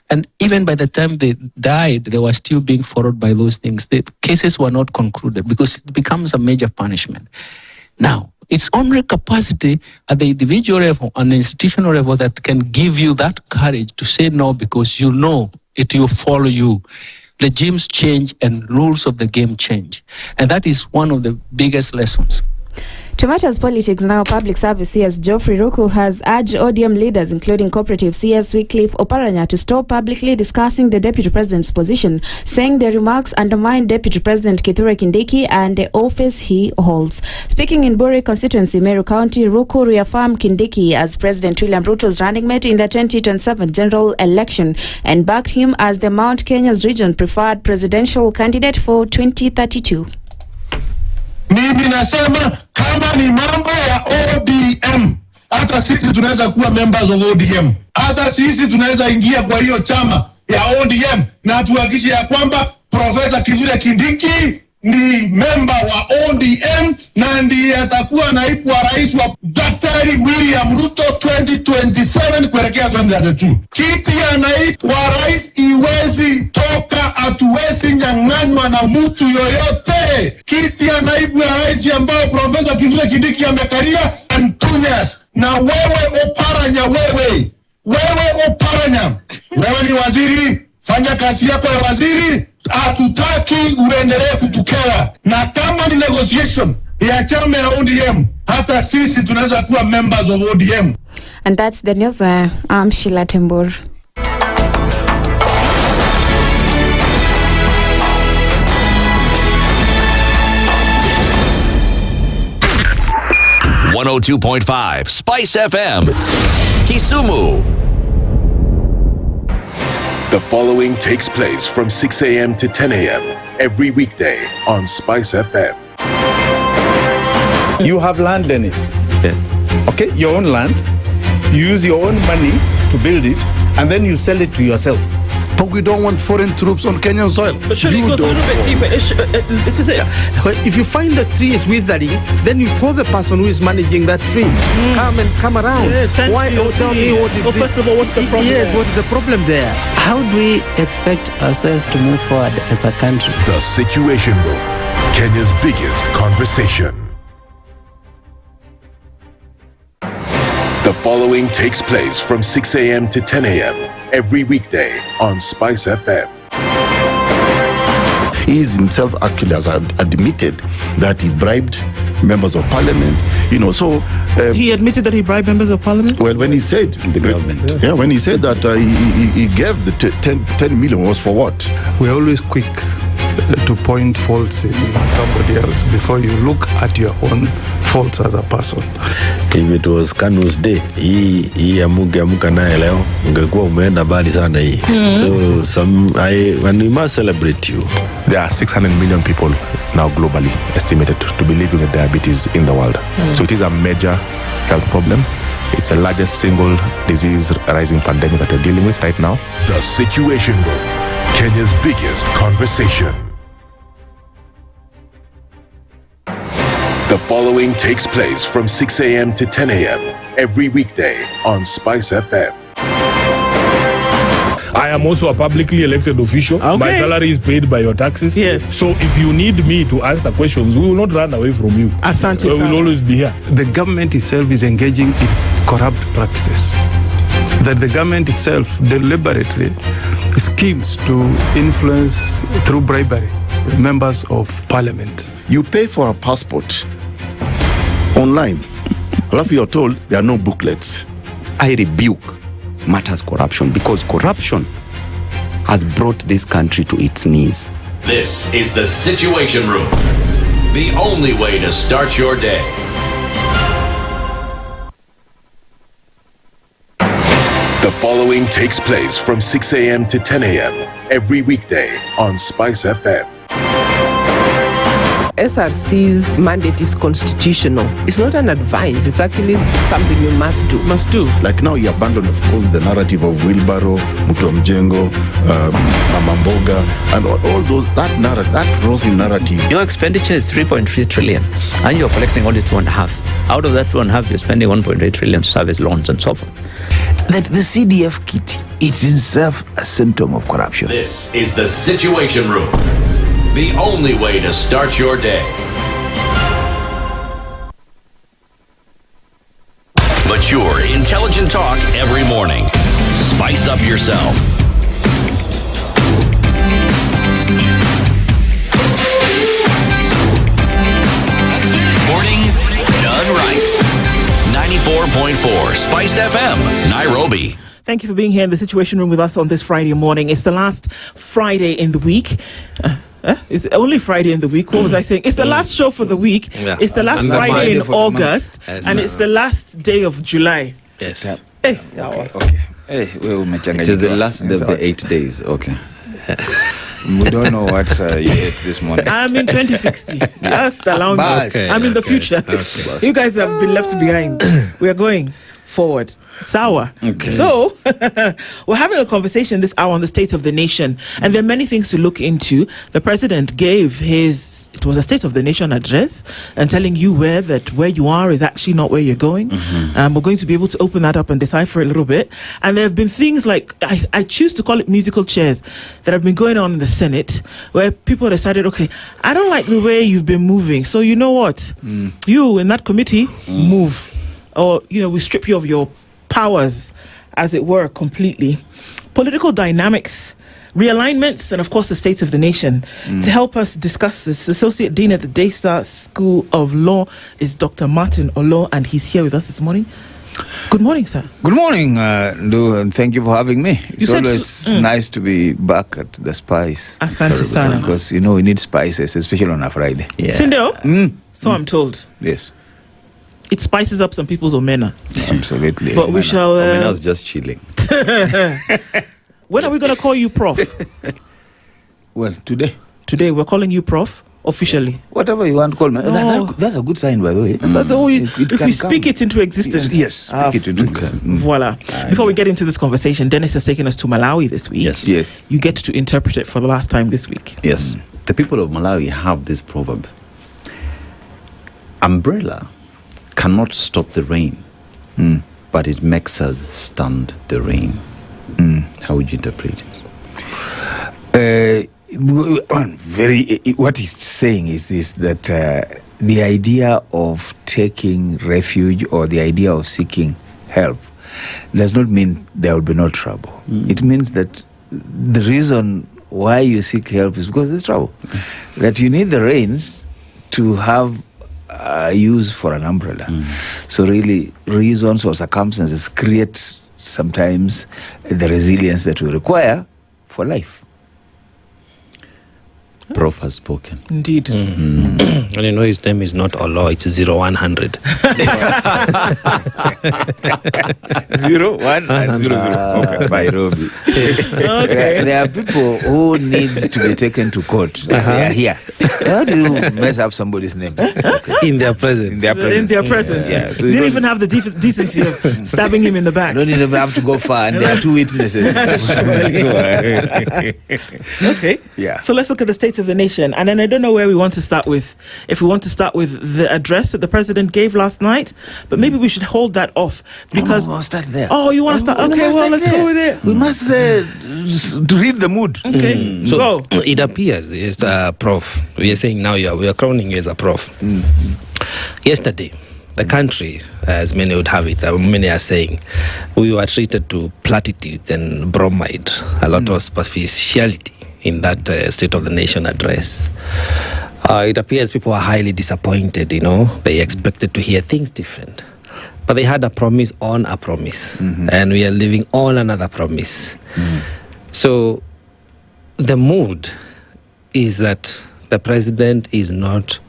And even by the time they died, they were still being followed by those things. The cases were not concluded because it becomes a major punishment. Now, it's only capacity at the individual level and the institutional level that can give you that courage to say no because you know it will follow you. Regimes change and rules of the game change. And that is one of the biggest lessons. To matters politics now, Public Service CS Geoffrey Ruku has urged ODM leaders, including Cooperative CS Wycliffe Oparanya, to stop publicly discussing the Deputy President's position, saying the remarks undermine Deputy President Kithure Kindiki and the office he holds. Speaking in Buri constituency, Meru County, Ruku reaffirmed Kindiki as President William Ruto's running mate in the 2027 general election and backed him as the Mount Kenya's region preferred presidential candidate for 2032. Mimi nasema kama ni mambo ya ODM, hata sisi tunaweza kuwa members of ODM. Hata sisi tunaweza ingia kwa hiyo chama ya ODM na tuhakikishe ya kwamba Profesa Kithure Kindiki ni member wa ODM na ndiye atakuwa naibu wa rais wa Daktari William Ruto 2027 kuelekea 2032. Kiti ya naibu wa rais iwezi toka, hatuwezi nyang'anywa na mtu yoyote. Kiti ya naibu wa rais ambao Profesa Kithure Kindiki amekalia Antunyas. Na wewe Oparanya, wewe Oparanya, wewe ni waziri, fanya kazi yako ya waziri. Hatutaki uendelee kutukea, na kama ni negotiation ya chama ya ODM, hata sisi tunaweza kuwa members of ODM. And that's the news. I'm Sheila Tembur. 102.5 Spice FM, Kisumu. The following takes place from 6 a.m. to 10 a.m. every weekday on Spice FM. You have land, Dennis. Okay, your own land. You use your own money to build it, and then you sell it to yourself. But we don't want foreign troops on Kenyan soil. But surely it goes a little bit deeper. This is it. If you find a tree is withering, then you call the person who is managing that tree. Come around. Why? Tell me what is first of all, what's the problem? Yes, what is the problem there? How do we expect ourselves to move forward as a country? The Situation Room, Kenya's biggest conversation. The following takes place from 6 a.m. to 10 a.m. every weekday on Spice FM. He himself actually has admitted that he bribed members of parliament, he admitted that he bribed members of parliament? Well, when he said the government, when he said that he gave the 10 million was for what? We're always quick to point faults in somebody else before you look at your own faults as a person. If it was Kanu's day, hii amuka naye leo ungekuwa umeenda bali sana hii. So we must celebrate you. There are 600 million people now globally estimated to be living with diabetes in the world. So it is a major health problem. It's the largest single disease rising pandemic that we're dealing with right now. The Situation Room, Kenya's biggest conversation. The following takes place from 6 a.m. to 10 a.m. every weekday on Spice FM. I am also a publicly elected official. Okay. My salary is paid by your taxes. Yes. So if you need me to answer questions, we will not run away from you. Asante We will always be here. The government itself is engaging in corrupt practices. That the government itself deliberately schemes to influence through bribery members of parliament. You pay for a passport online. Alafu you're told there are no booklets. I rebuke matters corruption because corruption has brought this country to its knees. This is the Situation Room, the only way to start your day. The following takes place from 6 a.m. to 10 a.m. every weekday on Spice FM. SRC's mandate is constitutional. It's not an advice. It's actually something you must do. Like now, you abandon, of course, the narrative of wheelbarrow, Mutomjengo, Mamamboga, and all those, that rosy narrative. Your expenditure is 3.3 trillion, and you're collecting only 2.5. Out of that 2.5, you're spending 1.8 trillion to service loans and so forth. That the CDF kit, it's in itself a symptom of corruption. This is the Situation Room, the only way to start your day. Mature, intelligent talk every morning. Spice up yourself. Mornings done right. 94.4 Spice FM, Nairobi. Thank you for being here in the Situation Room with us on this Friday morning. It's the last Friday in the week. It's the only Friday in the week. What was I saying? It's the last show for the week. Yeah. It's the last Friday in August. Yes. And it's the last day of July. Yes. Hey. Okay. Hey, it is the last day of the 8 days. Okay. We don't know what you ate this morning. I'm in 2060. Just allow me. Okay, I'm in the future. Okay. You guys have been left behind. We are going forward. Sour. Okay. So, we're having a conversation this hour on the state of the nation, and there are many things to look into. The president gave it was a state of the nation address, and telling you where you are is actually not where you're going. We're going to be able to open that up and decipher a little bit. And there have been things like, I choose to call it musical chairs, that have been going on in the Senate, where people decided, okay, I don't like the way you've been moving, so you know what? You in that committee, move. Or, we strip you of your powers, as it were, completely. Political dynamics, realignments, and of course the state of the nation. To help us discuss this, Associate Dean at the Daystar School of Law is Dr. Martin Olo, and he's here with us this morning. Good morning, sir. Good morning, Nduh, and thank you for having me. It's always nice to be back at the Spice. Asante sana. Because, we need spices, especially on a Friday. Yeah. Sindo? So I'm told. Yes. It spices up some people's omena. Absolutely. But we shall. Omena's just chilling. When are we going to call you Prof? Well, today. Today we're calling you Prof. Officially, whatever you want to call me. That's a good sign, by the way. That's all if we speak it into existence. Yes, speak it into existence. Voila. Before we get into this conversation, Dennis has taken us to Malawi this week. Yes. You get to interpret it for the last time this week. Yes. The people of Malawi have this proverb: umbrella cannot stop the rain, but it makes us stand the rain. How would you interpret it? What he's saying is this, that the idea of taking refuge or the idea of seeking help does not mean there will be no trouble. It means that the reason why you seek help is because there's trouble. That you need the rains to have use for an umbrella. So really, reasons or circumstances create sometimes the resilience that we require for life. Prof has spoken. Indeed. And you know his name is not Olo, it's 0100. 01 and 00. Okay, Nairobi. Okay. There are people who need to be taken to court. They are here. How do you mess up somebody's name? Okay. In their presence. In their presence. Yeah. So you didn't even have the decency of stabbing him in the back. You don't even have to go far, and there are two witnesses. Okay. Yeah. So let's look at the state of the nation. And then I don't know where we want to start with. If we want to start with the address that the president gave last night, but maybe we should hold that off because we'll start there. Oh, you want to start? Okay, well, let's go with it. We must to read the mood. Okay, so go. It appears, yes, Prof. We are saying now we are crowning you as a Prof. Yesterday, the country, as many would have it, many are saying, we were treated to platitudes and bromide, a lot of superficiality in that State of the Nation address. It appears people are highly disappointed, They expected to hear things different. But they had a promise on a promise. And we are living on another promise. So the mood is that the president is not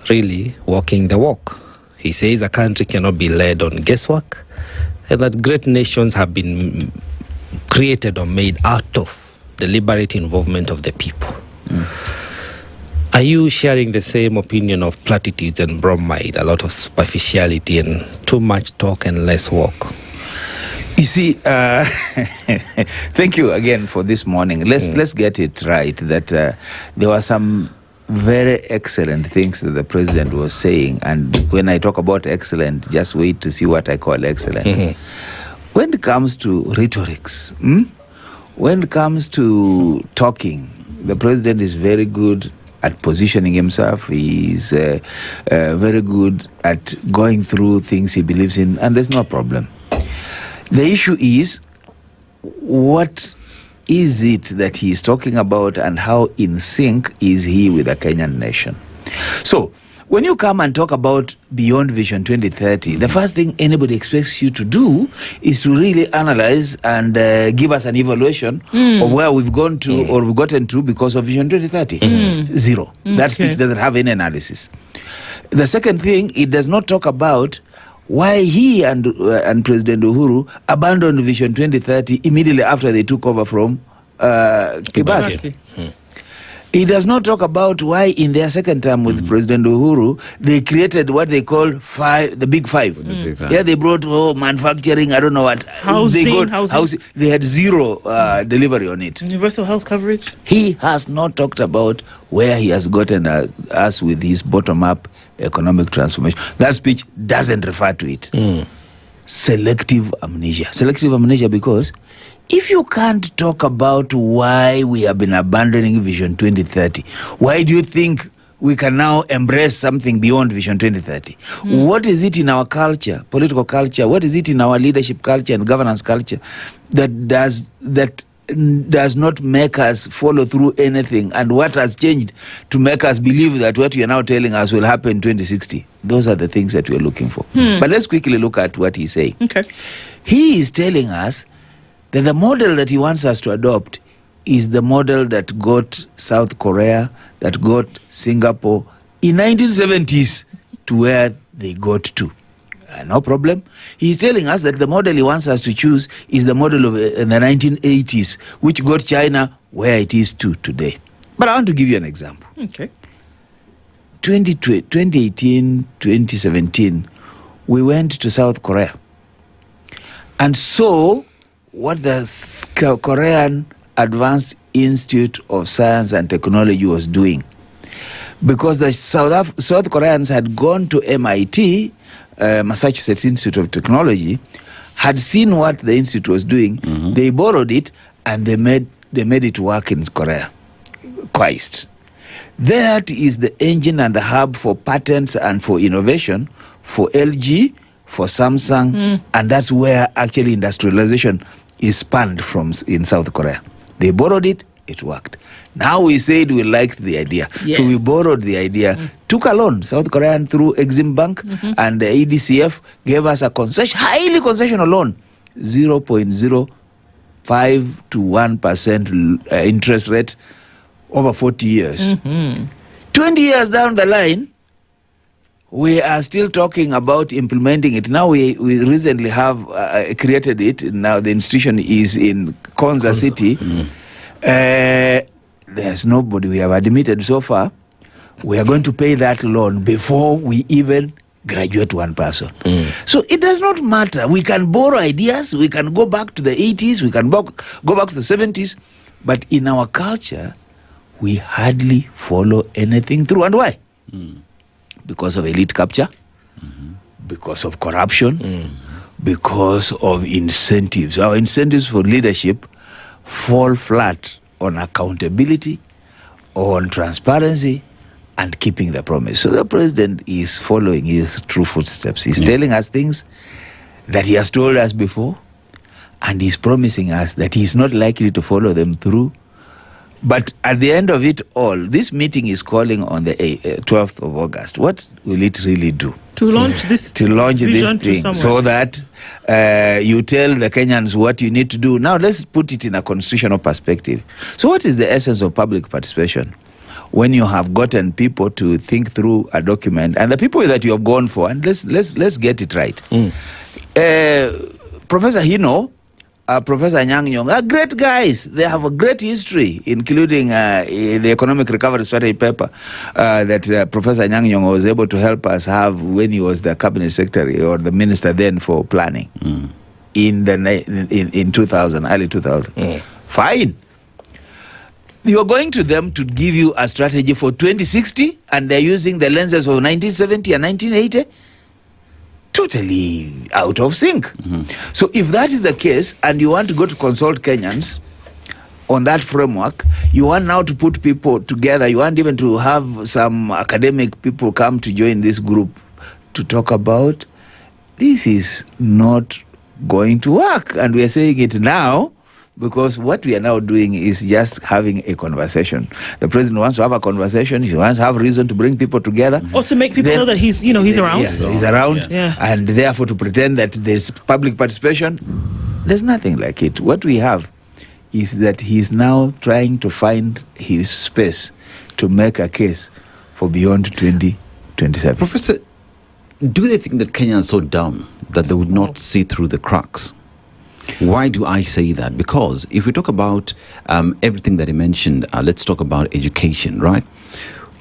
really walking the walk. He says a country cannot be led on guesswork, and that great nations have been created or made out of deliberate involvement of the people. Are you sharing the same opinion of platitudes and bromide, a lot of superficiality and too much talk and less walk? You see, thank you again for this morning. Let's get it right that there were some very excellent things that the president was saying, and when I talk about excellent, just wait to see what I call excellent. When it comes to rhetorics, when it comes to talking, the president is very good at positioning himself. He's very good at going through things he believes in, and there's no problem. The issue is, what is it that he is talking about, and how in sync is he with the Kenyan nation? So, when you come and talk about Beyond Vision 2030, the first thing anybody expects you to do is to really analyze and give us an evaluation of where we've gone to or we've gotten to because of Vision 2030. Zero. That speech doesn't have any analysis. The second thing, it does not talk about why he and President Uhuru abandoned Vision 2030 immediately after they took over from Kibaki. He does not talk about why in their second term with President Uhuru, they created what they call the Big Five. Yeah, they brought manufacturing, I don't know what. Housing. They had zero delivery on it. Universal health coverage. He has not talked about where he has gotten us with his bottom-up economic transformation. That speech doesn't refer to it. Selective amnesia. Selective amnesia because if you can't talk about why we have been abandoning Vision 2030, why do you think we can now embrace something beyond Vision 2030? What is it in our culture, political culture? What is it in our leadership culture and governance culture that does not make us follow through anything? And what has changed to make us believe that what you are now telling us will happen in 2060? Those are the things that we are looking for. But let's quickly look at what he's saying. Okay. He is telling us that the model that he wants us to adopt is the model that got South Korea, that got Singapore in 1970s to where they got 2. No problem. He's telling us that the model he wants us to choose is the model of in the 1980s, which got China where it is today. But I want to give you an example. Okay. 2018, 2017, we went to South Korea and saw what the Korean Advanced Institute of Science and Technology was doing. Because the South Koreans had gone to MIT, Massachusetts Institute of Technology, had seen what the institute was doing. They borrowed it and they made it work in Korea. Quite. That is the engine and the hub for patents and for innovation for LG, for Samsung, and that's where actually industrialization is spanned from in South Korea. They borrowed it, it worked. Now we said we liked the idea. Yes. So we borrowed the idea, took a loan, South Korean through Exim Bank, and the EDCF gave us a highly concessional loan, 0.05 to 1% interest rate over 40 years. 20 years down the line, we are still talking about implementing it. Now we recently have created it. Now the institution is in Konza City. There's nobody we have admitted so far. We are going to pay that loan before we even graduate one person. So it does not matter. We can borrow ideas. We can go back to the 80s. We can go back to the 70s. But in our culture, we hardly follow anything through. And why? Because of elite capture, because of corruption, because of incentives. Our incentives for leadership fall flat on accountability, on transparency, and keeping the promise. So the president is following his true footsteps. He's telling us things that he has told us before, and he's promising us that he's not likely to follow them through. But at the end of it all, this meeting is calling on the 12th of August. What will it really do? To launch this thing so that you tell the Kenyans what you need to do. Now, let's put it in a constitutional perspective. So what is the essence of public participation? When you have gotten people to think through a document, and the people that you have gone for, and let's get it right. Professor Hino, Professor Nyang Nyong are great guys. They have a great history, including the economic recovery strategy paper that Professor Nyang Nyong was able to help us have when he was the cabinet secretary or the minister then for planning in 2000, early 2000. Fine. You are going to them to give you a strategy for 2060, and they're using the lenses of 1970 and 1980. Totally out of sync. So if that is the case, and you want to go to consult Kenyans on that framework, you want now to put people together, you want even to have some academic people come to join this group to talk about, this is not going to work. And we are saying it now, because what we are now doing is just having a conversation. The president wants to have a conversation. He wants to have reason to bring people together. Or to make people know that he's around. Yes, he's around. Yeah. And therefore to pretend that there's public participation, there's nothing like it. What we have is that he's now trying to find his space to make a case for beyond 2027. Professor, do they think that Kenyans are so dumb that they would not see through the cracks? Why do I say that? Because if we talk about everything that he mentioned, let's talk about education, right?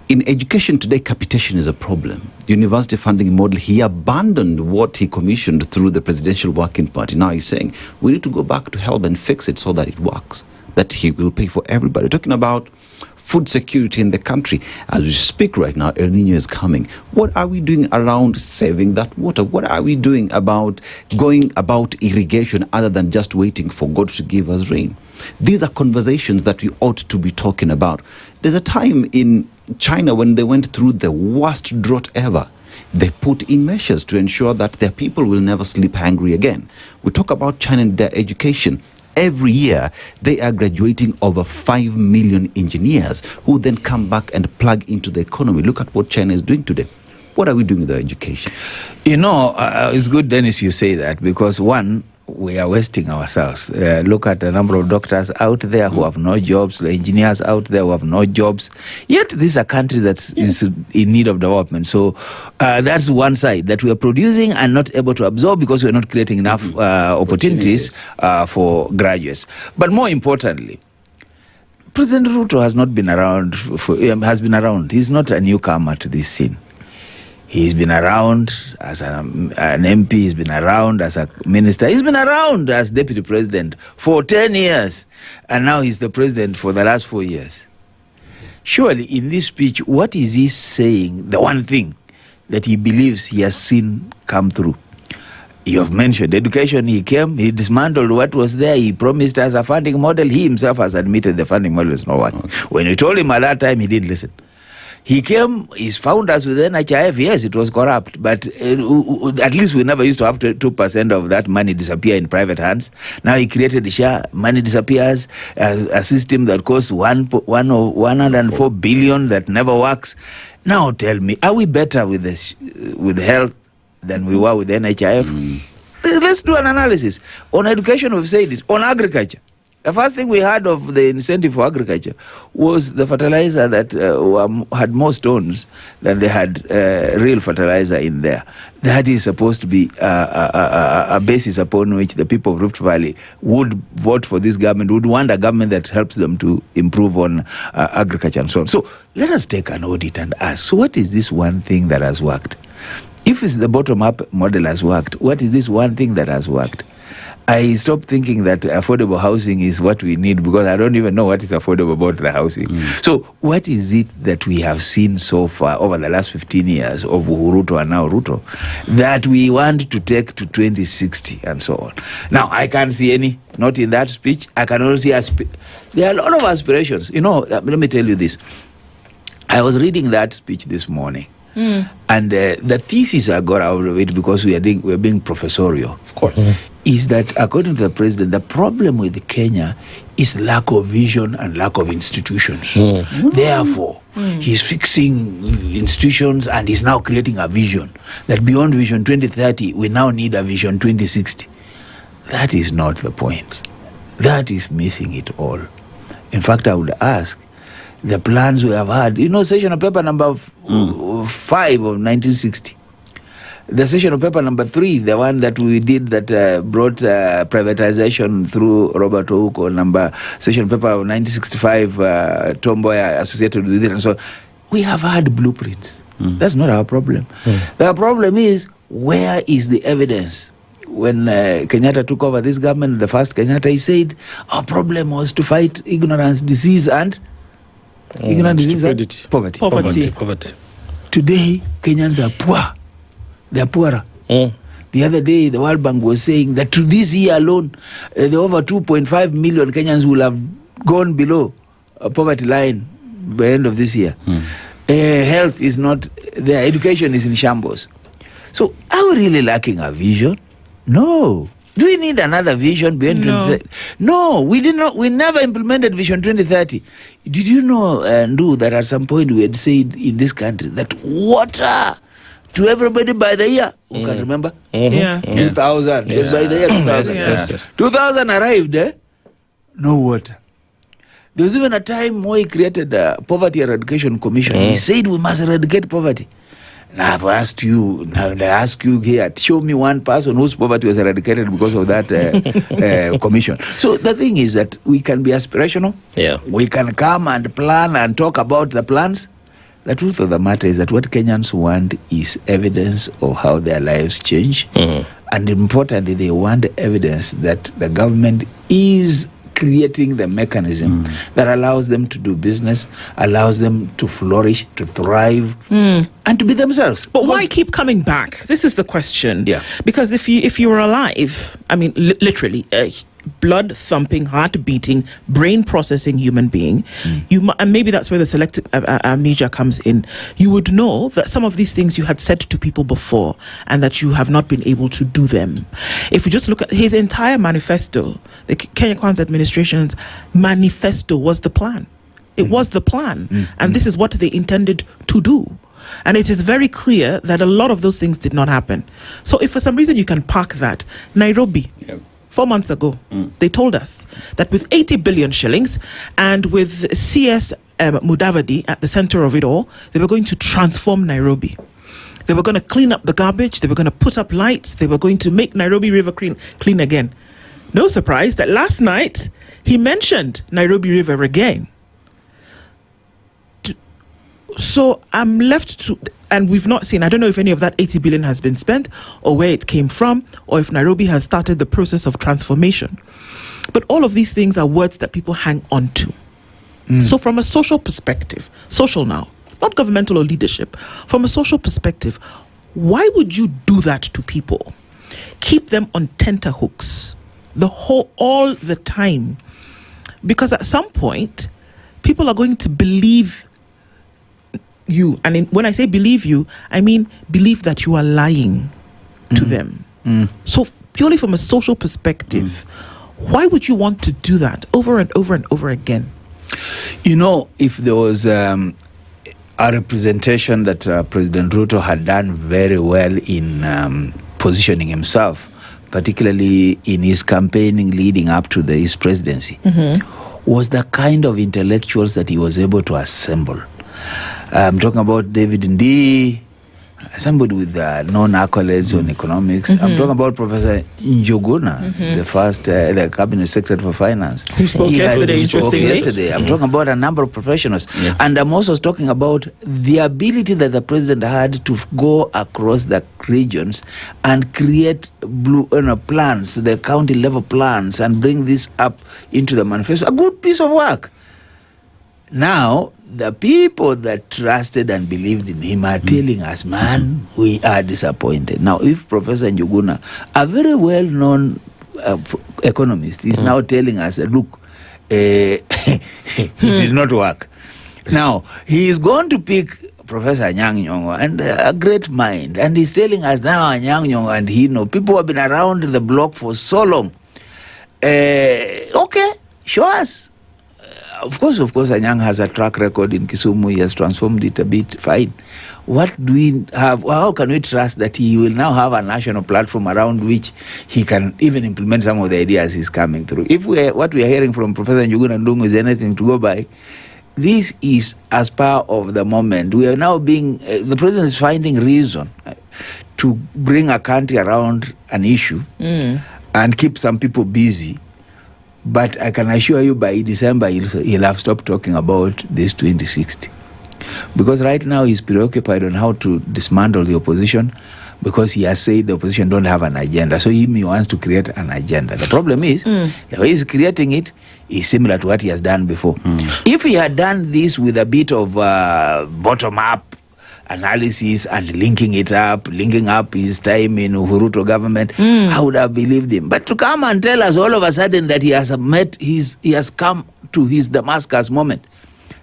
In education today, capitation is a problem. University funding model, he abandoned what he commissioned through the Presidential Working Party. Now he's saying we need to go back to help and fix it so that it works, that he will pay for everybody. Talking about food security in the country. As we speak right now, El Nino is coming. What are we doing around saving that water? What are we doing about going about irrigation other than just waiting for God to give us rain? These are conversations that we ought to be talking about. There's a time in China when they went through the worst drought ever. They put in measures to ensure that their people will never sleep hungry again. We talk about China and their education. Every year, they are graduating over 5 million engineers who then come back and plug into the economy. Look at what China is doing today. What are we doing with our education? You know, it's good, Dennis, you say that, because one, we are wasting ourselves. Look at the number of doctors out there who have no jobs, the engineers out there who have no jobs. Yet this is a country that is in need of development. So that's one side, that we are producing and not able to absorb because we are not creating enough opportunities for graduates. But more importantly, President Ruto has not been around, has been around. He's not a newcomer to this scene. He's been around as an MP, he's been around as a minister, he's been around as deputy president for 10 years, and now he's the president for the last 4 years. Surely, in this speech, what is he saying, the one thing that he believes he has seen come through? You have mentioned education. He came, he dismantled what was there, he promised us a funding model. He himself has admitted the funding model is not working. When you told him at that time, he didn't listen. He came, he's found us with NHIF. Yes, it was corrupt, but at least we never used to have 2% of that money disappear in private hands. Now he created the share, money disappears, a system that costs 104 billion that never works. Now tell me, are we better with this, with health than we were with NHIF? Let's do an analysis. On education, we've said it. On agriculture, the first thing we heard of the incentive for agriculture was the fertilizer that had more stones than they had real fertilizer in there. That is supposed to be a basis upon which the people of Rift Valley would vote for this government, would want a government that helps them to improve on agriculture and so on. So let us take an audit and ask, so what is this one thing that has worked? If it's the bottom-up model has worked, what is this one thing that has worked? I stopped thinking that affordable housing is what we need because I don't even know what is affordable about the housing. So what is it that we have seen so far over the last 15 years of Ruto and now Ruto that we want to take to 2060 and so on? Now, I can't see any, not in that speech. I can only see, there are a lot of aspirations. You know, let me tell you this. I was reading that speech this morning. And the thesis I got out of it, because we're being professorial, of course, is that according to the president, the problem with Kenya is lack of vision and lack of institutions. Therefore, he's fixing institutions and he's now creating a vision that beyond Vision 2030, we now need a Vision 2060. That is not the point. That is missing it all. In fact, I would ask, the plans we have had, you know, session of paper number 5 of 1960. The session of paper number 3, the one that we did that brought privatization through Robert Okoh, session paper of 1965, Tomboy associated with it, and so on. We have had blueprints. That's not our problem. The problem is, where is the evidence? When Kenyatta took over this government, the first Kenyatta, he said, our problem was to fight ignorance, disease, and poverty. Today, Kenyans are poor. They are poorer. The other day, the World Bank was saying that to this year alone, the over 2.5 million Kenyans will have gone below a poverty line by the end of this year. Health is not there. Education is in shambles. So are we really lacking a vision? No. Do we need another vision beyond 2030? No, we did not. We never implemented Vision 2030. Did you know, Nduh, that at some point we had said in this country that water to everybody by the year? Who can remember? 2000. Yes. By the year 2000. 2000 arrived, no water. There was even a time Moi created a Poverty Eradication Commission. He said we must eradicate poverty. Now I've asked you, now I ask you here, show me one person whose poverty was eradicated because of that commission. So the thing is that we can be aspirational. We can come and plan and talk about the plans. The truth of the matter is that what Kenyans want is evidence of how their lives change. And importantly, they want evidence that the government is creating the mechanism that allows them to do business, allows them to flourish, to thrive, and to be themselves. But why keep coming back? This is the question. Because if you were alive, I mean, literally, blood thumping, heart beating, brain processing human being, and maybe that's where the selective amnesia comes in. You would know that some of these things you had said to people before and that you have not been able to do them. If you just look at his entire manifesto, the Kenya Kwanzaa administration's manifesto was the plan. It was the plan. And this is what they intended to do. And it is very clear that a lot of those things did not happen. So if for some reason you can park that, Nairobi, 4 months ago, they told us that with 80 billion shillings and with CS Mudavadi at the center of it all, they were going to transform Nairobi. They were going to clean up the garbage. They were going to put up lights. They were going to make Nairobi River clean again. No surprise that last night he mentioned Nairobi River again. So I'm left to, and we've not seen, I don't know if any of that 80 billion has been spent or where it came from or if Nairobi has started the process of transformation. But all of these things are words that people hang on to. So from a social perspective, social now, not governmental or leadership, from a social perspective, why would you do that to people? Keep them on tenterhooks all the time. Because at some point, people are going to believe you. And when I say believe you, I mean believe that you are lying to them. So purely from a social perspective, why would you want to do that over and over and over again? You know, if there was a representation that President Ruto had done very well in positioning himself, particularly in his campaigning leading up to his presidency, was the kind of intellectuals that he was able to assemble. I'm talking about David Nduh, somebody with known accolades on economics. I'm talking about Professor Njuguna, the first the cabinet secretary for finance. Who spoke yesterday, I'm talking about a number of professionals. And I'm also talking about the ability that the president had to go across the regions and create plans, the county level plans, and bring this up into the manifesto. A good piece of work. Now, the people that trusted and believed in him are telling us, man, we are disappointed. Now, if Professor Njuguna, a very well-known economist, is now telling us, look, it did not work. Now, he is going to pick Professor Anyang' Nyong'o, and a great mind, and he's telling us now, Anyang' Nyong'o and he know, people have been around the block for so long. Okay, show us. Of course, Anyang has a track record in Kisumu. He has transformed it a bit. Fine. What do we have? How can we trust that he will now have a national platform around which he can even implement some of the ideas he's coming through? If what we are hearing from Professor Njuguna Ndung'u is anything to go by, this is as per of the moment. We are now the president is finding reason to bring a country around an issue and keep some people busy. But I can assure you by December, he'll have stopped talking about this 2060. Because right now he's preoccupied on how to dismantle the opposition, because he has said the opposition don't have an agenda. So he wants to create an agenda. The problem is, the way he's creating it is similar to what he has done before. If he had done this with a bit of bottom-up analysis and linking up his time in Uhuruto government, I would have believed him. But to come and tell us all of a sudden that he has come to his Damascus moment,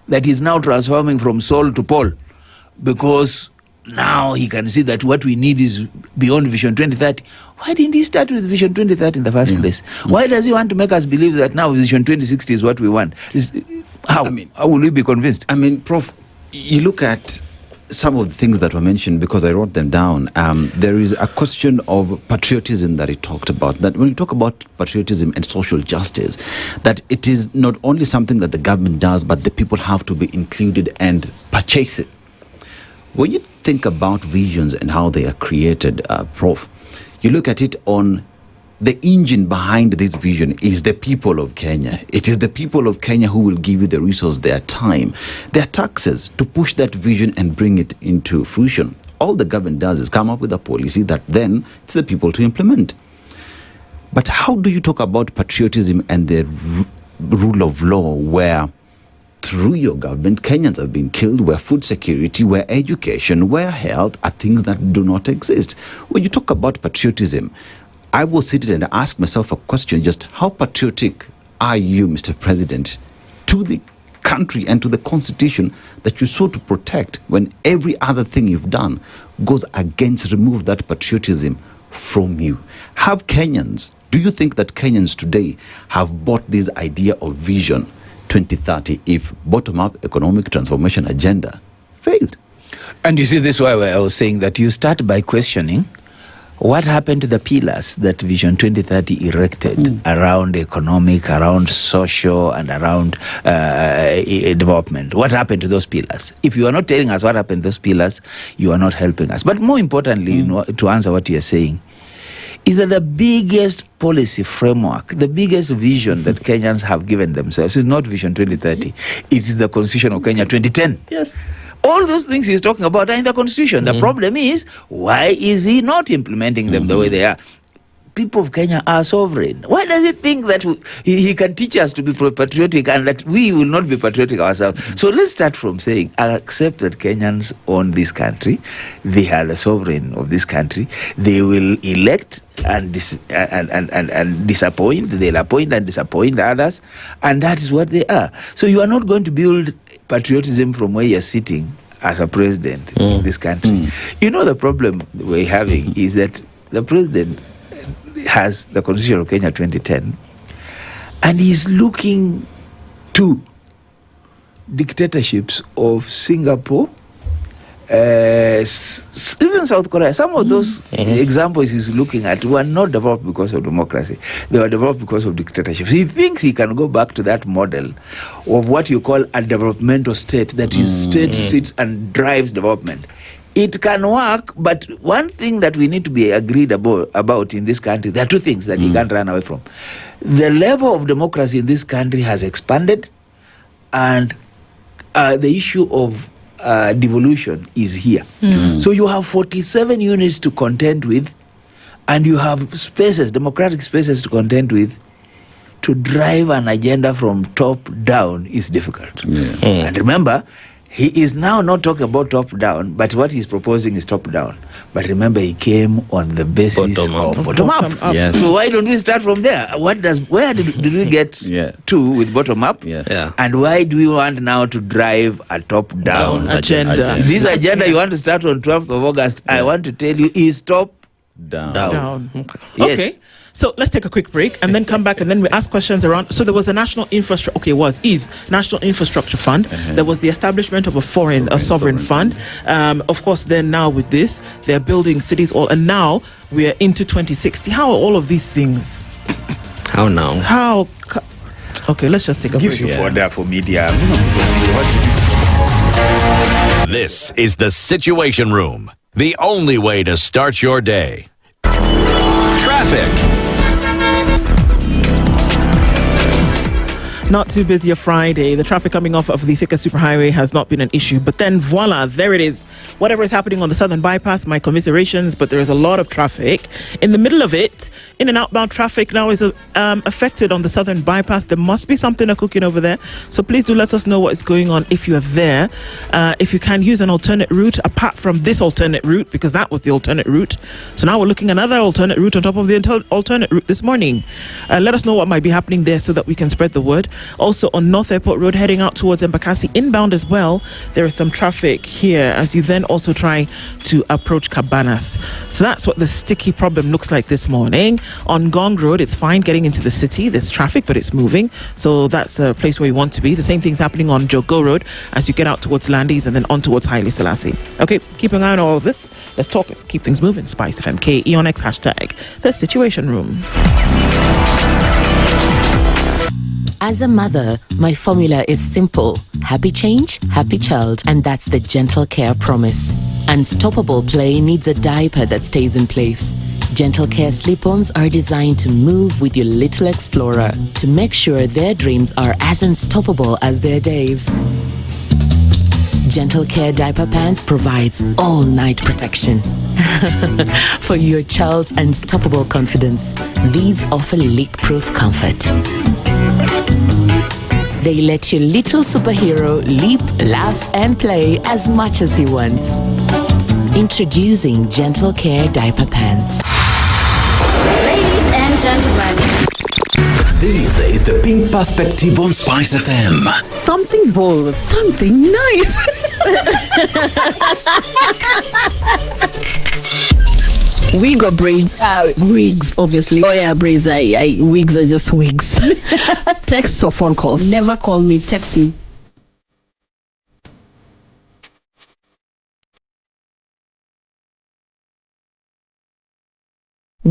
that he's now transforming from Saul to Paul, because now he can see that what we need is beyond Vision 2030. Why didn't he start with Vision 2030 in the first place? Why does he want to make us believe that now Vision 2060 is what we want? How will we be convinced? I mean, Prof, you look at some of the things that were mentioned, because I wrote them down. There is a question of patriotism that he talked about. That when you talk about patriotism and social justice, that it is not only something that the government does, but the people have to be included and purchase it. When you think about visions and how they are created, Prof, you look at it on the engine behind this vision is the people of Kenya. It is the people of Kenya who will give you the resource, their time, their taxes to push that vision and bring it into fruition. All the government does is come up with a policy that then it's the people to implement. But how do you talk about patriotism and the rule of law where through your government Kenyans have been killed, where food security, where education, where health are things that do not exist? When you talk about patriotism, I will sit and ask myself a question, just how patriotic are you, Mr. President, to the country and to the constitution that you sought to protect, when every other thing you've done goes against, remove that patriotism from you? Do you think that Kenyans today have bought this idea of Vision 2030 if bottom-up economic transformation agenda failed? And you see, this is why I was saying that you start by questioning What happened to the pillars that Vision 2030 erected around economic, around social, and around development? What happened to those pillars? If you are not telling us what happened to those pillars, you are not helping us. But more importantly, to answer what you are saying, is that the biggest policy framework, the biggest vision that Kenyans have given themselves is not Vision 2030. It is the Constitution of Kenya 2010. Yes. All those things he's talking about are in the Constitution. The problem is, why is he not implementing them the way they are? People of Kenya are sovereign. Why does he think that he can teach us to be patriotic and that we will not be patriotic ourselves? So let's start from saying, accept that Kenyans own this country. They are the sovereign of this country. They will elect and disappoint. They'll appoint and disappoint others. And that is what they are. So you are not going to build patriotism from where you're sitting as a president in this country. You know, the problem we're having is that the president has the Constitution of Kenya 2010 and he's looking to dictatorships of Singapore, even South Korea. Some of those examples he's looking at were not developed because of democracy. They were developed because of dictatorships. He thinks he can go back to that model of what you call a developmental state, that his state sits and drives development. It can work, but one thing that we need to be agreed about in this country, there are two things that you can't run away from. The level of democracy in this country has expanded, and the issue of devolution is here. So you have 47 units to contend with, and you have spaces, democratic spaces to contend with. To drive an agenda from top down is difficult. And remember, he is now not talking about top down, but what he's proposing is top down. But remember, he came on the basis of bottom up. Yes. So why don't we start from there? Where did we get to with bottom up? And why do we want now to drive a top down agenda? This agenda you want to start on 12th of August, I want to tell you, is top down. Yes. Okay. So let's take a quick break and then come back and then we ask questions around. So there was a national infrastructure, national infrastructure fund. There was the establishment of a sovereign fund. Of course, then now with this, they're building cities and now we're into 2060. How are all of these things? How now? Okay, let's just take a break. Gives you fodder for media. This is the Situation Room, the only way to start your day. Traffic. Not too busy a Friday. The traffic coming off of the Thika Superhighway has not been an issue. But then voila, there it is. Whatever is happening on the Southern Bypass, my commiserations, but there is a lot of traffic. In the middle of it, in and outbound traffic now is affected on the Southern Bypass. There must be something cooking over there. So please do let us know what is going on if you are there. If you can use an alternate route apart from this alternate route, because that was the alternate route. So now we're looking at another alternate route on top of the alternate route this morning. Let us know what might be happening there so that we can spread the word. Also on North Airport Road, heading out towards Embakasi inbound as well, there is some traffic here as you then also try to approach Cabanas. So that's what the sticky problem looks like this morning. On Gong Road, it's fine getting into the city. There's traffic, but it's moving. So that's a place where you want to be. The same thing's happening on Jogo Road as you get out towards Landis and then on towards Haile Selassie. Okay, keep an eye on all of this. Let's talk it. Keep things moving. SpiceFM KE on X hashtag The Situation Room. As a mother, my formula is simple. Happy change, happy child. And that's the Gentle Care promise. Unstoppable play needs a diaper that stays in place. Gentle Care slip-ons are designed to move with your little explorer to make sure their dreams are as unstoppable as their days. Gentle Care diaper pants provides all-night protection. For your child's unstoppable confidence, these offer leak-proof comfort. They let your little superhero leap, laugh, and play as much as he wants. Introducing Gentle Care diaper pants. Ladies and gentlemen, this is the Pink Perspective on SpiceFM. Something bold, something nice. Wig or braids? Wigs, obviously. Oh yeah, braids. Wigs are just wigs. Texts or phone calls? Never call me, text me.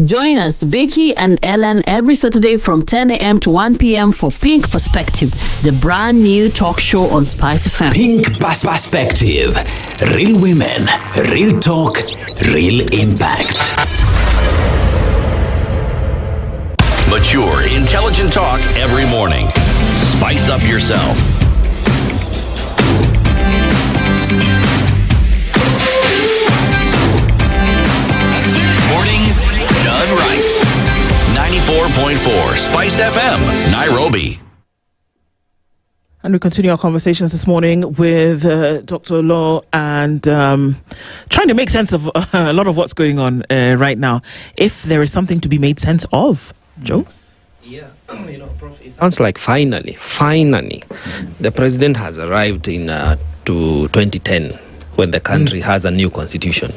Join us, Becky and Ellen, every Saturday from 10 a.m. to 1 p.m. for Pink Perspective, the brand new talk show on SpiceFM. Pink Perspective. Real women, real talk, real impact. Mature, intelligent talk every morning. Spice up yourself. Mornings done right. 94.4 Spice FM, Nairobi. And we continue our conversations this morning with Dr. Law and trying to make sense of a lot of what's going on right now. If there is something to be made sense of, Joe? Yeah, Prof, it sounds like finally, the president has arrived to 2010 when the country has a new constitution.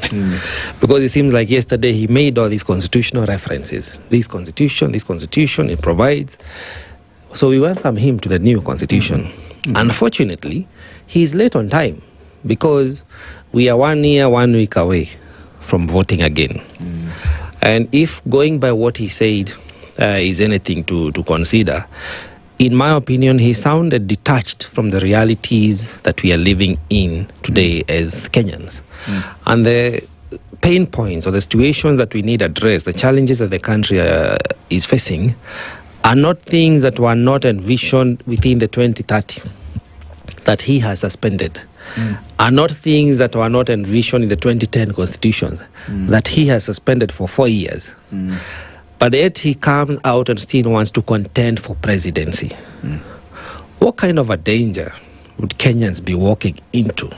Because it seems like yesterday he made all these constitutional references. This constitution, it provides. So we welcome him to the new constitution. Unfortunately, he's late on time because we are 1 year, 1 week away from voting again. And if going by what he said is anything to consider, in my opinion, he sounded detached from the realities that we are living in today as Kenyans. And the pain points or the situations that we need addressed, the challenges that the country is facing, are not things that were not envisioned within the 2030 that he has suspended, are not things that were not envisioned in the 2010 constitutions that he has suspended for 4 years. But yet he comes out and still wants to contend for presidency. What kind of a danger would Kenyans be walking into?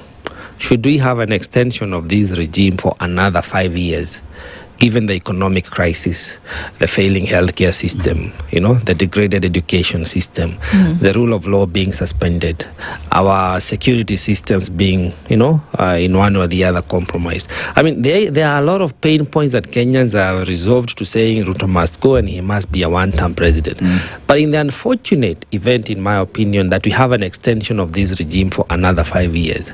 Should we have an extension of this regime for another 5 years, given the economic crisis, the failing healthcare system, the degraded education system, the rule of law being suspended, our security systems being, in one or the other compromised? I mean, there are a lot of pain points that Kenyans are resolved to saying Ruto must go and he must be a one-term president. But in the unfortunate event, in my opinion, that we have an extension of this regime for another 5 years,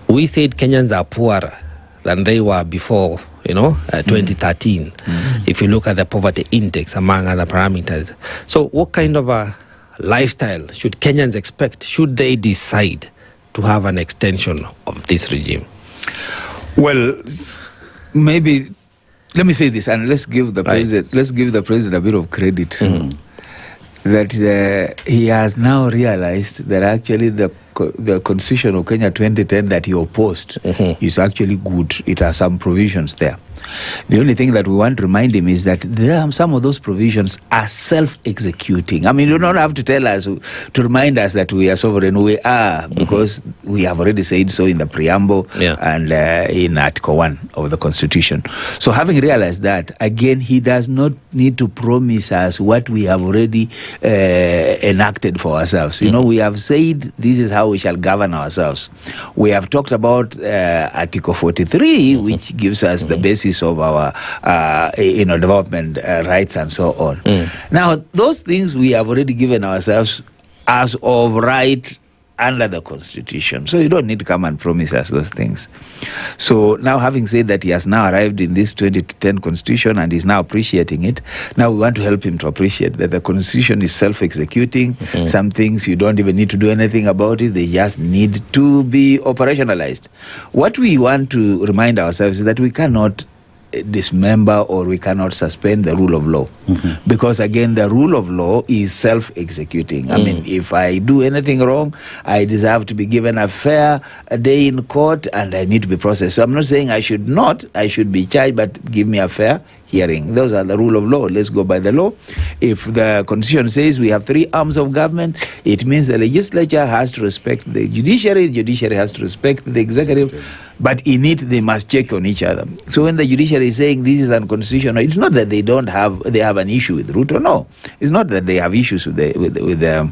we said Kenyans are poorer than they were before 2013, if you look at the poverty index, among other parameters. So what kind of a lifestyle should Kenyans expect should they decide to have an extension of this regime? Well, maybe, let me say this, and let's give the president a bit of credit. That he has now realized that actually the Constitution of Kenya 2010 that he opposed is actually good. It has some provisions there. The only thing that we want to remind him is that some of those provisions are self-executing. I mean, you don't have to tell us, to remind us that we are sovereign. We are, because we have already said so in the preamble and in Article 1 of the Constitution. So having realized that, again, he does not need to promise us what we have already enacted for ourselves. We have said this is how we shall govern ourselves. We have talked about Article 43, which gives us the basis of our development rights and so on. Now, those things we have already given ourselves as of right under the Constitution. So you don't need to come and promise us those things. So now, having said that, he has now arrived in this 2010 Constitution and is now appreciating it. Now we want to help him to appreciate that the Constitution is self-executing. Some things you don't even need to do anything about it. They just need to be operationalized. What we want to remind ourselves is that we cannot dismember or we cannot suspend the rule of law, because again, the rule of law is self-executing. I mean, if I do anything wrong, I deserve to be given a fair day in court and I need to be processed. So I'm not saying I should be charged, but give me a fair hearing. Those are the rule of law. Let's go by the law. If the Constitution says we have 3 arms of government, it means the legislature has to respect the judiciary has to respect the executive, but in it they must check on each other. So when the judiciary is saying this is unconstitutional, it's not that they have an issue with Ruto. No, it's not that they have issues with the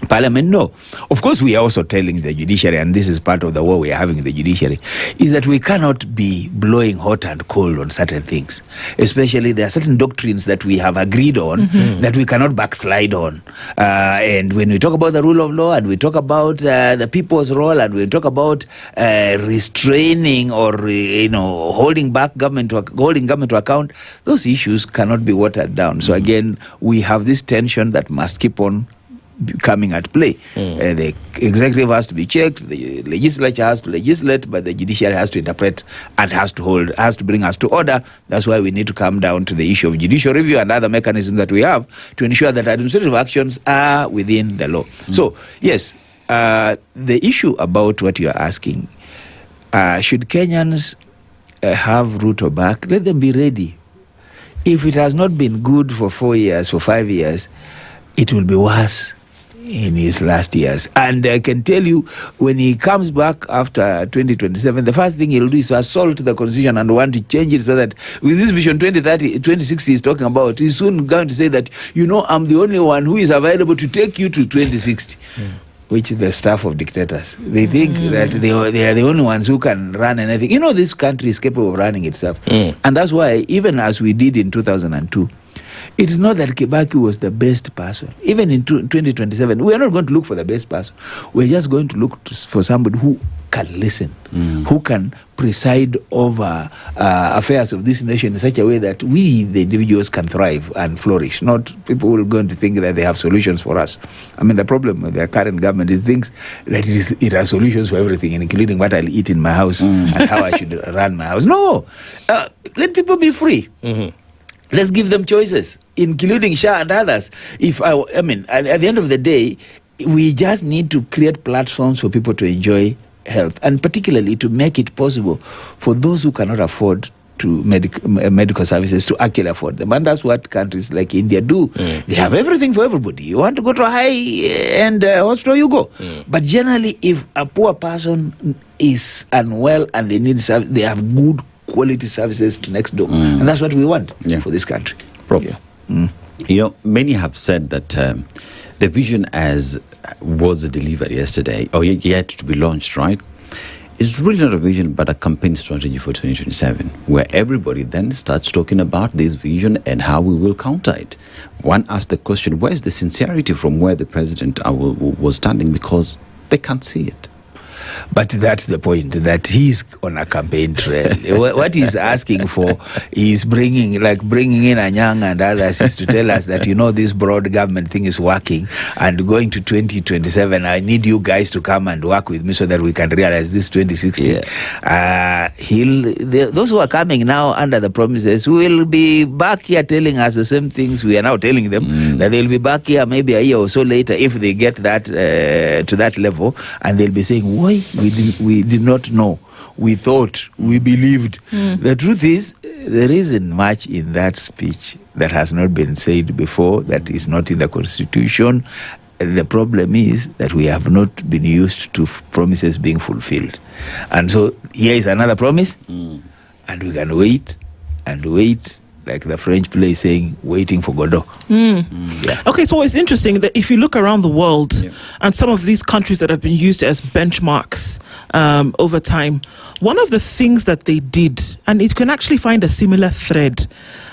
Parliament, no. Of course, we are also telling the judiciary, and this is part of the war we are having in the judiciary, is that we cannot be blowing hot and cold on certain things. Especially, there are certain doctrines that we have agreed on that we cannot backslide on. And when we talk about the rule of law, and we talk about the people's role, and we talk about restraining or holding government to account, those issues cannot be watered down. So again, we have this tension that must keep on coming at play. The executive has to be checked, the legislature has to legislate, but the judiciary has to interpret and has to bring us to order. That's why we need to come down to the issue of judicial review and other mechanisms that we have to ensure that administrative actions are within the law. So, yes, the issue about what you are asking, should Kenyans have Ruto back? Let them be ready. If it has not been good for 4 years, for 5 years, it will be worse in his last years. And I can tell you, when he comes back after 2027, the first thing he'll do is assault the constitution and want to change it so that with this vision 2060 he's talking about, he's soon going to say that, I'm the only one who is available to take you to 2060. Which is the staff of dictators. They think that they are the only ones who can run anything. This country is capable of running itself. And that's why, even as we did in 2002, it is not that Kibaki was the best person. Even in 2027, we are not going to look for the best person. We're just going to look for somebody who can listen, who can preside over affairs of this nation in such a way that we, the individuals, can thrive and flourish. Not people who are going to think that they have solutions for us. I mean, the problem with the current government is thinks that it has solutions for everything, including what I'll eat in my house and how I should run my house. No! Let people be free. Let's give them choices, including Shah and others. At the end of the day, we just need to create platforms for people to enjoy health, and particularly to make it possible for those who cannot afford to medical services to actually afford them. And that's what countries like India do. They have everything for everybody. You want to go to a high-end hospital, you go. But generally, if a poor person is unwell and they need service, they have good quality services next door. And that's what we want for this country. Many have said that the vision as was delivered yesterday, or yet to be launched, right, is really not a vision but a campaign strategy for 2027, where everybody then starts talking about this vision and how we will counter it. One asked the question, where's the sincerity from where the president was standing, because they can't see it. But that's the point, that he's on a campaign trail. What he's asking for is bringing in Anyang and others is to tell us that, this broad government thing is working, and going to 2027, I need you guys to come and work with me so that we can realize this 2060. Those who are coming now under the promises will be back here telling us the same things we are now telling them, that they'll be back here maybe a year or so later if they get that to that level, and they'll be saying, why? We did not know. We thought, we believed. The truth is, there isn't much in that speech that has not been said before, that is not in the Constitution. The problem is that we have not been used to promises being fulfilled. And so here is another promise, and we can wait and wait, like the French play saying, waiting for Godot. Okay, so it's interesting that if you look around the world and some of these countries that have been used as benchmarks over time, one of the things that they did, and it can actually find a similar thread,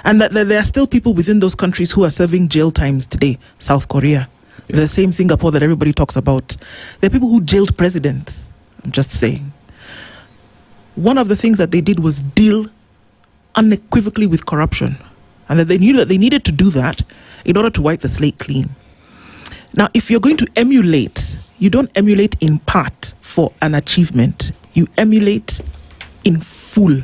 and that there are still people within those countries who are serving jail times today. South Korea, the same Singapore that everybody talks about. There are people who jailed presidents. I'm just saying. One of the things that they did was deal unequivocally with corruption, and that they knew that they needed to do that in order to wipe the slate clean. Now, if you're going to emulate, you don't emulate in part for an achievement, you emulate in full.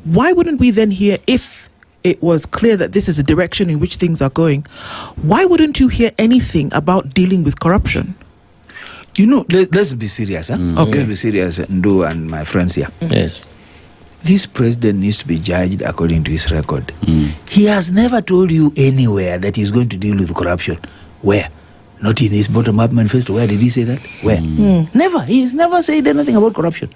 Why wouldn't we then hear, if it was clear that this is the direction in which things are going, why wouldn't you hear anything about dealing with corruption? Let's be serious. Okay. Let's be serious, Nduh and my friends here. Yes. This president needs to be judged according to his record. He has never told you anywhere that he's going to deal with corruption. Where? Not in his bottom-up manifesto. Where did he say that? Where? Never. He's never said anything about corruption.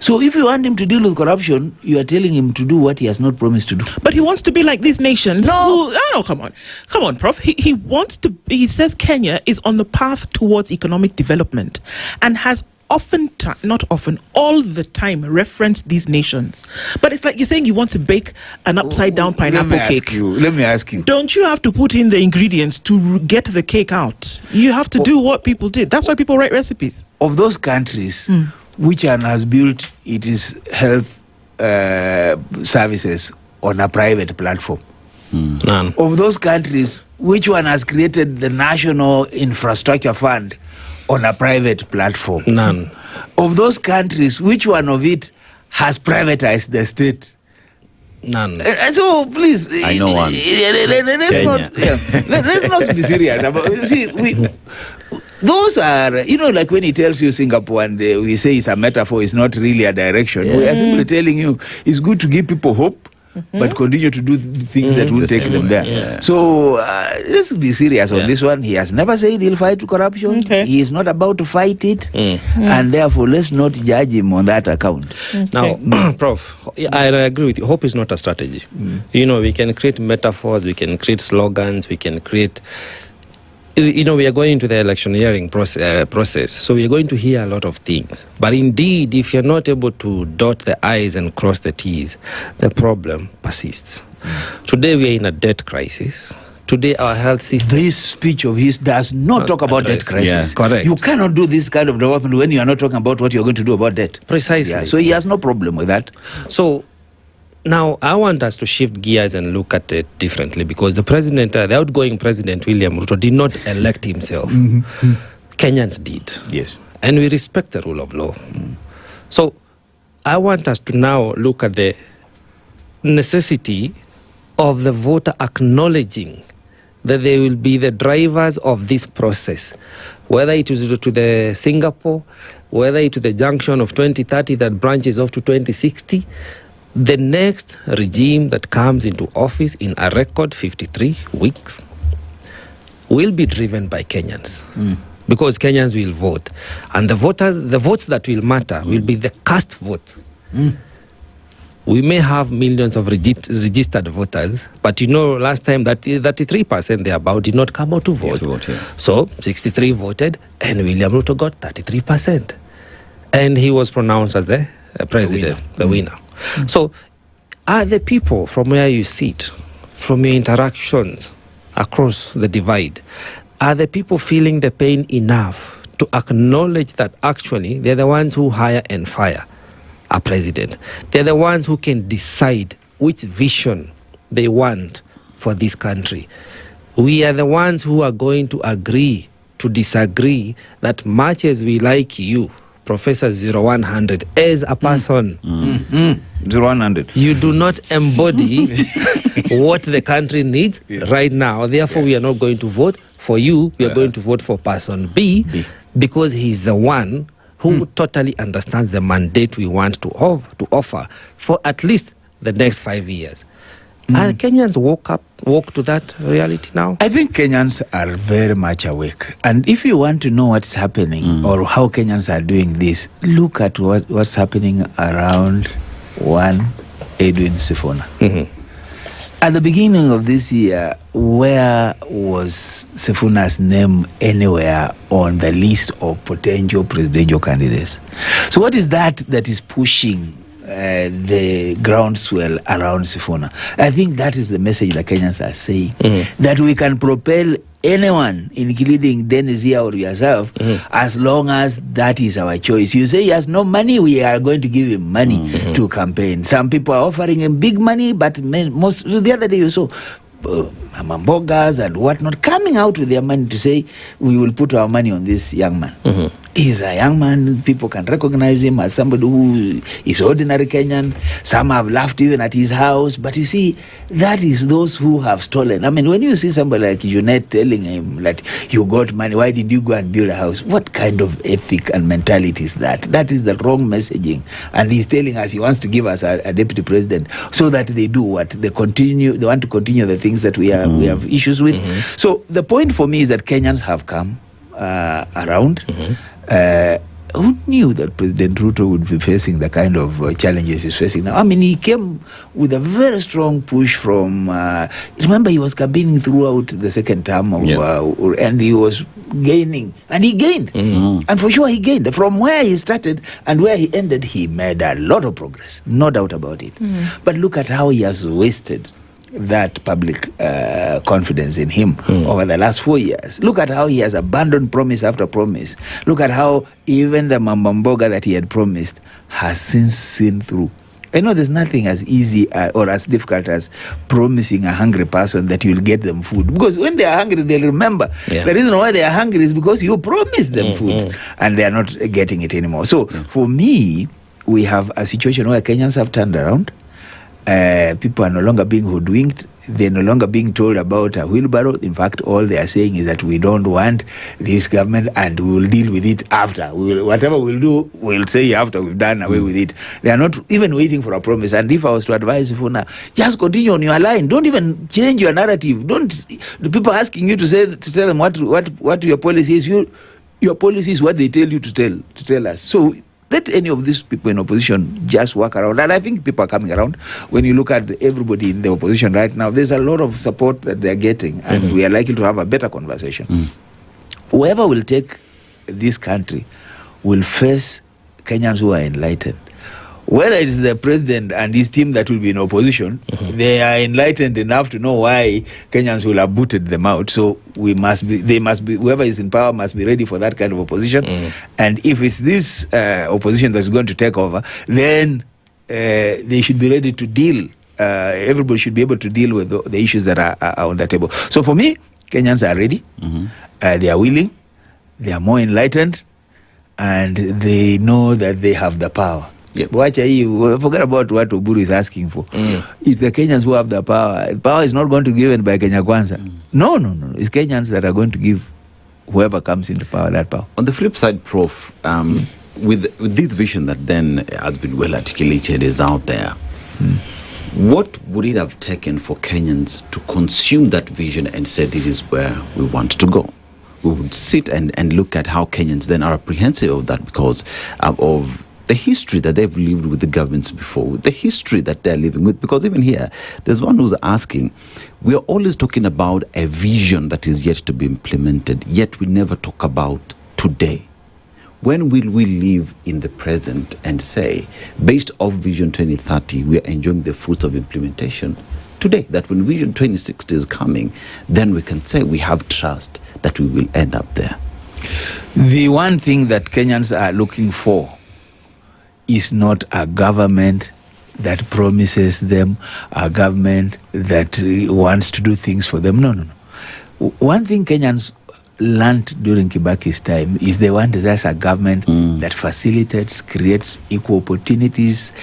So if you want him to deal with corruption, you are telling him to do what he has not promised to do. But he wants to be like these nations. No, come on, Prof. He wants to. He says Kenya is on the path towards economic development, and has not often, all the time referenced these nations. But it's like you're saying you want to bake an upside down pineapple cake. Let me ask you. Don't you have to put in the ingredients to get the cake out? You have to do what people did. That's why people write recipes. Of those countries, which one has built its health services on a private platform? None. Of those countries, which one has created the National Infrastructure Fund on a private platform? None. Of those countries, which one of it has privatized the state? None. So please, I know one. Let's not be serious about. See, those are, like when he tells you Singapore, and we say it's a metaphor, it's not really a direction. We are simply telling you it's good to give people hope, but continue to do things that will take them there. Yeah. So let's be serious on this one. He has never said he'll fight corruption. Okay. He is not about to fight it, and therefore let's not judge him on that account. Now, Prof, I agree with you. Hope is not a strategy. We can create metaphors, we can create slogans, we can create. We are going into the electioneering process, so we are going to hear a lot of things. But indeed, if you're not able to dot the I's and cross the T's, the problem persists. Today, we are in a debt crisis. Today, our health system... This speech of his does not talk about debt crisis. Yeah. Correct. You cannot do this kind of development when you are not talking about what you're going to do about debt. Precisely. Yeah, so he has no problem with that. So... Now, I want us to shift gears and look at it differently, because the president, the outgoing president, William Ruto, did not elect himself. Kenyans did. Yes. And we respect the rule of law. So, I want us to now look at the necessity of the voter acknowledging that they will be the drivers of this process, whether it is to the Singapore, whether it is to the junction of 2030 that branches off to 2060, the next regime that comes into office in a record 53 weeks will be driven by Kenyans. Because Kenyans will vote. And the votes that will matter will be the cast vote. We may have millions of registered voters, but last time that 33% thereabout did not come out to vote. So 63 voted, and William Ruto got 33%. And he was pronounced as the president, the winner. So, are the people from where you sit, from your interactions across the divide, are the people feeling the pain enough to acknowledge that actually they're the ones who hire and fire a president? They're the ones who can decide which vision they want for this country. We are the ones who are going to agree to disagree, that much as we like you, Professor 0100, as a person, 0100, you do not embody what the country needs right now. Therefore, we are not going to vote for you. We are going to vote for person B, because he's the one who totally understands the mandate we want to offer for at least the next 5 years. Are Kenyans woke to that reality now? I think Kenyans are very much awake. And if you want to know what's happening or how Kenyans are doing this, look at what's happening around one Edwin Sifuna. At the beginning of this year, where was Sifuna's name anywhere on the list of potential presidential candidates? So what is that is pushing the groundswell around Sifuna? I think that is the message that Kenyans are saying, that we can propel anyone, including Dennis here or yourself, as long as that is our choice. You say he has no money, we are going to give him money to campaign. Some people are offering him big money, but the other day you saw Mambogas and whatnot coming out with their money to say, we will put our money on this young man. He's a young man. People can recognize him as somebody who is ordinary Kenyan. Some have laughed even at his house. But you see, that is those who have stolen. I mean, when you see somebody like Junet telling him that you got money, why did you go and build a house? What kind of ethic and mentality is that? That is the wrong messaging. And he's telling us he wants to give us a deputy president so that they do what? They want to continue the things that we have issues with. So the point for me is that Kenyans have come around. who knew that President Ruto would be facing the kind of challenges he's facing now? I mean, he came with a very strong push from, remember he was campaigning throughout the second term of, and he was gaining, and he gained. And for sure he gained. From where he started and where he ended, he made a lot of progress, no doubt about it. But look at how he has wasted that public confidence in him over the last 4 years. Look at how he has abandoned promise after promise. Look at how even the Mambamboga that he had promised has since seen through. I know there's nothing as easy or as difficult as promising a hungry person that you'll get them food. Because when they are hungry, they'll remember. The reason why they are hungry is because you promised them food and they are not getting it anymore. So for me, we have a situation where Kenyans have turned around. People are no longer being hoodwinked. They're no longer being told about a wheelbarrow. In fact, all they are saying is that we don't want this government and we will deal with it after. Whatever we'll do, we'll say after we've done away with it. They are not even waiting for a promise. And if I was to advise Funa, just continue on your line. Don't even change your narrative. The people asking you to tell them what your policy is. Your policy is what they tell you to tell us. So let any of these people in opposition just walk around. And I think people are coming around. When you look at everybody in the opposition right now, there's a lot of support that they're getting, and we are likely to have a better conversation. Whoever will take this country will face Kenyans who are enlightened. Whether it's the president and his team that will be in opposition, they are enlightened enough to know why Kenyans will have booted them out. So whoever is in power must be ready for that kind of opposition. And if it's this opposition that's going to take over, then they should be ready to deal. Everybody should be able to deal with the issues that are on the table. So for me, Kenyans are ready. They are willing. They are more enlightened. And they know that they have the power. Forget about what Oburu is asking for. It's the Kenyans who have the power. Power is not going to be given by Kenya Kwanza. No. It's Kenyans that are going to give whoever comes into power that power. On the flip side, Prof, with this vision that then has been well articulated is out there, what would it have taken for Kenyans to consume that vision and say this is where we want to go? We would sit and look at how Kenyans then are apprehensive of that because of the history that they've lived with the governments before, the history that they're living with. Because even here, there's one who's asking, we are always talking about a vision that is yet to be implemented, yet we never talk about today. When will we live in the present and say, based off Vision 2030, we are enjoying the fruits of implementation today, that when Vision 2060 is coming, then we can say we have trust that we will end up there? The one thing that Kenyans are looking for is not a government that promises them, a government that wants to do things for them. No. One thing Kenyans learned during Kibaki's time is they want just a government that facilitates, creates equal opportunities,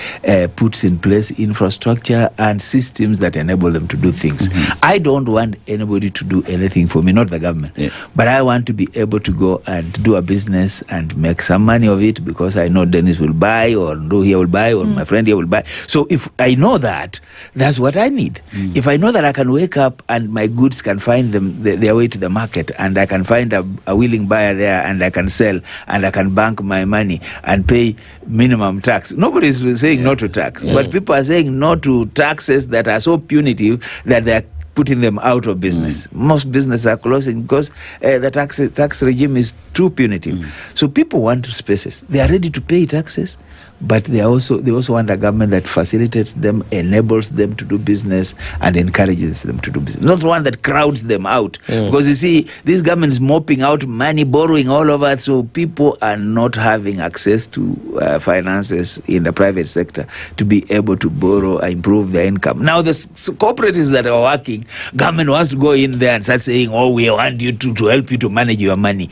puts in place infrastructure and systems that enable them to do things. I don't want anybody to do anything for me, not the government. But I want to be able to go and do a business and make some money of it because I know Dennis will buy, or Nduh here will buy, or my friend here will buy. So if I know that, that's what I need. If I know that I can wake up and my goods can find their way to the market, and I can find a willing buyer there, and I can sell, and I can bank my money and pay minimum tax. Nobody is saying no to tax, but people are saying no to taxes that are so punitive that they're putting them out of business. Most businesses are closing because the tax regime is too punitive. So people want spaces. They are ready to pay taxes, but they also want a government that facilitates them, enables them to do business, and encourages them to do business. Not one that crowds them out. Because you see, this government is mopping out money, borrowing all over, so people are not having access to finances in the private sector to be able to borrow, improve their income. Now, the cooperatives that are working, government wants to go in there and start saying, oh, we want you to help you to manage your money.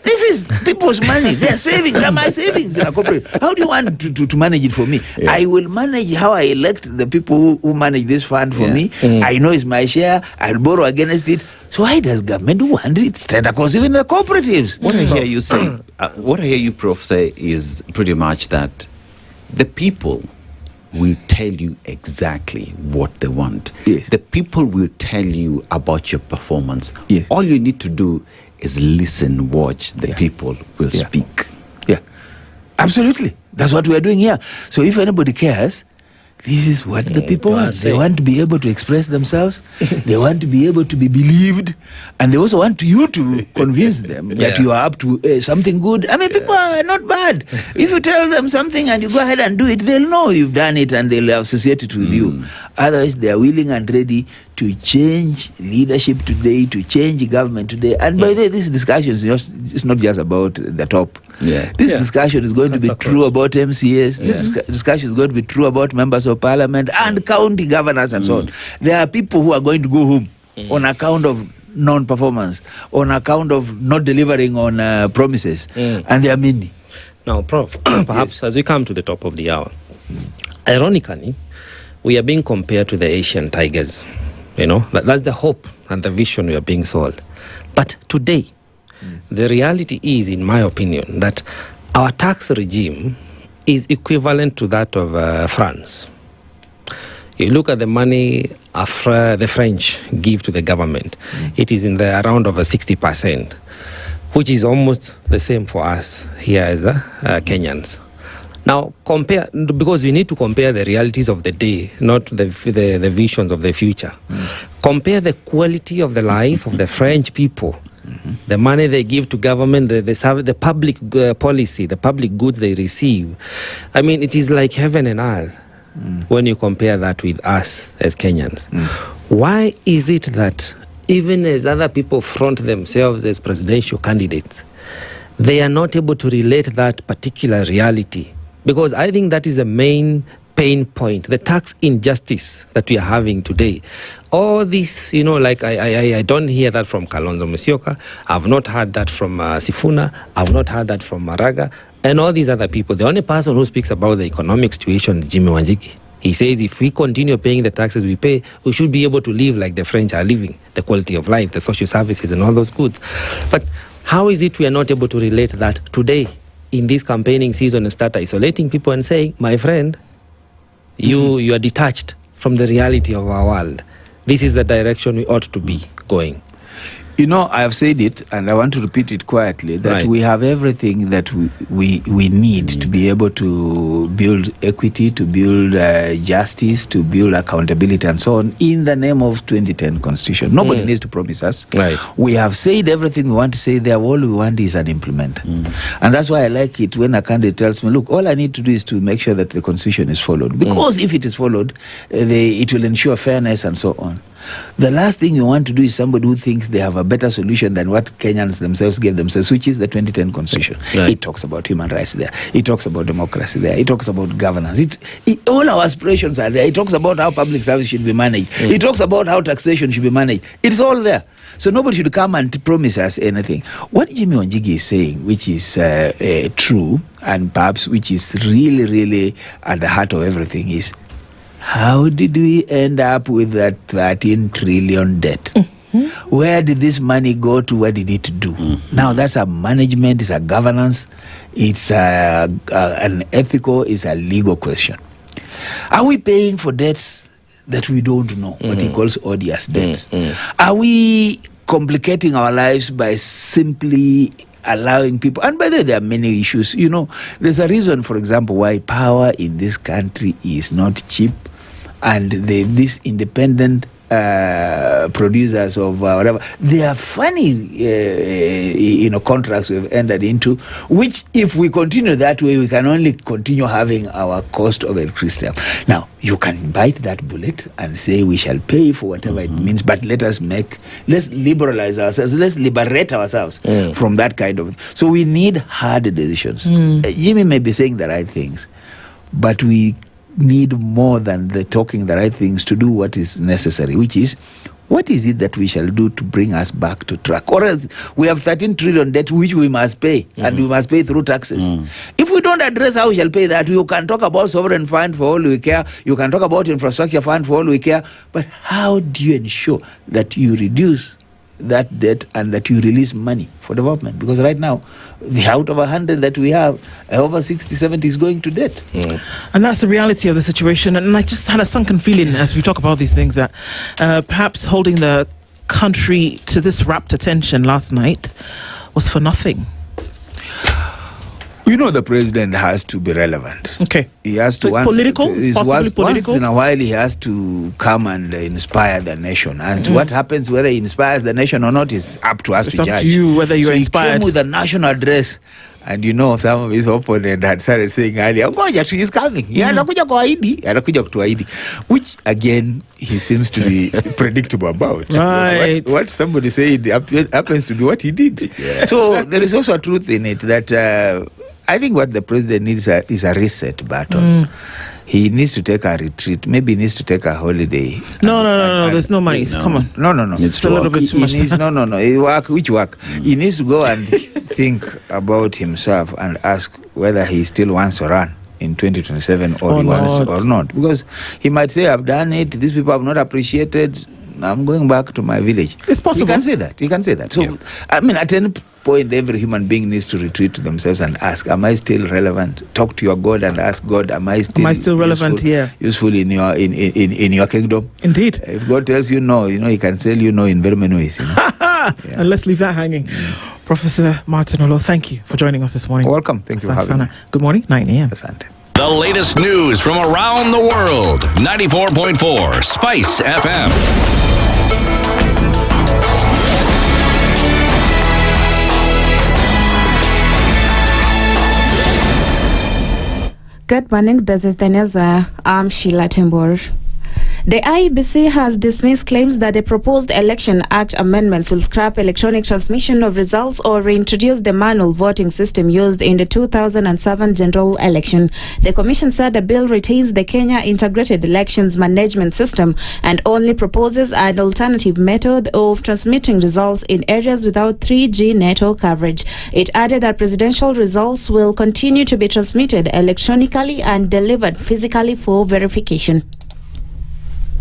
This is people's money. They're saving. They're my savings in a cooperative. How do you want to manage it for me? I will manage how I elect the people who manage this fund for me. I know it's my share. I'll borrow against it. So why does government want it straight across even the cooperatives? What I hear you say, what I hear you, Prof, say is pretty much that the people will tell you exactly what they want. The people will tell you about your performance. All you need to do is listen, watch. The people will speak. Absolutely. That's what we are doing here. So if anybody cares, this is what the people want. They want to be able to express themselves. They want to be able to be believed. And they also want you to convince them that you are up to something good. I mean, people are not bad. If you tell them something and you go ahead and do it, they'll know you've done it and they'll associate it with you. Otherwise, they are willing and ready to change leadership today, to change government today. And by the way, this discussion is not just about the top. This discussion is going to be true about MCAs. This discussion is going to be true about members of parliament and county governors and so on. There are people who are going to go home on account of non-performance, on account of not delivering on promises. And there are many. Now, Prof, perhaps as we come to the top of the hour, ironically, we are being compared to the Asian tigers. You know, that's the hope and the vision we are being sold. But today, the reality is, in my opinion, that our tax regime is equivalent to that of France. You look at the money the French give to the government, it is in the around of 60%, which is almost the same for us here as Kenyans. Now, compare, because we need to compare the realities of the day, not the visions of the future. Compare the quality of the life of the French people, the money they give to government, the public policy, the public goods they receive. I mean, it is like heaven and earth when you compare that with us as Kenyans. Why is it that even as other people front themselves as presidential candidates, they are not able to relate that particular reality? Because I think that is the main pain point, the tax injustice that we are having today. All this, you know, like I don't hear that from Kalonzo Musyoka. I've not heard that from Sifuna. I've not heard that from Maraga and all these other people. The only person who speaks about the economic situation is Jimmy Wanjigi. He says if we continue paying the taxes we pay, we should be able to live like the French are living, the quality of life, the social services and all those goods. But how is it we are not able to relate that today in this campaigning season and start isolating people and saying, my friend, you are detached from the reality of our world. This is the direction we ought to be going. You know, I have said it, and I want to repeat it quietly, that we have everything that we need to be able to build equity, to build justice, to build accountability, and so on, in the name of 2010 Constitution. Nobody needs to promise us. We have said everything we want to say there. All we want is an implement. And that's why I like it when a candidate tells me, look, all I need to do is to make sure that the Constitution is followed. Because if it is followed, it will ensure fairness and so on. The last thing you want to do is somebody who thinks they have a better solution than what Kenyans themselves gave themselves, which is the 2010 Constitution. It talks about human rights there. It talks about democracy there. It talks about governance. All our aspirations are there. It talks about how public service should be managed. It talks about how taxation should be managed. It's all there. So nobody should come and promise us anything. What Jimmy Wanjigi is saying, which is true, and perhaps which is really, really at the heart of everything, is how did we end up with that 13 trillion debt? Where did this money go to? What did it do? Now, that's a management, it's a governance, it's an ethical, it's a legal question. Are we paying for debts that we don't know, what he calls odious debts? Are we complicating our lives by simply allowing people, and by the way, there are many issues. You know, there's a reason, for example, why power in this country is not cheap, and these independent producers of whatever, they are funny, contracts we've entered into, which if we continue that way, we can only continue having our cost of electricity. Now, you can bite that bullet and say we shall pay for whatever it means, but let's liberalize ourselves, let's liberate ourselves from that kind of. So we need hard decisions. Jimmy may be saying the right things, but we need more than the talking the right things to do what is necessary, which is, what is it that we shall do to bring us back to track? Or else we have 13 trillion debt which we must pay, and we must pay through taxes. If we don't address how we shall pay that, you can talk about sovereign fund for all we care, you can talk about infrastructure fund for all we care, but how do you ensure that you reduce that debt and that you release money for development? Because right now, out of 100 that we have, over 60, 70 is going to debt. And that's the reality of the situation. And I just had a sunken feeling as we talk about these things that perhaps holding the country to this rapt attention last night was for nothing. You know, the president has to be relevant. Okay. He has to. So it's political? It's possibly political? Once in a while, he has to come and inspire the nation. And what happens, whether he inspires the nation or not, is up to us to judge. It's up to you whether you're inspired. He came with a national address. And you know, some of his opponents had started saying earlier, Ngoja, he's coming. Anakuja kutuahidi. Which, again, he seems to be predictable about. Right. What somebody said happens to be what he did. Yeah. So there is also a truth in it that I think what the president needs is a reset button. He needs to take a retreat. Maybe he needs to take a holiday. No. There's no money. Come on. No. It's a little bit too much. No. Which work? He needs to go and think about himself and ask whether he still wants to run in 2027 or not. Because he might say, I've done it. These people have not appreciated. I'm going back to my village. It's possible. He can say that. So, I mean, at any point, every human being needs to retreat to themselves and ask, am I still relevant? Talk to your God and ask God, am I still relevant here? Useful in your kingdom? Indeed. If God tells you no, he can tell you no in very many ways. And let's leave that hanging. Professor Martin Olo, thank you for joining us this morning. Welcome. Thank you for having me. Good morning, 9 a.m. The latest news from around the world. 94.4 Spice FM. Good morning, this is the news. I'm Sheila Tembor. The IEBC has dismissed claims that the proposed Election Act amendments will scrap electronic transmission of results or reintroduce the manual voting system used in the 2007 general election. The commission said the bill retains the Kenya Integrated Elections Management System and only proposes an alternative method of transmitting results in areas without 3G network coverage. It added that presidential results will continue to be transmitted electronically and delivered physically for verification.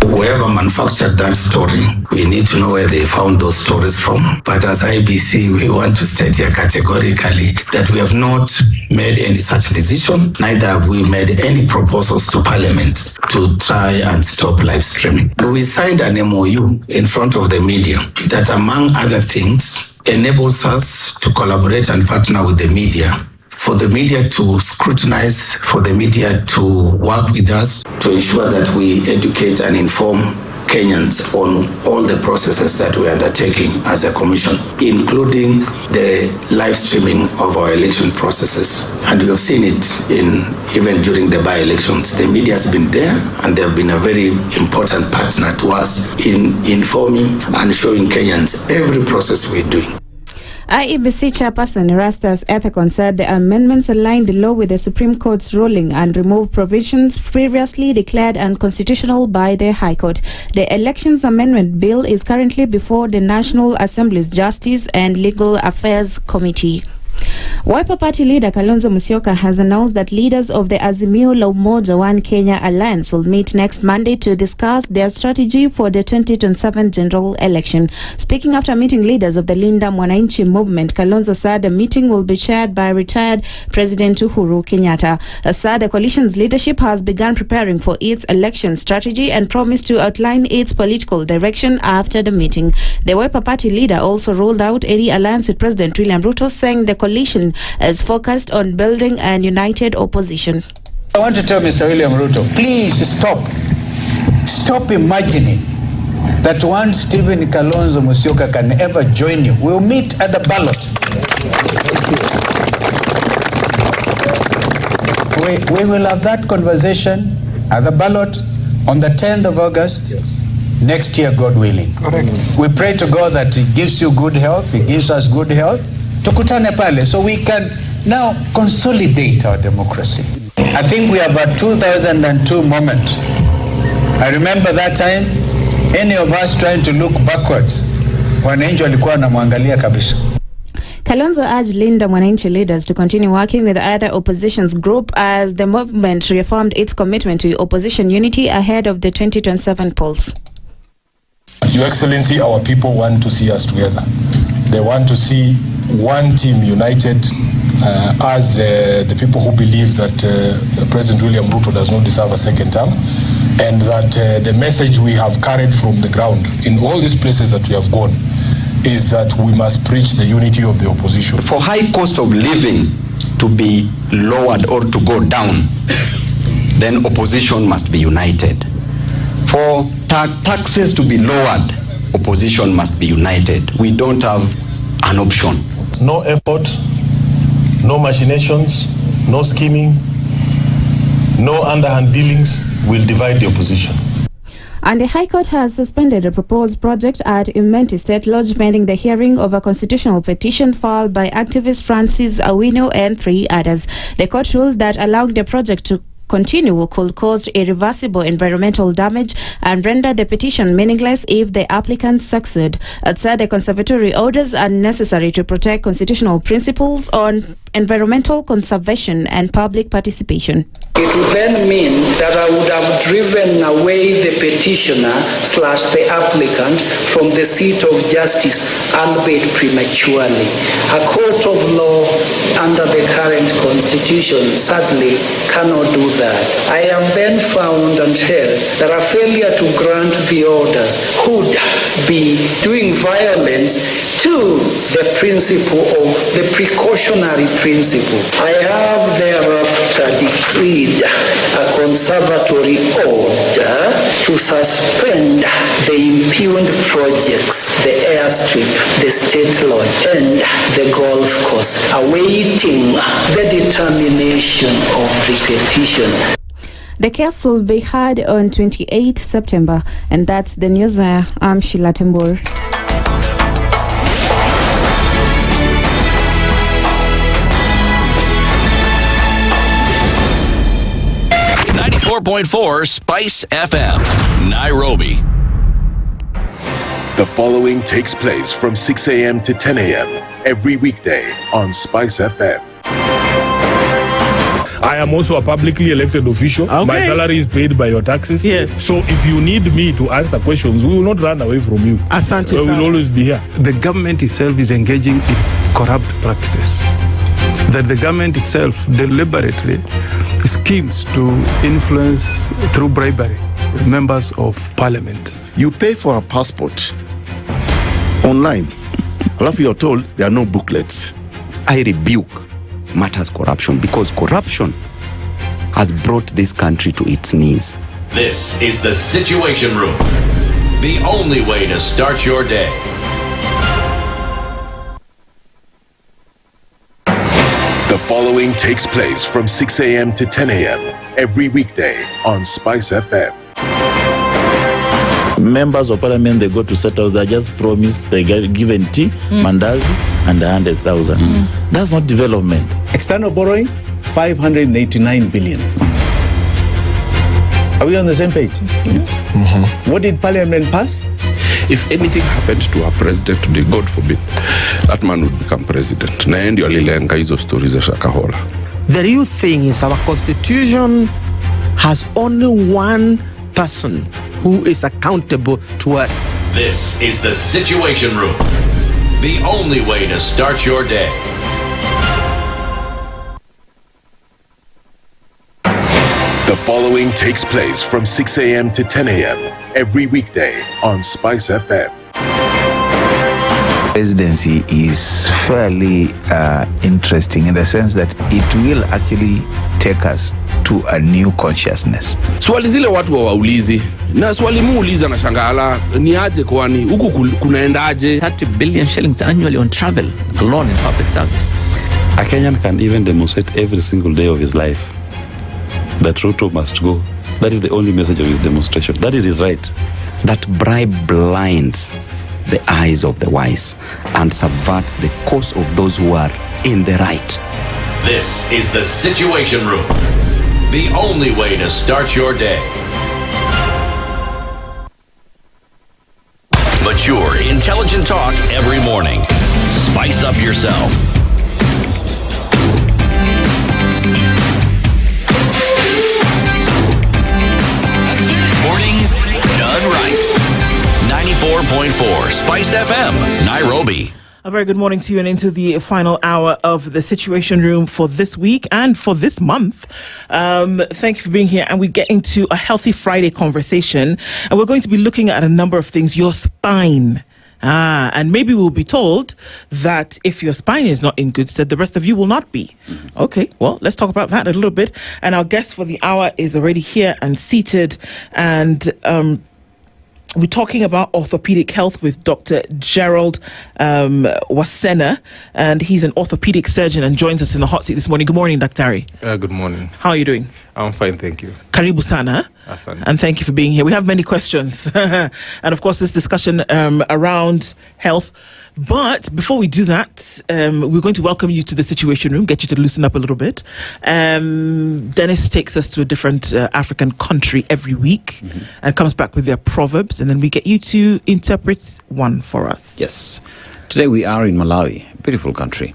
Whoever manufactured that story, we need to know where they found those stories from. But as IBC, we want to state here categorically that we have not made any such decision, neither have we made any proposals to Parliament to try and stop live streaming. We signed an MOU in front of the media that, among other things, enables us to collaborate and partner with the media, for the media to scrutinize, for the media to work with us to ensure that we educate and inform Kenyans on all the processes that we're undertaking as a commission, including the live streaming of our election processes. And you have seen it even during the by-elections. The media has been there, and they have been a very important partner to us in informing and showing Kenyans every process we're doing. IEBC chairperson Erastus Ethekon said the amendments align the law with the Supreme Court's ruling and remove provisions previously declared unconstitutional by the High Court. The Elections Amendment Bill is currently before the National Assembly's Justice and Legal Affairs Committee. Wiper Party leader Kalonzo Musyoka has announced that leaders of the Azimio la Umoja One Kenya Alliance will meet next Monday to discuss their strategy for the 2027 general election. Speaking after meeting leaders of the Linda Mwananchi movement, Kalonzo said the meeting will be chaired by retired President Uhuru Kenyatta. Said the coalition's leadership has begun preparing for its election strategy and promised to outline its political direction after the meeting. The Wiper Party leader also rolled out any alliance with President William Ruto, saying the coalition is focused on building an united opposition. I want to tell Mr. William Ruto, please stop imagining that one Stephen Kalonzo Musyoka can ever join you. We'll meet at the ballot. We will have that conversation at the ballot on the 10th of August. Next year, God willing. Correct. We pray to God that He gives you good health, He gives us good health, tukutane pale, so we can now consolidate our democracy. I think we have a 2002 moment. I remember that time, any of us trying to look backwards, wananchi walikuwa wanamwangalia kabisa. Kalonzo urged Linda Mwananchi leaders to continue working with other oppositions group as the movement reaffirmed its commitment to opposition unity ahead of the 2027 polls. Your Excellency, our people want to see us together. They want to see one team united as the people who believe that President William Ruto does not deserve a second term, and that the message we have carried from the ground in all these places that we have gone is that we must preach the unity of the opposition. For high cost of living to be lowered or to go down, then opposition must be united. For taxes to be lowered, opposition must be united. We don't have an option. No effort, no machinations, no scheming, no underhand dealings will divide the opposition. And the High Court has suspended a proposed project at Imenti State Lodge pending the hearing of a constitutional petition filed by activist Francis Awino and 3 others. The court ruled that allowing the project to continue could cause irreversible environmental damage and render the petition meaningless if the applicants succeed. It said the conservatory orders are necessary to protect constitutional principles on environmental conservation and public participation. It would then mean that I would have driven away the petitioner/the applicant from the seat of justice, albeit prematurely. A court of law under the current constitution sadly cannot do that. I have then found and held that a failure to grant the orders could be doing violence to the principle of the precautionary principle. I have thereafter decreed a conservatory order to suspend the impugned projects, the airstrip, the state lodge, and the golf course, awaiting the determination of the petition. The case will be heard on 28 September, and that's the news. I'm Sheila Tembur. Spice FM, Nairobi. The following takes place from 6 a.m. to 10 a.m. every weekday on Spice FM. I am also a publicly elected official. Okay. My salary is paid by your taxes. Yes. So if you need me to answer questions, we will not run away from you. Asante, we will always be here. The government itself is engaging in corrupt practices. That the government itself deliberately schemes to influence through bribery members of parliament. You pay for a passport online. Alafu you're told there are no booklets. I rebuke matters corruption because corruption has brought this country to its knees. This is the Situation Room, the only way to start your day. The following takes place from 6 a.m. to 10 a.m. every weekday on Spice FM. Members of parliament, they go to settle, they just promised they get given tea, mandazi, and 100,000. That's not development. External borrowing, 589 billion. Are we on the same page? What did parliament pass? If anything happened to our president today, God forbid, that man would become president. Na ndio alilenga hizo stories za Shakahola. The real thing is our constitution has only one person who is accountable to us. This is the Situation Room, the only way to start your day. The following takes place from 6 a.m. to 10 a.m. every weekday on Spice FM. Presidency is fairly interesting in the sense that it will actually take us to a new consciousness. Swali zile watu waulizi na swali muuliza na shangala ni aje kwani huku kunaendaje? 30 billion shillings annually on travel alone in public service. A Kenyan can even demonstrate every single day of his life that Ruto must go. That is the only message of his demonstration. That is his right. That bribe blinds the eyes of the wise and subverts the cause of those who are in the right. This is the Situation Room, the only way to start your day. Mature, intelligent talk every morning. Spice up yourself. Mornings done right. 94.4 Spice FM, Nairobi. A very good morning to you and into the final hour of the Situation Room for this week and for this month. Thank you for being here, and we get into a Healthy Friday conversation, and we're going to be looking at a number of things. Your spine. And maybe we'll be told that if your spine is not in good stead, the rest of you will not be. Okay, well, let's talk about that a little bit. And our guest for the hour is already here and seated. And we're talking about orthopedic health with Dr. Gerald Wasena, and he's an orthopedic surgeon and joins us in the hot seat this morning. Good morning, Dr. Good morning. How are you doing? I'm fine, thank you. Karibu sana. Asante. And thank you for being here. We have many questions and of course this discussion around health. But before we do that, we're going to welcome you to the Situation Room, get you to loosen up a little bit. Dennis takes us to a different African country every week and comes back with their proverbs, and then we get you to interpret one for us. Yes. Today we are in Malawi, beautiful country.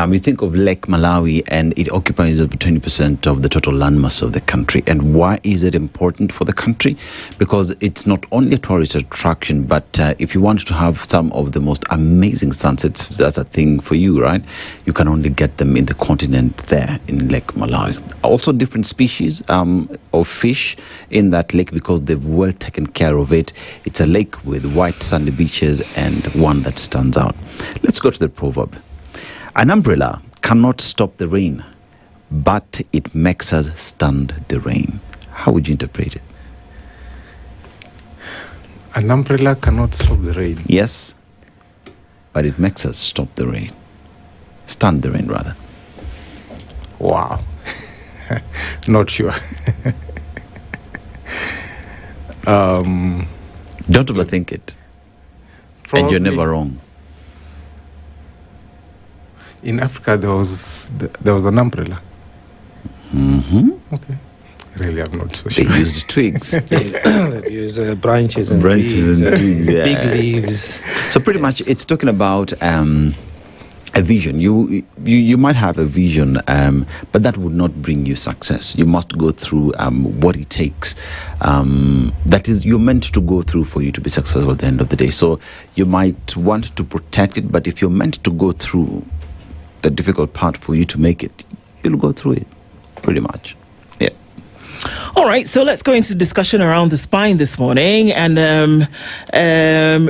We think of Lake Malawi, and it occupies over 20% of the total landmass of the country. And why is it important for the country? Because it's not only a tourist attraction, but if you want to have some of the most amazing sunsets, that's a thing for you, right? You can only get them in the continent there in Lake Malawi. Also different species of fish in that lake because they've well taken care of it. It's a lake with white sandy beaches and one that stands out. Let's go to the proverb. An umbrella cannot stop the rain, but it makes us stand the rain. How would you interpret it? An umbrella cannot stop the rain. Yes, but it makes us stop the rain. Stand the rain, rather. Wow. Not sure. Don't overthink it. Probably. And you're never wrong. In Africa, there was an umbrella. Okay. Really, I'm not so sure. They used twigs. They use branches and twigs, yeah. Big leaves. So pretty much, it's talking about a vision. You might have a vision, but that would not bring you success. You must go through what it takes. That is, you're meant to go through for you to be successful at the end of the day. So you might want to protect it, but if you're meant to go through the difficult part for you to make it, you'll go through it, pretty much. Yeah. All right, so let's go into discussion around the spine this morning, and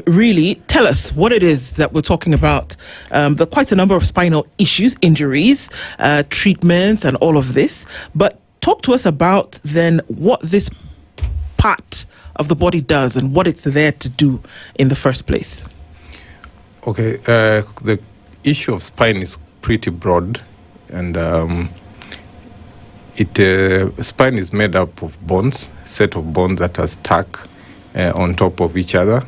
really tell us what it is that we're talking about. There are quite a number of spinal issues, injuries, treatments, and all of this. But talk to us about then what this part of the body does and what it's there to do in the first place. Okay, the issue of spine is pretty broad, and spine is made up of bones, set of bones that are stuck on top of each other,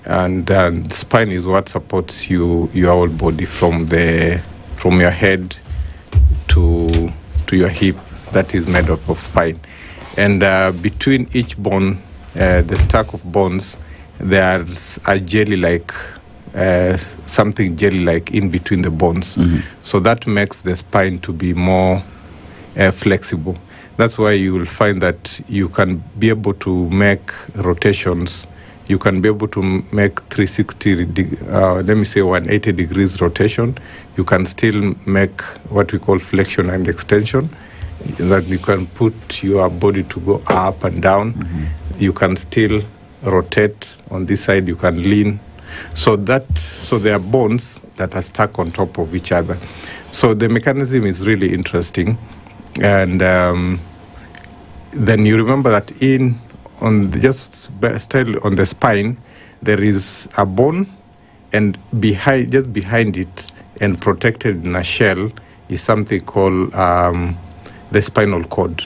and the spine is what supports your whole body from your head to your hip. That is made up of spine, and between each bone, the stack of bones, there's a jelly-like. Something jelly-like in between the bones. So that makes the spine to be more flexible. That's why you will find that you can be able to make rotations. You can be able to make 180 degrees rotation. You can still make what we call flexion and extension, that you can put your body to go up and down. You can still rotate on this side. You can lean. So there are bones that are stuck on top of each other. So the mechanism is really interesting, and then you remember that on the spine there is a bone, and just behind it and protected in a shell is something called the spinal cord,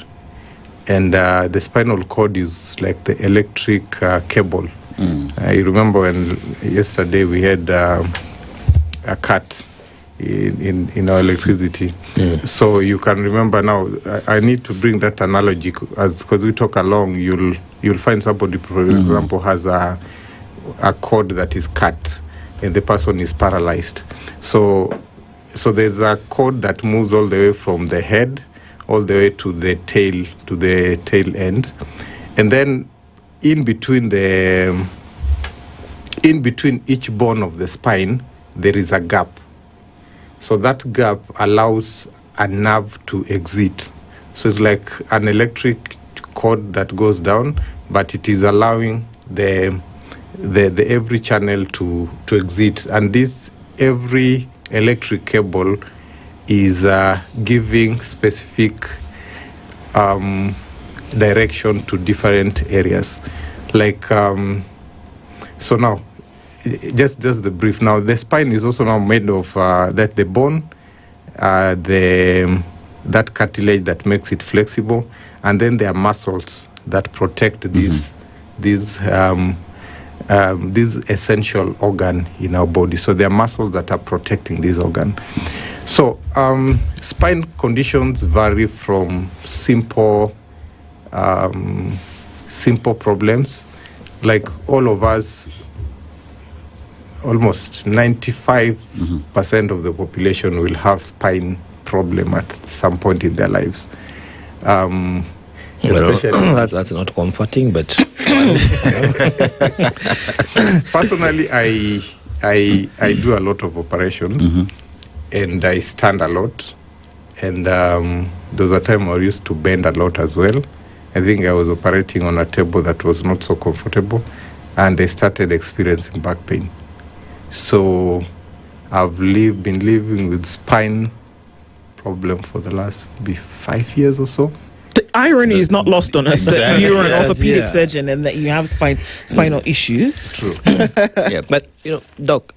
and the spinal cord is like the electric cable. You remember when yesterday we had a cut in our electricity. So you can remember now. I need to bring that analogy because we talk along. You'll find somebody, for example, has a cord that is cut, and the person is paralyzed. So there's a cord that moves all the way from the head all the way to the tail end, and then in between each bone of the spine there is a gap. So that gap allows a nerve to exit. So it's like an electric cord that goes down, but it is allowing the the every channel to exit, and this every electric cable is giving specific direction to different areas. Like so now, just the brief. Now the spine is also now made of that the bone, that cartilage that makes it flexible, and then there are muscles that protect these essential organ in our body. So there are muscles that are protecting this organ. So spine conditions vary from simple problems, like all of us. Almost 95% of the population will have spine problem at some point in their lives. Especially that's not comforting, but personally, I do a lot of operations, and I stand a lot, and there was a time I used to bend a lot as well. I think I was operating on a table that was not so comfortable, and I started experiencing back pain. So I've been living with spine problem for the last 5 years or so. The irony is not lost on us that you're an orthopedic yeah. surgeon and that you have spinal issues. True. Yeah, but Doc,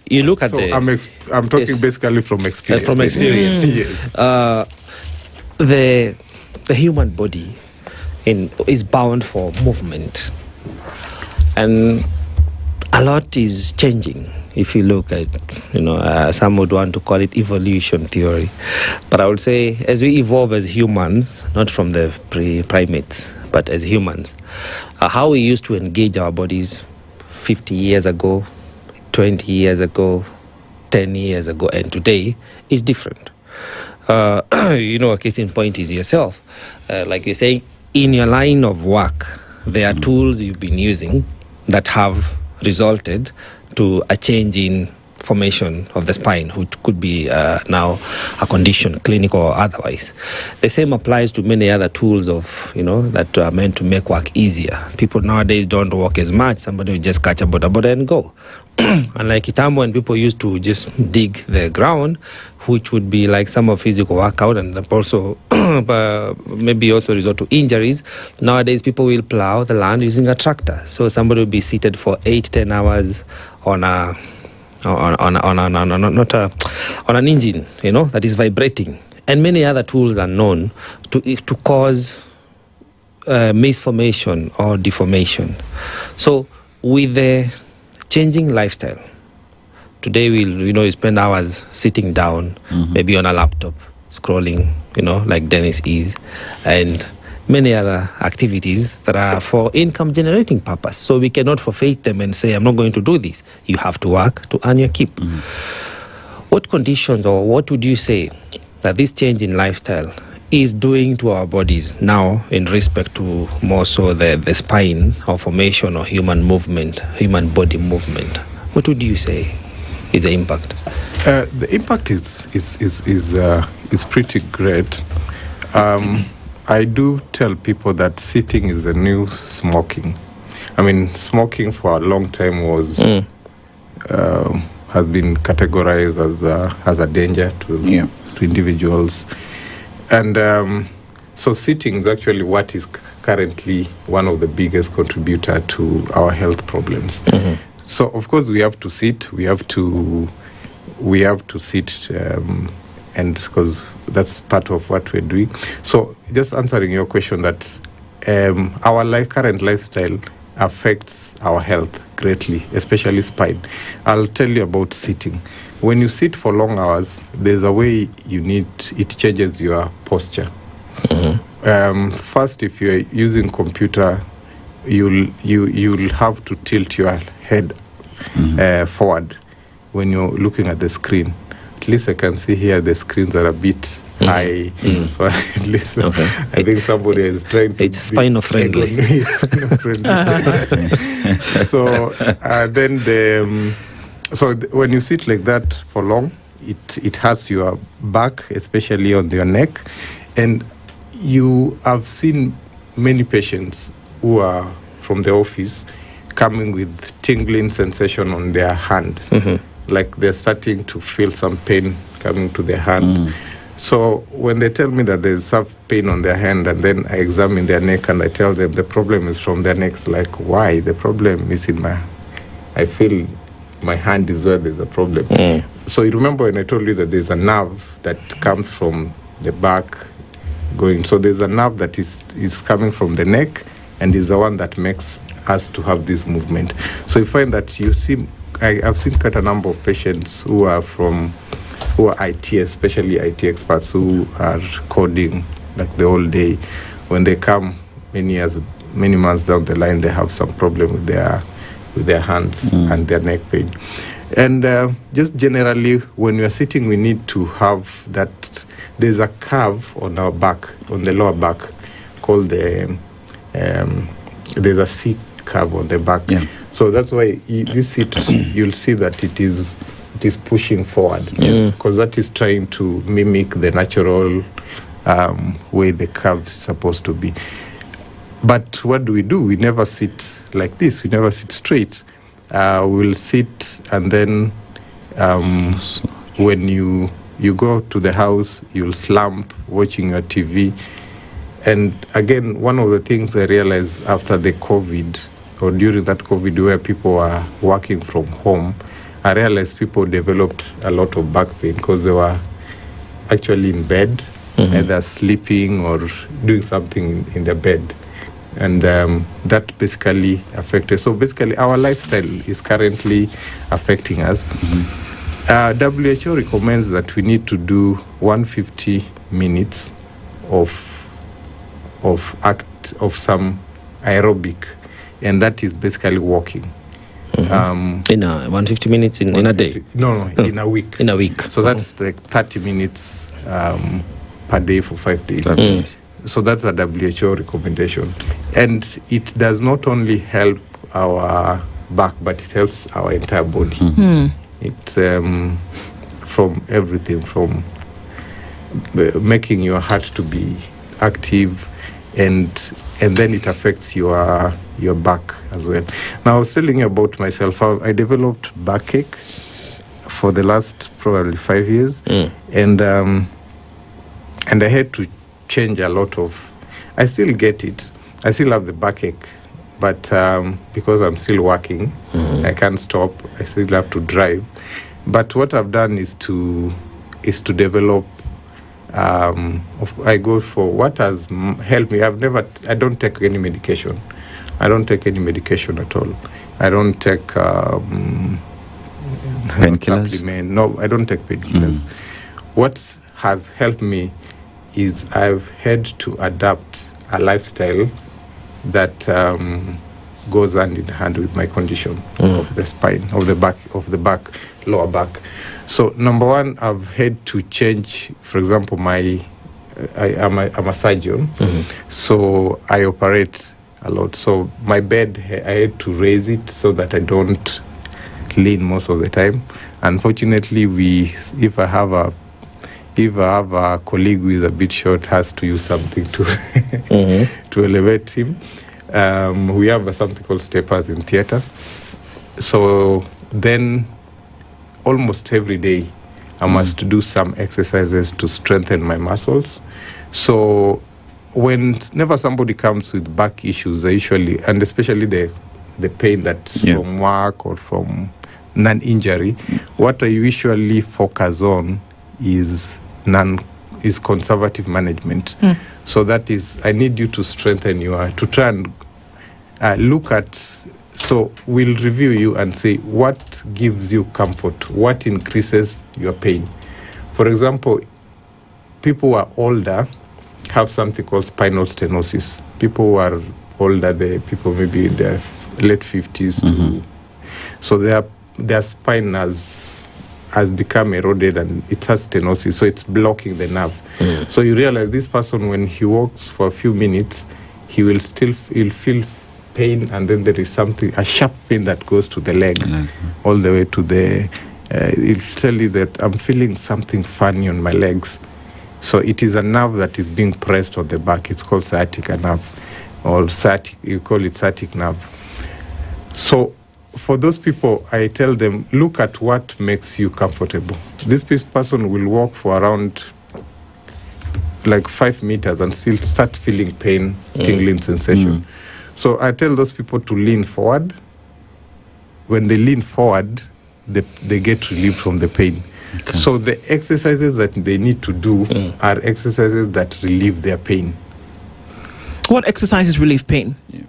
you look at I'm talking basically from experience. From experience. Yes. The human body is bound for movement, and a lot is changing. If you look at, some would want to call it evolution theory, but I would say as we evolve as humans, not from the primates, but as humans, how we used to engage our bodies 50 years ago, 20 years ago, 10 years ago, and today is different. A case in point is yourself. Like you're saying, in your line of work, there are tools you've been using that have resulted to a change in formation of the spine, which could be now a condition, clinical or otherwise. The same applies to many other tools of, that are meant to make work easier. People nowadays don't walk as much. Somebody will just catch a boda and go. Unlike Itambo, when people used to just dig the ground, which would be like some of physical workout and also maybe also resort to injuries. Nowadays, people will plow the land using a tractor. So somebody will be seated for 8-10 hours on an engine, that is vibrating. And many other tools are known to cause misformation or deformation. So with the changing lifestyle, today we'll spend hours sitting down, maybe on a laptop, scrolling, like Dennis is, and many other activities that are for income generating purpose. So we cannot forfeit them and say, I'm not going to do this. You have to work to earn your keep. What conditions, or what would you say that this change in lifestyle is doing to our bodies now in respect to more so the spine or formation or human movement, human body movement? What would you say is the impact? The impact is pretty great. I do tell people that sitting is the new smoking. I mean, smoking for a long time has been categorized as a danger to individuals, and so sitting is actually what is currently one of the biggest contributor to our health problems. So of course we have to sit. We have to sit. And because that's part of what we're doing. So just answering your question, that our current lifestyle affects our health greatly, especially spine. I'll tell you about sitting. When you sit for long hours, there's a way it changes your posture. First, if you're using computer, you'll have to tilt your head forward when you're looking at the screen. At least I can see here the screens are a bit high. So at least I think somebody is trying to... It's spinal friendly. So when you sit like that for long, it hurts your back, especially on your neck. And you have seen many patients who are from the office, coming with tingling sensation on their hand, like they're starting to feel some pain coming to their hand. So when they tell me that there's some pain on their hand, and then I examine their neck and I tell them the problem is from their neck, like, why? The problem is in I feel my hand is where there's a problem. So you remember when I told you that there's a nerve that comes from the back going. So there's a nerve that is coming from the neck and is the one that makes us to have this movement. So you find that I've seen quite a number of patients who are IT, especially IT experts who are coding like the whole day. When they come many months down the line, they have some problem with their hands and their neck pain. And just generally, when we are sitting, we need to have that. There's a curve on our back, on the lower back, called there's a seat curve on the back. So that's why this seat, you'll see that it is pushing forward, because that is trying to mimic the natural way the curve is supposed to be. But what do? We never sit like this. We never sit straight. We'll sit, and then when you go to the house, you'll slump watching your TV. And again, one of the things I realized after the COVID, or during that COVID where people are working from home, I realized people developed a lot of back pain because they were actually in bed, either sleeping or doing something in their bed. And that basically affected. So basically, our lifestyle is currently affecting us. WHO recommends that we need to do 150 minutes of some aerobic, and that is basically walking. In 150 minutes in a day? No, in a week. In a week. So that's like 30 minutes per day for 5 days. So that's a WHO recommendation. And it does not only help our back, but it helps our entire body. It's from everything, from making your heart to be active, and then it affects your back as well. Now, I was telling you about myself. I developed backache for the last probably 5 years, and I had to change a lot of. I still get it. I still have the backache, but because I'm still working, I can't stop. I still have to drive. But what I've done is to develop. I go for what has helped me. I don't take any medication. I don't take any medication at all. I don't take painkillers. No, I don't take painkillers. What has helped me is I've had to adapt a lifestyle that goes hand in hand with my condition of the spine, of the back, lower back. So number one, I've had to change. For example, I'm a surgeon, so I operate a lot. So my bed, I had to raise it so that I don't lean most of the time. Unfortunately, if I have a colleague who is a bit short, has to use something to to elevate him. We have something called steppers in theater. So then almost every day I must do some exercises to strengthen my muscles. So whenever somebody comes with back issues, I usually, and especially the pain that's from work or from non-injury, what I usually focus on is conservative management. So that is, I need you to strengthen to try and look at. So we'll review you and say what gives you comfort, what increases your pain. For example, people who are older have something called spinal stenosis. People who are older, people maybe in their late 50s, so their spine has become eroded and it has stenosis, so it's blocking the nerve. So you realize this person, when he walks for a few minutes, he'll feel pain, and then there is a sharp pain that goes to the leg, all the way to it'll tell you that I'm feeling something funny on my legs. So it is a nerve that is being pressed on the back. It's called sciatica nerve, or sciatic, you call it sciatic nerve. So for those people, I tell them, look at what makes you comfortable. This person will walk for around like 5 meters and still start feeling pain, tingling sensation. So I tell those people to lean forward. When they lean forward, they get relief from the pain. Okay. So the exercises that they need to do are exercises that relieve their pain. What exercises relieve pain? Yeah.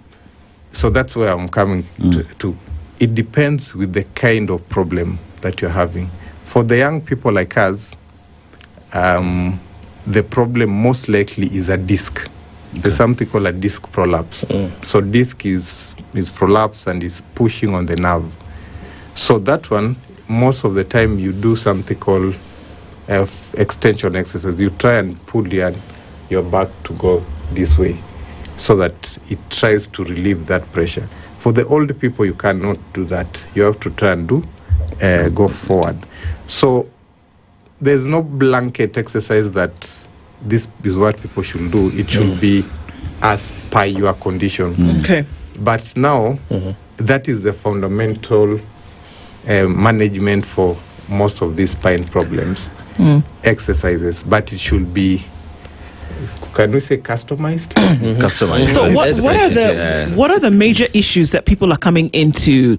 So that's where I'm coming to. It depends with the kind of problem that you're having. For the young people like us, the problem most likely is a disc. Okay. There's something called a disc prolapse. So disc is prolapsed and is pushing on the nerve. So that one, most of the time you do something called extension exercise. You try and pull your back to go this way so that it tries to relieve that pressure. For the older people, you cannot do that. You have to try and go forward. So there's no blanket exercise that this is what people should do. It should be as per your condition. Okay. But now, that is the fundamental management for most of these spine problems, exercises. But it should be, can we say customized? Customized. So what are the major issues that people are coming into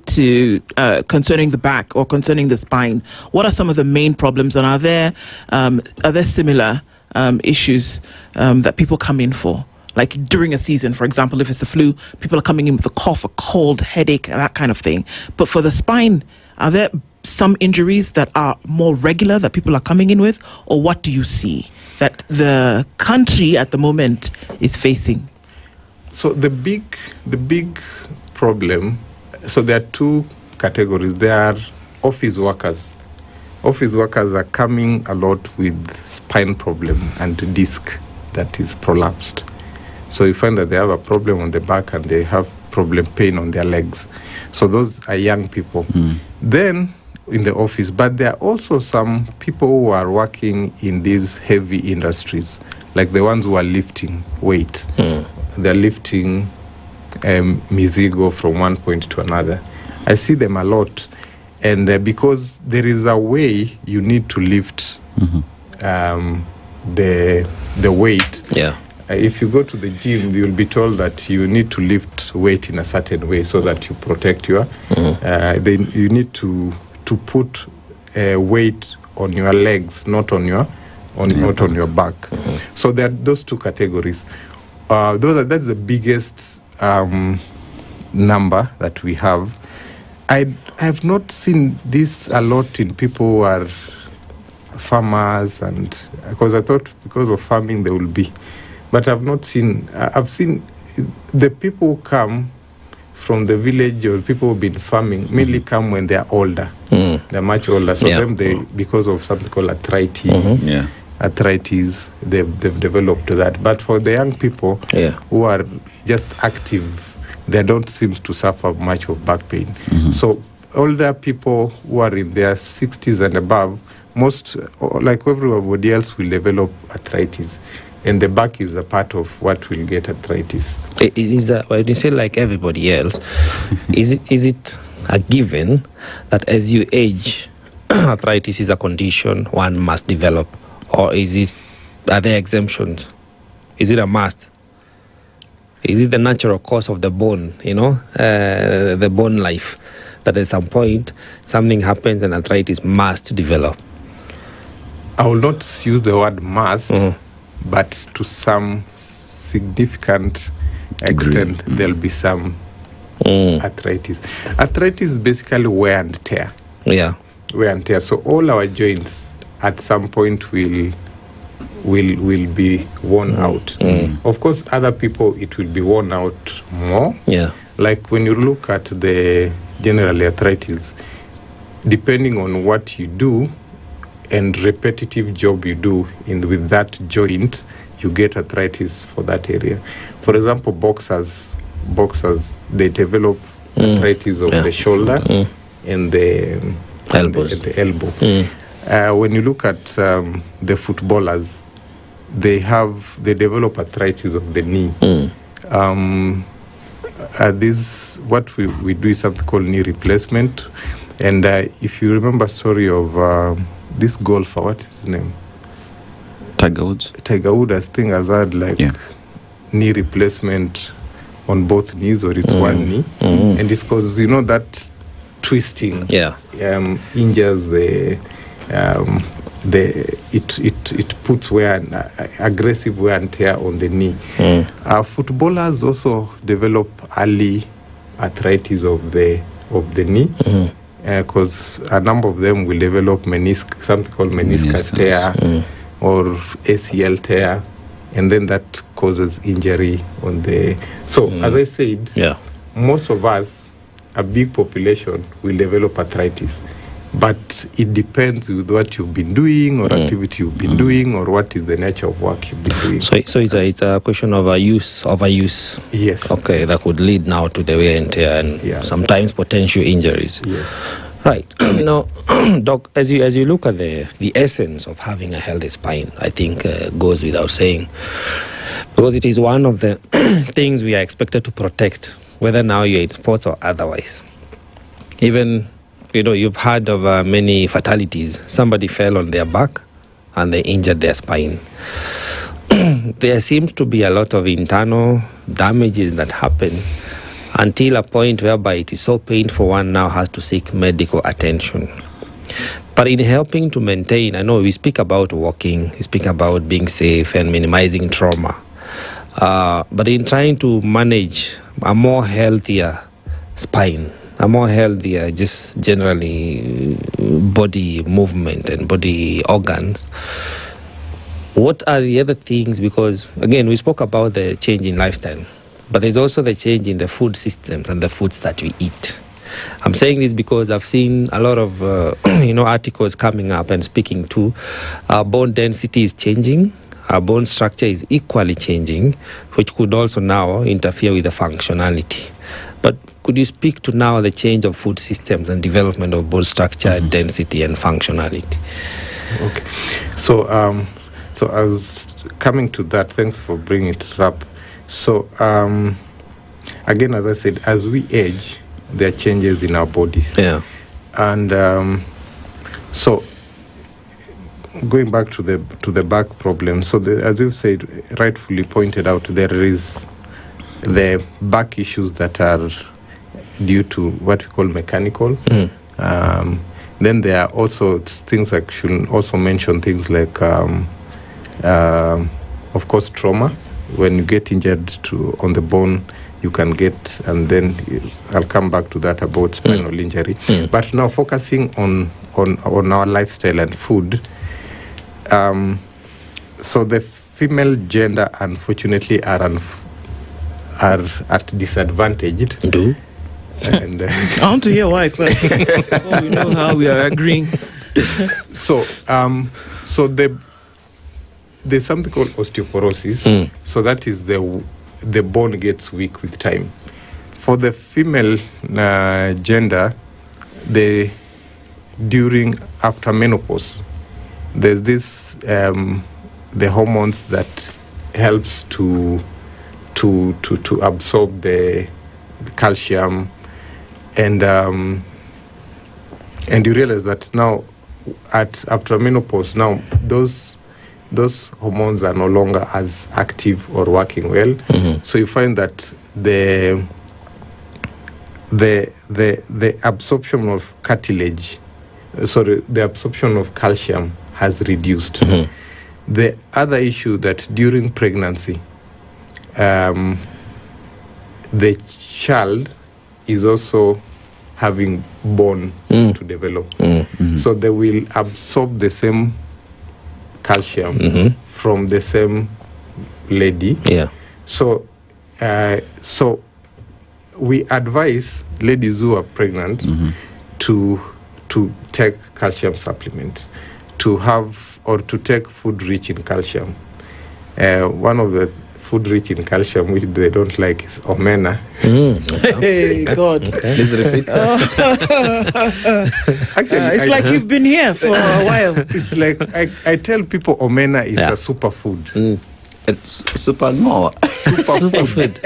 concerning the back or concerning the spine? What are some of the main problems, and are there similar issues that people come in for? Like during a season, for example, if it's the flu, people are coming in with a cough, a cold, headache, that kind of thing. But for the spine, are there some injuries that are more regular that people are coming in with, or what do you see that the country at the moment is facing? So the big problem, so there are two categories. There are office workers. Office workers are coming a lot with spine problem and disc that is prolapsed. So you find that they have a problem on the back and they have problem pain on their legs. So those are young people. Then in the office, but there are also some people who are working in these heavy industries, like the ones who are lifting weight. They're lifting mizigo from one point to another. I see them a lot, and because there is a way you need to lift the weight. Yeah. If you go to the gym, you'll be told that you need to lift weight in a certain way so that you protect your. Then you need to put weight on your legs, not on your back. So there are those two categories. That's the biggest number that we have. I have not seen this a lot in people who are farmers, and because I thought because of farming there will be, but I've not seen. I've seen the people who come from the village or people who've been farming mainly come when they are older. They're much older. So them because of something called arthritis. Arthritis, they've developed that. But for the young people who are just active, they don't seem to suffer much of back pain. So older people who are in their 60s and above, most, like everybody else, will develop arthritis. And the back is a part of what will get arthritis. Is that when you say like everybody else? is it a given that as you age, arthritis is a condition one must develop, or are there exemptions? Is it a must? Is it the natural course of the bone? The bone life, that at some point something happens and arthritis must develop. I will not use the word must. But to some significant extent, there'll be some arthritis. Arthritis is basically wear and tear. Yeah. Wear and tear. So all our joints at some point will be worn out. Of course, other people, it will be worn out more. Yeah. Like when you look at the general arthritis, depending on what you do, and repetitive job you do with that joint, you get arthritis for that area. For example, boxers, they develop arthritis of the shoulder and the elbows. The elbow. When you look at the footballers, they develop arthritis of the knee. this what we do is something called knee replacement. And if you remember story of this golfer, what is his name? Tiger Woods. Tiger Woods, I think, has had like knee replacement on both knees, or it's one knee, and it's because that twisting injures it puts aggressive wear and tear on the knee. Footballers also develop early arthritis of the knee, because a number of them will develop something called meniscus tear or ACL tear, and then that causes injury on the. So as I said, most of us, a big population, will develop arthritis. But it depends with what you've been doing, or activity you've been doing, or what is the nature of work you've been doing. So it's a question of overuse. Yes. Okay, that could lead now to the wear and tear and sometimes potential injuries. Yes. Right. Doc, as you look at the essence of having a healthy spine, I think goes without saying, because it is one of the things we are expected to protect, whether now you're in sports or otherwise. Even you've heard of many fatalities. Somebody fell on their back and they injured their spine. There seems to be a lot of internal damages that happen until a point whereby it is so painful one now has to seek medical attention. But in helping to maintain, I know we speak about walking, we speak about being safe and minimizing trauma. But in trying to manage a more healthier spine, a more healthier, just generally body movement and body organs, what are the other things? Because again, we spoke about the change in lifestyle, but there's also the change in the food systems and the foods that we eat. I'm saying this because I've seen a lot of articles coming up and speaking to our bone density is changing, our bone structure is equally changing, which could also now interfere with the functionality. But could you speak to now the change of food systems and development of bone structure, density, and functionality? Okay. So I was coming to that. Thanks for bringing it up. So, again, as I said, as we age, there are changes in our bodies. Yeah. And so, going back to the back problem. So, as you've said, rightfully pointed out, there is the back issues that are due to what we call mechanical. Then there are also things I should also mention, things like, of course, trauma. When you get injured on the bone, you can get, and then I'll come back to that about spinal injury. But now focusing on our lifestyle and food. So the female gender, unfortunately, are at disadvantaged. Nduh. And I want to hear why first. Oh, we know how we are agreeing. So there's something called osteoporosis. So that is the bone gets weak with time. For the female gender, after menopause, there's this the hormones that helps to absorb the calcium, and you realize that now after menopause, now those hormones are no longer as active or working well. So you find that the absorption of cartilage, the absorption of calcium has reduced. The other issue that during pregnancy, the child is also having bone to develop. So they will absorb the same calcium from the same lady. Yeah. So we advise ladies who are pregnant to take calcium supplement, to have or to take food rich in calcium. One of the food rich in calcium which they don't like is omena. Hey, God. Okay. Please repeat. Actually, it's like you've been here for a while. It's like I tell people omena is a superfood. It's supernoa. Superfood.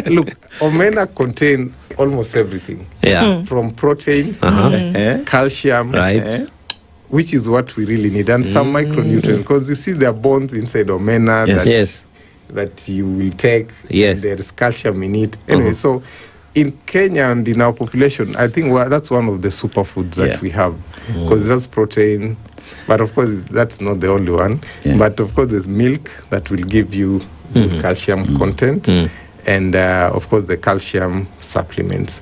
Look, omena contain almost everything. Yeah. From protein, calcium, Right. which is what we really need, and some micronutrients. Because you see there are bones inside omena that you will take. Yes. There is calcium in it. Anyway, so in Kenya and in our population, I think that's one of the superfoods that we have. Because that's protein. But of course, that's not the only one. Yeah. But of course, there's milk that will give you good calcium content. And of course, the calcium supplements.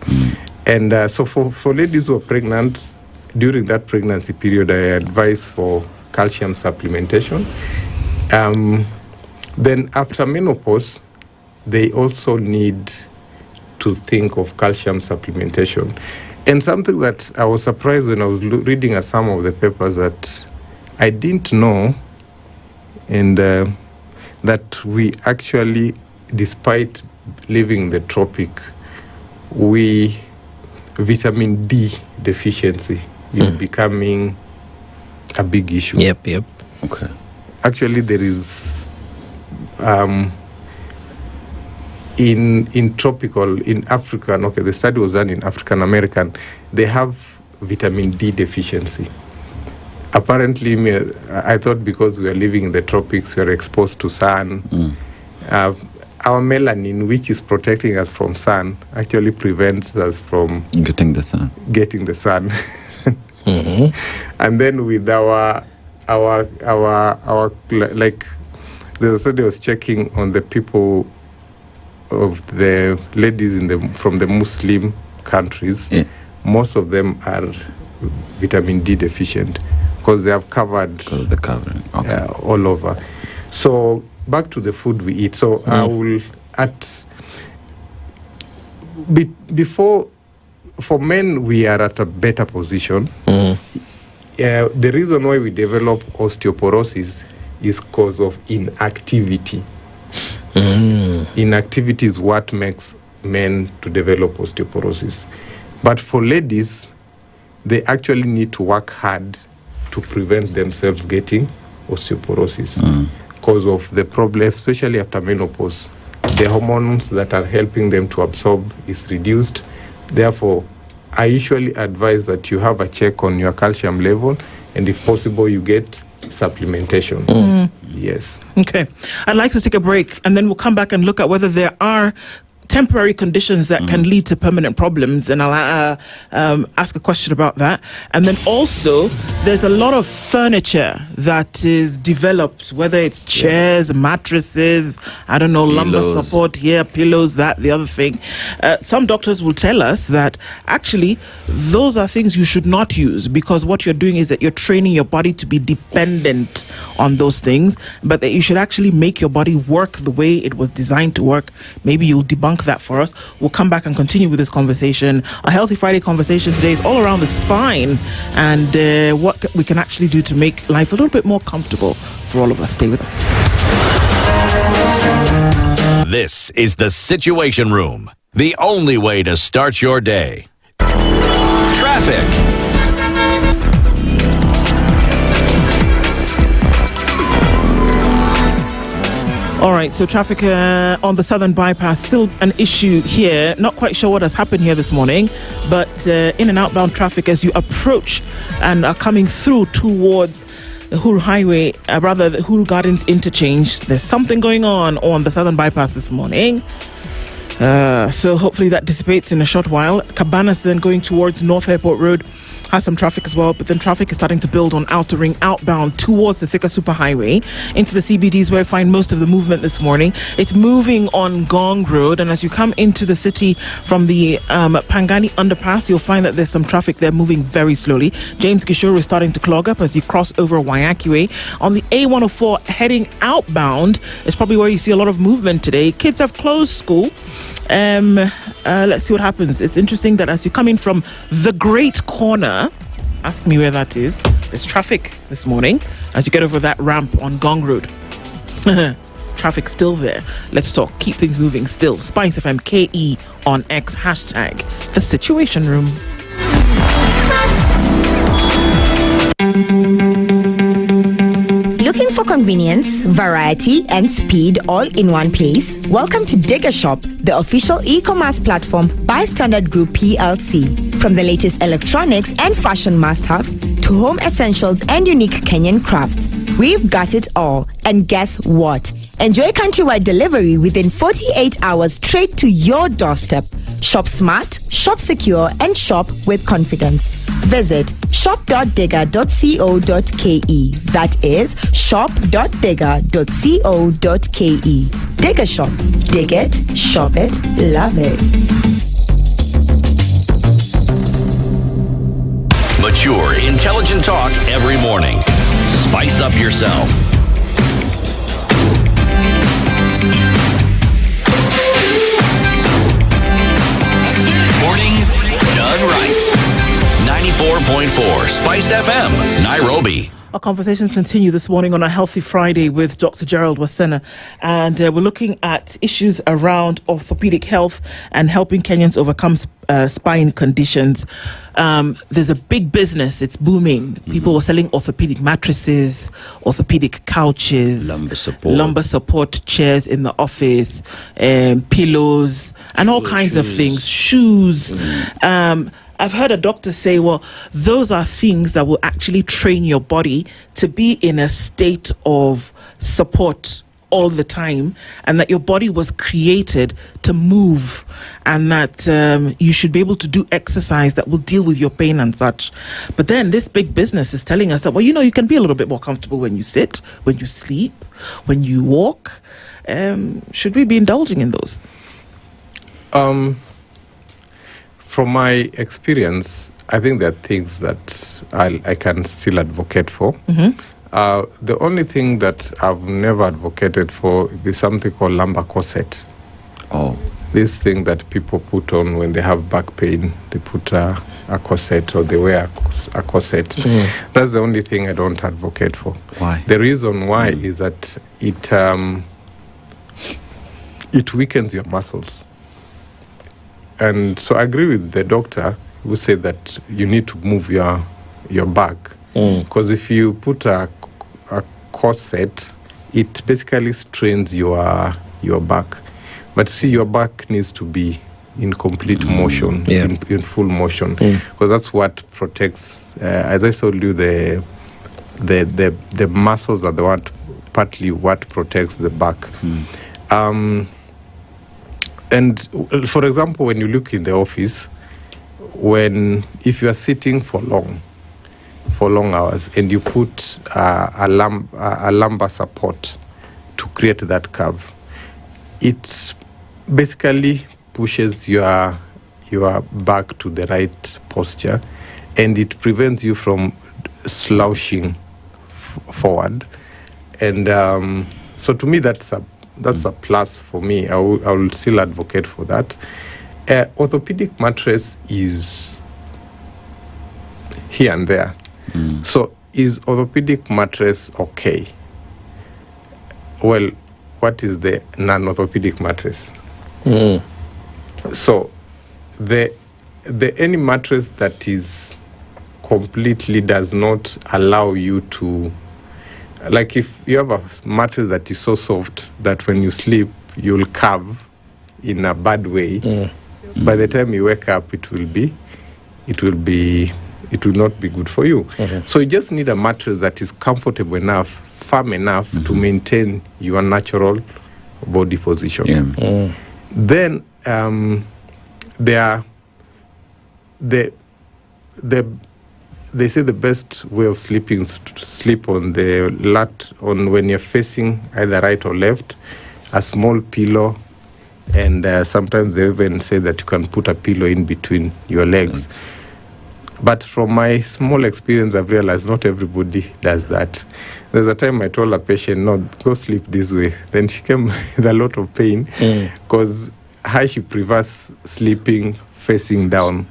And so for ladies who are pregnant, during that pregnancy period, I advise for calcium supplementation. Then after menopause, they also need to think of calcium supplementation. And something that I was surprised when I was reading at some of the papers that I didn't know, and that we actually, despite living in the tropic, vitamin D deficiency is becoming a big issue. Yep. Okay. Actually, there is in tropical, in African, the study was done in African American, they have vitamin D deficiency. Apparently, I thought because we are living in the tropics, we are exposed to sun. Our melanin, which is protecting us from sun, actually prevents us from getting the sun. And then with our like, the study was checking on the people of the ladies from the Muslim countries. Most of them are vitamin D deficient because they have covered the covering all over. So back to the food we eat. So I will before, for men we are at a better position. The reason why we develop osteoporosis is because of inactivity. Inactivity is what makes men to develop osteoporosis. But for ladies, they actually need to work hard to prevent themselves getting osteoporosis because of the problem, especially after menopause. The hormones that are helping them to absorb is reduced. Therefore, I usually advise that you have a check on your calcium level, and if possible, you get supplementation. Yes. Okay. I'd like to take a break, and then we'll come back and look at whether there are temporary conditions that can lead to permanent problems, and I'll ask a question about that. And then also, there's a lot of furniture that is developed, whether it's chairs, mattresses, I don't know, lumbar support here, pillows, that, the other thing. Some doctors will tell us that actually those are things you should not use, because what you're doing is that you're training your body to be dependent on those things, but that you should actually make your body work the way it was designed to work. Maybe you'll debunk that for us. We'll come back and continue with this conversation. Our Healthy Friday conversation today is all around the spine and what we can actually do to make life a little bit more comfortable for all of us. Stay with us. This is the Situation Room, the only way to start your day. Traffic. All right, so traffic on the southern bypass, still an issue here. Not quite sure what has happened here this morning, but in and outbound traffic as you approach and are coming through towards the Huru Highway, rather the Huru Gardens interchange. There's something going on the southern bypass this morning. So hopefully that dissipates in a short while. Cabanas then going towards North Airport Road has some traffic as well, but then traffic is starting to build on Outer Ring outbound towards the Thika Superhighway into the CBDs, where I find most of the movement this morning. It's moving on Gong Road, and as you come into the city from the Pangani underpass, you'll find that there's some traffic there moving very slowly. James Gishore is starting to clog up as you cross over Waiaki Way. On the A104 heading outbound is probably where you see a lot of movement today. Kids have closed school. Let's see what happens. It's interesting that as you come in from the Great Corner, ask me where that is, there's traffic this morning as you get over that ramp on Gong Road. Traffic still there. Let's talk. Keep things moving still. SpiceFM KE on X, hashtag The Situation Room. Looking for convenience, variety, and speed all in one place, welcome to Digger Shop, the official e-commerce platform by Standard Group PLC. From the latest electronics and fashion must-haves to home essentials and unique Kenyan crafts, we've got it all. And guess what? Enjoy countrywide delivery within 48 hours straight to your doorstep. Shop smart, shop secure, and shop with confidence. Visit shop.digger.co.ke. That is shop.digger.co.ke. Digger Shop. Dig it, shop it, love it. Mature, intelligent talk every morning. Spice up yourself. Mornings done right. 94.4 Spice FM, Nairobi. Our conversations continue this morning on a Healthy Friday with Dr. Gerald Wasena, and we're looking at issues around orthopedic health and helping Kenyans overcome spine conditions. There's a big business, it's booming. People were selling orthopedic mattresses, orthopedic couches, lumbar support chairs in the office, pillows, and all kinds of things, shoes. I've heard a doctor say, well, those are things that will actually train your body to be in a state of support all the time, and that your body was created to move, and that you should be able to do exercise that will deal with your pain and such. But then this big business is telling us that, well, you can be a little bit more comfortable when you sit, when you sleep, when you walk. Should we be indulging in those? From my experience, I think there are things that I can still advocate for. The only thing that I've never advocated for is something called lumbar corset. This thing that people put on when they have back pain, they put a corset, or they wear a corset. That's the only thing I don't advocate for. Why? The reason why is that it weakens your muscles. And so I agree with the doctor who said that you need to move your back. Because if you put a corset, it basically strains your back. But see, your back needs to be in complete motion, in full motion. Because that's what protects, as I told you, the muscles are the one, partly what protects the back. And for example, when you look in the office, if you are sitting for long hours, and you put a lumbar support to create that curve, it basically pushes your back to the right posture, and it prevents you from slouching forward. And so to me, that's a plus for me. I will still advocate for that. Orthopedic mattress is here and there. So is orthopedic mattress okay? Well, what is the non-orthopedic mattress? So the any mattress that is completely does not allow you to, like if you have a mattress that is so soft that when you sleep you'll curve in a bad way, by the time you wake up it will not be good for you. So you just need a mattress that is comfortable enough, firm enough to maintain your natural body position. Then they say the best way of sleeping is to sleep on the when you're facing either right or left, a small pillow, and sometimes they even say that you can put a pillow in between your legs. But from my small experience, I've realized not everybody does that. There's a time I told a patient, no, go sleep this way. Then she came with a lot of pain because she prefers sleeping facing down.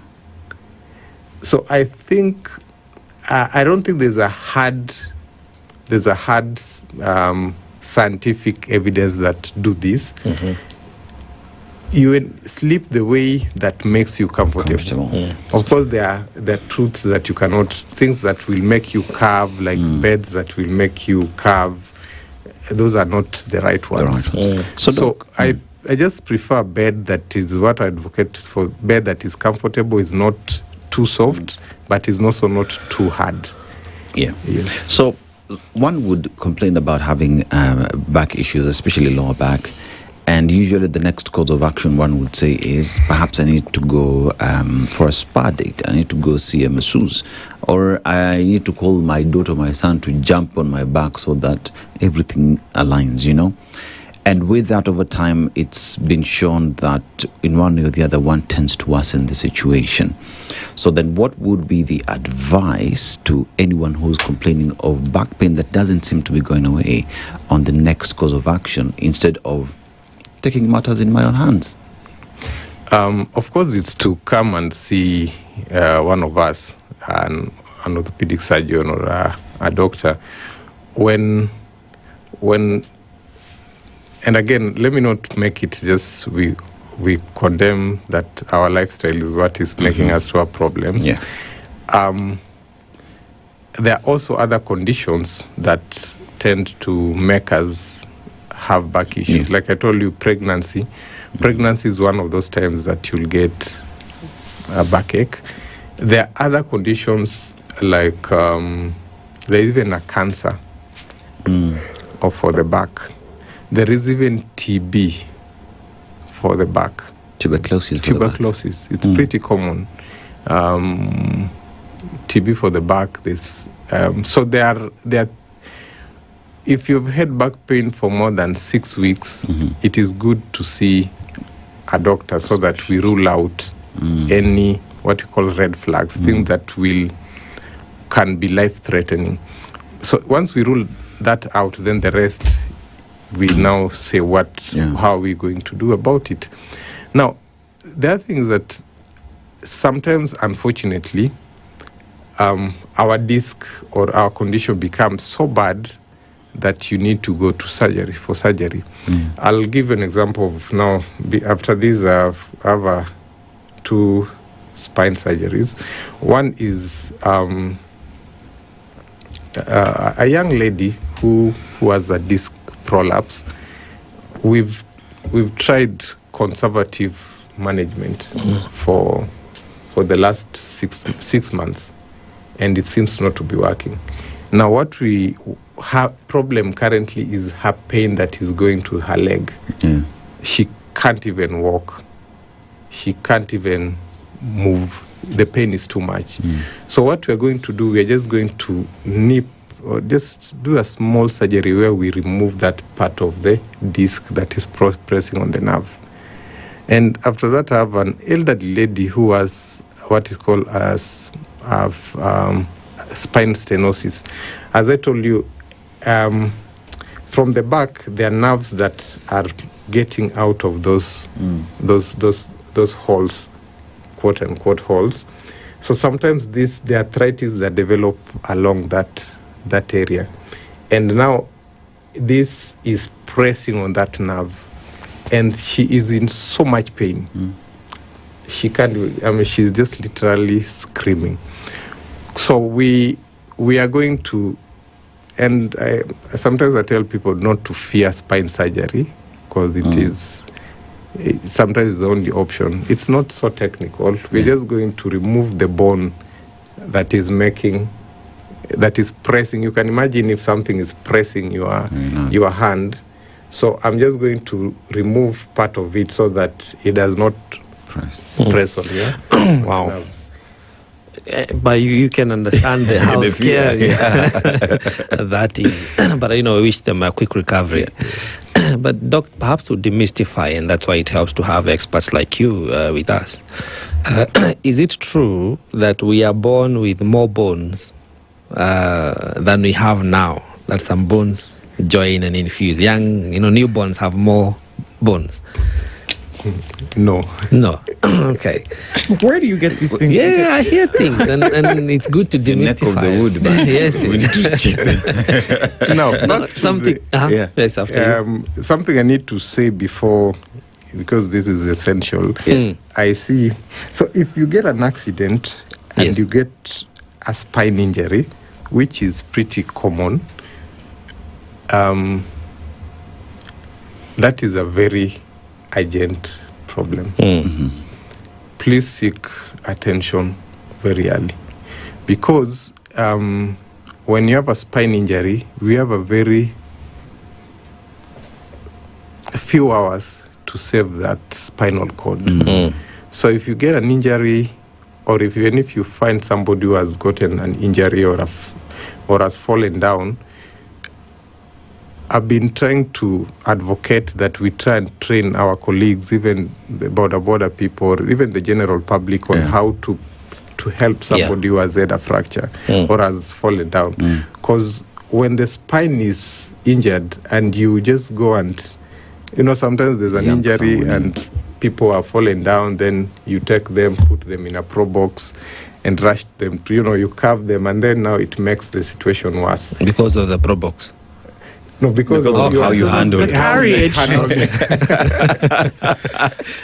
So I think, I don't think there's a hard scientific evidence that do this. You sleep the way that makes you comfortable. Of course, there are truths that you cannot, things that will make you curve, like beds that will make you curve, those are not the right ones. So I just prefer a bed that is what I advocate for. Bed that is comfortable, is not too soft, but is also not too hard. Yeah. Yes. So one would complain about having back issues, especially lower back. And usually the next course of action one would say is perhaps I need to go for a spa date. I need to go see a masseuse. Or I need to call my daughter, my son to jump on my back so that everything aligns, And with that, over time, it's been shown that in one way or the other, one tends to worsen the situation. So then what would be the advice to anyone who's complaining of back pain that doesn't seem to be going away on the next course of action instead of taking matters in my own hands? Of course, it's to come and see one of us, an orthopedic surgeon or a doctor. When and again, let me not make it just we condemn that our lifestyle is what is making us to have problems. Yeah. There are also other conditions that tend to make us have back issues. Like I told you, pregnancy. Pregnancy is one of those times that you'll get a backache. There are other conditions like there's even a cancer or for the back. There is even TB for the back. Tuberculosis. It's pretty common. TB for the back. So there are. If you've had back pain for more than 6 weeks, it is good to see a doctor so that we rule out any what you call red flags, things that can be life-threatening. So once we rule that out, then the rest we now say how are we going to do about it. Now, there are things that sometimes, unfortunately, our disc or our condition becomes so bad that you need to go to surgery. I'll give an example of now. After this, I have 2 spine surgeries. One is a young lady who has a disc prolapse. We've tried conservative management for the last 6 months, and it seems not to be working. Now, what we have problem currently is her pain that is going to her leg. She can't even walk. She can't even move. The pain is too much. So what we're going to do, we're just going to nip or just do a small surgery where we remove that part of the disc that is pressing on the nerve. And after that, I have an elderly lady who has what is called spine stenosis. As I told you, from the back, there are nerves that are getting out of those holes, quote unquote holes. So sometimes the arthritis that develop along that area, and now this is pressing on that nerve, and she is in so much pain. She can't. She's just literally screaming. So we are going to, and sometimes I tell people not to fear spine surgery because it is sometimes the only option. It's not so technical. We're just going to remove the bone that is pressing. You can imagine if something is pressing your hand. So I'm just going to remove part of it so that it does not press on you. Wow. But you can understand how scary that is. But I wish them a quick recovery. But Doc, perhaps to demystify, and that's why it helps to have experts like you with us. Is it true that we are born with more bones than we have now? That some bones join and infuse. Young, newborns have more bones. No. Okay. Where do you get these things? Yeah, I hear things, and it's good to demystify. The neck of the wood, man. Yes. We need to check. No, something. Yes, after you. Something I need to say before, because this is essential. I see. So if you get an accident and you get a spine injury, which is pretty common, that is a very urgent problem. Please seek attention very early, because when you have a spine injury, we have a very few hours to save that spinal cord. So if you get an injury, or even if you find somebody who has gotten an injury or has fallen down, I've been trying to advocate that we try and train our colleagues, even the border people, or even the general public, on how to help somebody who has had a fracture or has fallen down. Because when the spine is injured and you just go and, sometimes there's an injury and people are falling down, then you take them, put them in a pro box and rush them to, you carve them, and then now it makes the situation worse. Because of the pro box? No, because of how you handle the it. carriage.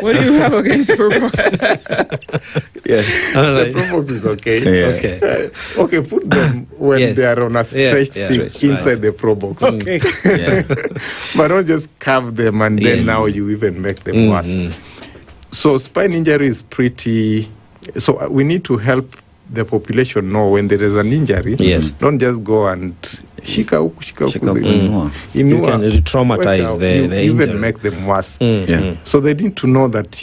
What do you have against pro boxes? The pro box is okay. Okay, put them when they are on a stretched thing inside the pro box. Okay. But don't just carve them and then now you even make them worse. So spine injury is pretty... So we need to help the population know when there is an injury. Don't just go and shika huku. You can re-traumatize the even injury. make them worse. So they need to know that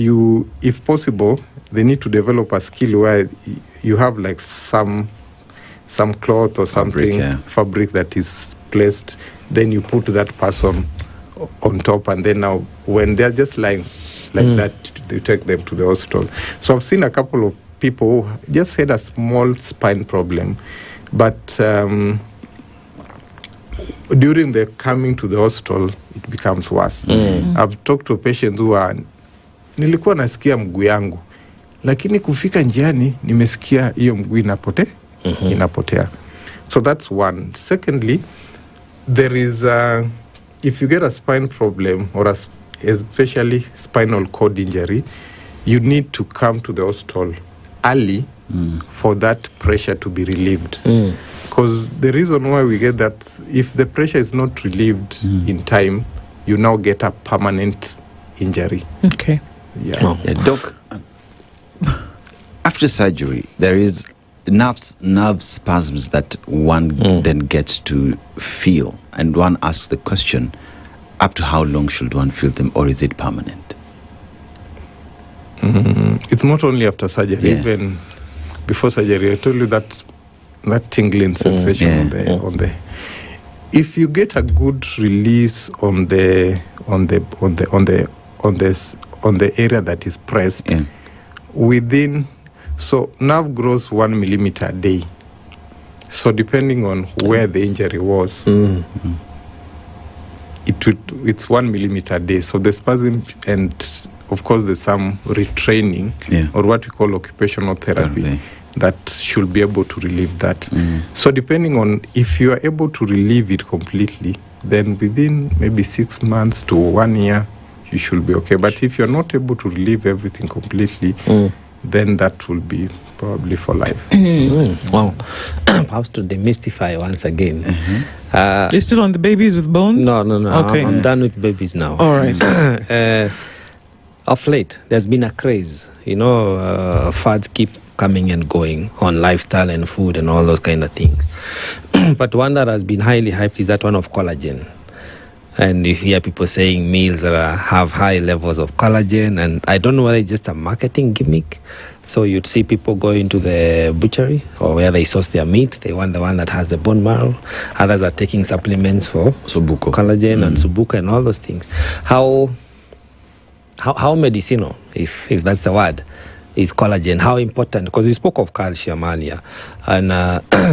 if possible, they need to develop a skill where you have like some cloth or fabric that is placed. Then you put that person on top, and then now when they're just lying like that, they take them to the hospital. So I've seen a couple of people who just had a small spine problem, but during the coming to the hospital, it becomes worse. I've talked to patients who are, nilikuwa nasikia mguu yangu, lakini kufika njiani nimesikia hiyo mguu inapotea. So that's one. Secondly, there is if you get a spine problem or especially spinal cord injury, you need to come to the hospital early for that pressure to be relieved. Because the reason why we get that, if the pressure is not relieved in time, you now get a permanent injury. Okay. Doc, after surgery, there is nerve spasms that one then gets to feel, and one asks the question, up to how long should one feel them, or is it permanent? It's not only after surgery, even before surgery. I told you that tingling sensation on the. If you get a good release on the area that is pressed, within, so nerve grows 1 millimeter a day. So depending on where the injury was, it's 1 millimeter a day. So the spasm, and of course there's some retraining or what we call occupational therapy that should be able to relieve that. So depending on if you are able to relieve it completely, then within maybe 6 months to 1 year, you should be okay. But if you're not able to relieve everything completely, then that will be probably for life. Wow. Perhaps to demystify once again. You're still on the babies with bones? No. Okay. I'm done with babies now. All right. Of late, there's been a craze. Fads keep coming and going on lifestyle and food and all those kind of things. But one that has been highly hyped is that one of collagen. And you hear people saying meals that have high levels of collagen, and I don't know whether it's just a marketing gimmick. So you'd see people going to the butchery or where they source their meat. They want the one that has the bone marrow. Others are taking supplements for collagen and subuco and all those things. How medicinal, if that's the word, is collagen? How important? Because we spoke of calcium earlier, and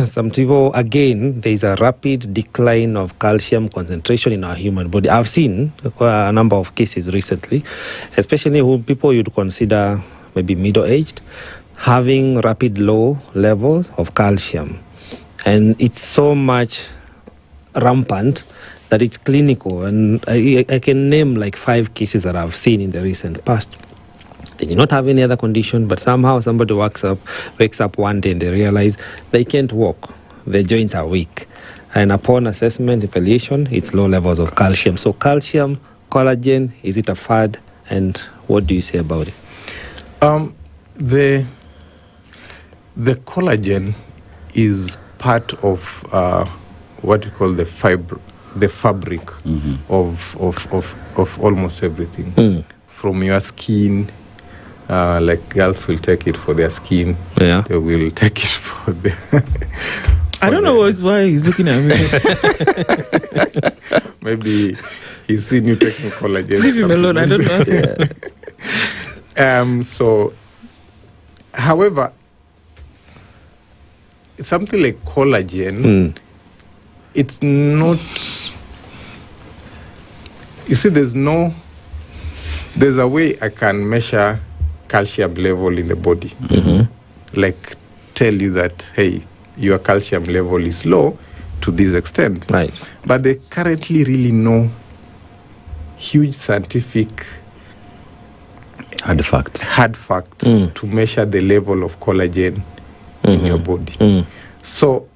some people, again, there is a rapid decline of calcium concentration in our human body. I've seen a number of cases recently, especially who people you'd consider maybe middle-aged, having rapid low levels of calcium, and it's so much rampant that it's clinical. And I can name like 5 cases that I've seen in the recent past. They did not have any other condition, but somehow somebody wakes up one day and they realize they can't walk. Their joints are weak. And upon assessment, evaluation, it's low levels of calcium. So calcium collagen? Is it a fad? And what do you say about it? The collagen is part of what you call the fabric of almost everything. From your skin, like girls will take it for their skin. Yeah. They will take it for their... I don't know why he's looking at me. Maybe he's seen you taking collagen. Leave him alone, I don't know. So, however, something like collagen, it's not... You see, there's a way I can measure calcium level in the body. Like, tell you that, hey, your calcium level is low to this extent. Right. But they currently really know huge scientific hard facts to measure the level of collagen in your body. So,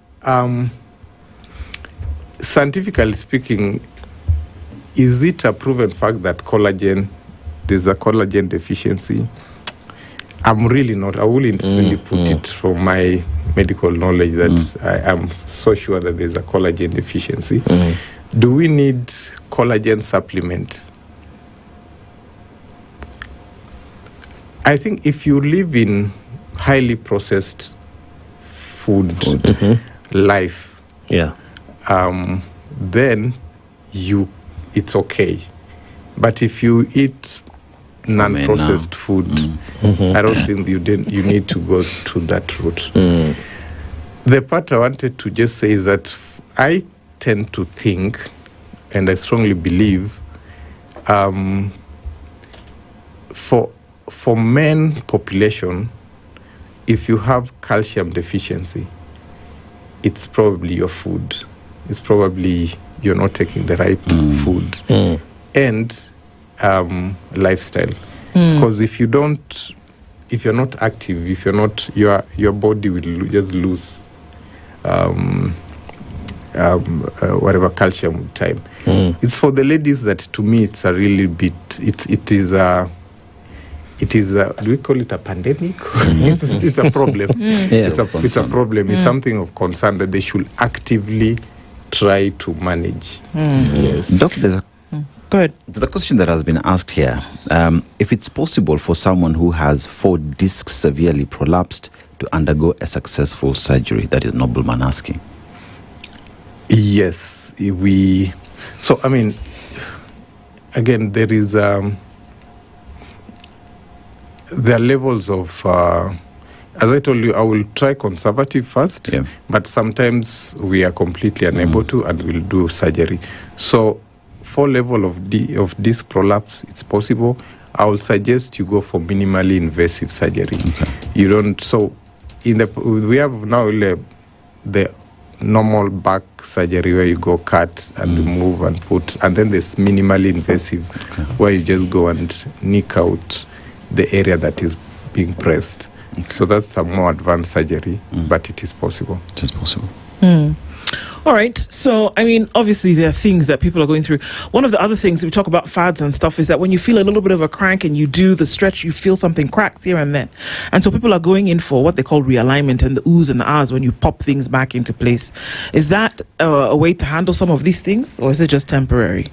scientifically speaking, is it a proven fact that there's a collagen deficiency? I'm really not. I wouldn't really put it from my medical knowledge that I am so sure that there's a collagen deficiency. Do we need collagen supplement? I think if you live in highly processed food life, then it's okay. But if you eat non-processed food, I don't think you need to go to that route. The part I wanted to just say is that I tend to think, and I strongly believe, for men population, if you have calcium deficiency, it's probably your food. It's probably you're not taking the right food and lifestyle. Because if you're not active, if you're not, your body will just lose whatever calcium with time. It's for the ladies that, to me, it's a really bit. It is a. Do we call it a pandemic? It's a problem. It's a problem. It's something of concern that they should actively try to manage. Yes. Doctor, go ahead. There's a question that has been asked here. If it's possible for someone who has 4 discs severely prolapsed to undergo a successful surgery, that is Nobleman asking. Yes, So, I mean, again, there are levels of, as I told you, I will try conservative first, but sometimes we are completely unable to, and we'll do surgery. So, for level of disc prolapse, it's possible. I will suggest you go for minimally invasive surgery. You don't. So, we have now the normal back surgery where you go cut and remove and put, and then there's minimally invasive where you just go and nick out the area that is being pressed. So that's a more advanced surgery, but it is possible. It is possible. All right. So, I mean, obviously there are things that people are going through. One of the other things we talk about fads and stuff is that when you feel a little bit of a crank and you do the stretch, you feel something cracks here and there. And so people are going in for what they call realignment and the oohs and the ahs when you pop things back into place. Is that a way to handle some of these things, or is it just temporary?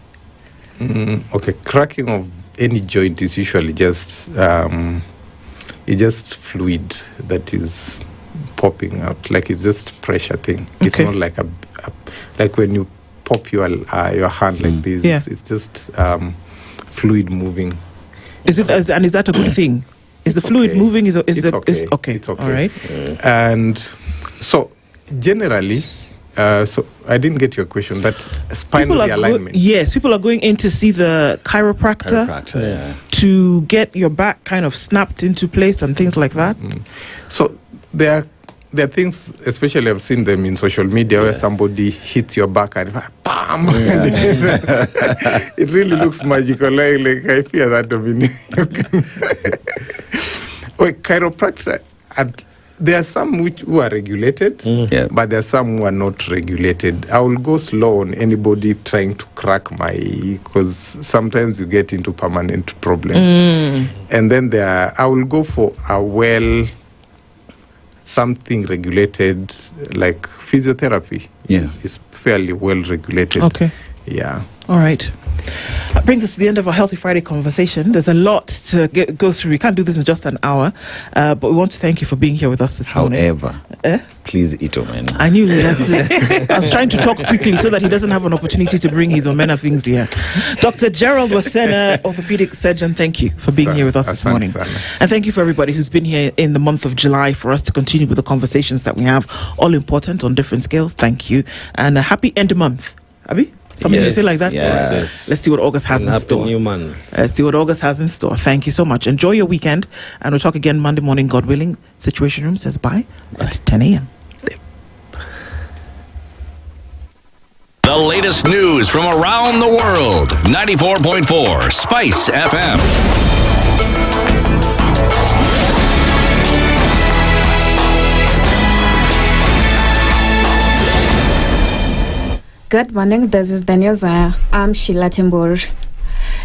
Okay. Cracking of any joint is usually just fluid that is popping out, like it's just pressure thing. It's not like like when you pop your hand like this. It's just fluid moving. Is that a good thing? Is the fluid moving? Is okay. It's okay. All right. And so generally. So I didn't get your question. That spinal realignment. Yes, people are going in to see the chiropractor to get your back kind of snapped into place and things like that. So there are things, especially I've seen them in social media, where somebody hits your back and bam! It really looks magical. Like I fear that. I mean, chiropractor. there are some who are regulated, but there are some who are not regulated. I will go slow on anybody trying to crack because sometimes you get into permanent problems. And then I will go for something regulated, like physiotherapy. Is fairly well regulated. Okay. Yeah. All right. That brings us to the end of our Healthy Friday conversation. There's a lot to go through. We can't do this in just an hour, but we want to thank you for being here with us this morning. However, please eat omena. I knew I was trying to talk quickly so that he doesn't have an opportunity to bring his omena things here. Dr. Gerald Wasena, orthopedic surgeon, thank you for being here with us this morning. And thank you for everybody who's been here in the month of July for us to continue with the conversations that we have, all important on different scales. Thank you. And a happy end of month. Abi? Something you say like that? Yes. Let's see what August has in store. Happy new month. Let's see what August has in store. Thank you so much. Enjoy your weekend. And we'll talk again Monday morning, God willing. Situation Room says bye. It's 10 a.m. The latest news from around the world. 94.4 Spice FM. Good morning, this is the news. I'm Sheila Timbur.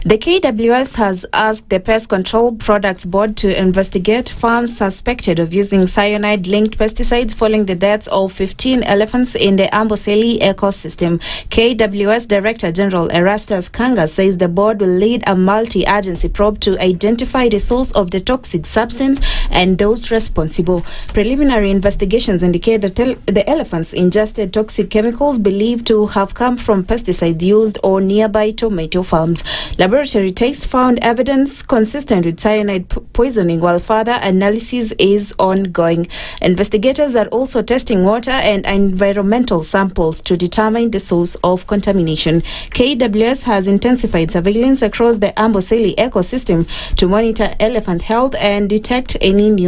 The KWS has asked the Pest Control Products Board to investigate farms suspected of using cyanide-linked pesticides following the deaths of 15 elephants in the Amboseli ecosystem. KWS Director General Erastus Kanga says the board will lead a multi-agency probe to identify the source of the toxic substance and those responsible. Preliminary investigations indicate that the elephants ingested toxic chemicals believed to have come from pesticides used on nearby tomato farms. Laboratory tests found evidence consistent with cyanide poisoning, while further analysis is ongoing. Investigators are also testing water and environmental samples to determine the source of contamination. KWS has intensified surveillance across the Amboseli ecosystem to monitor elephant health and detect any new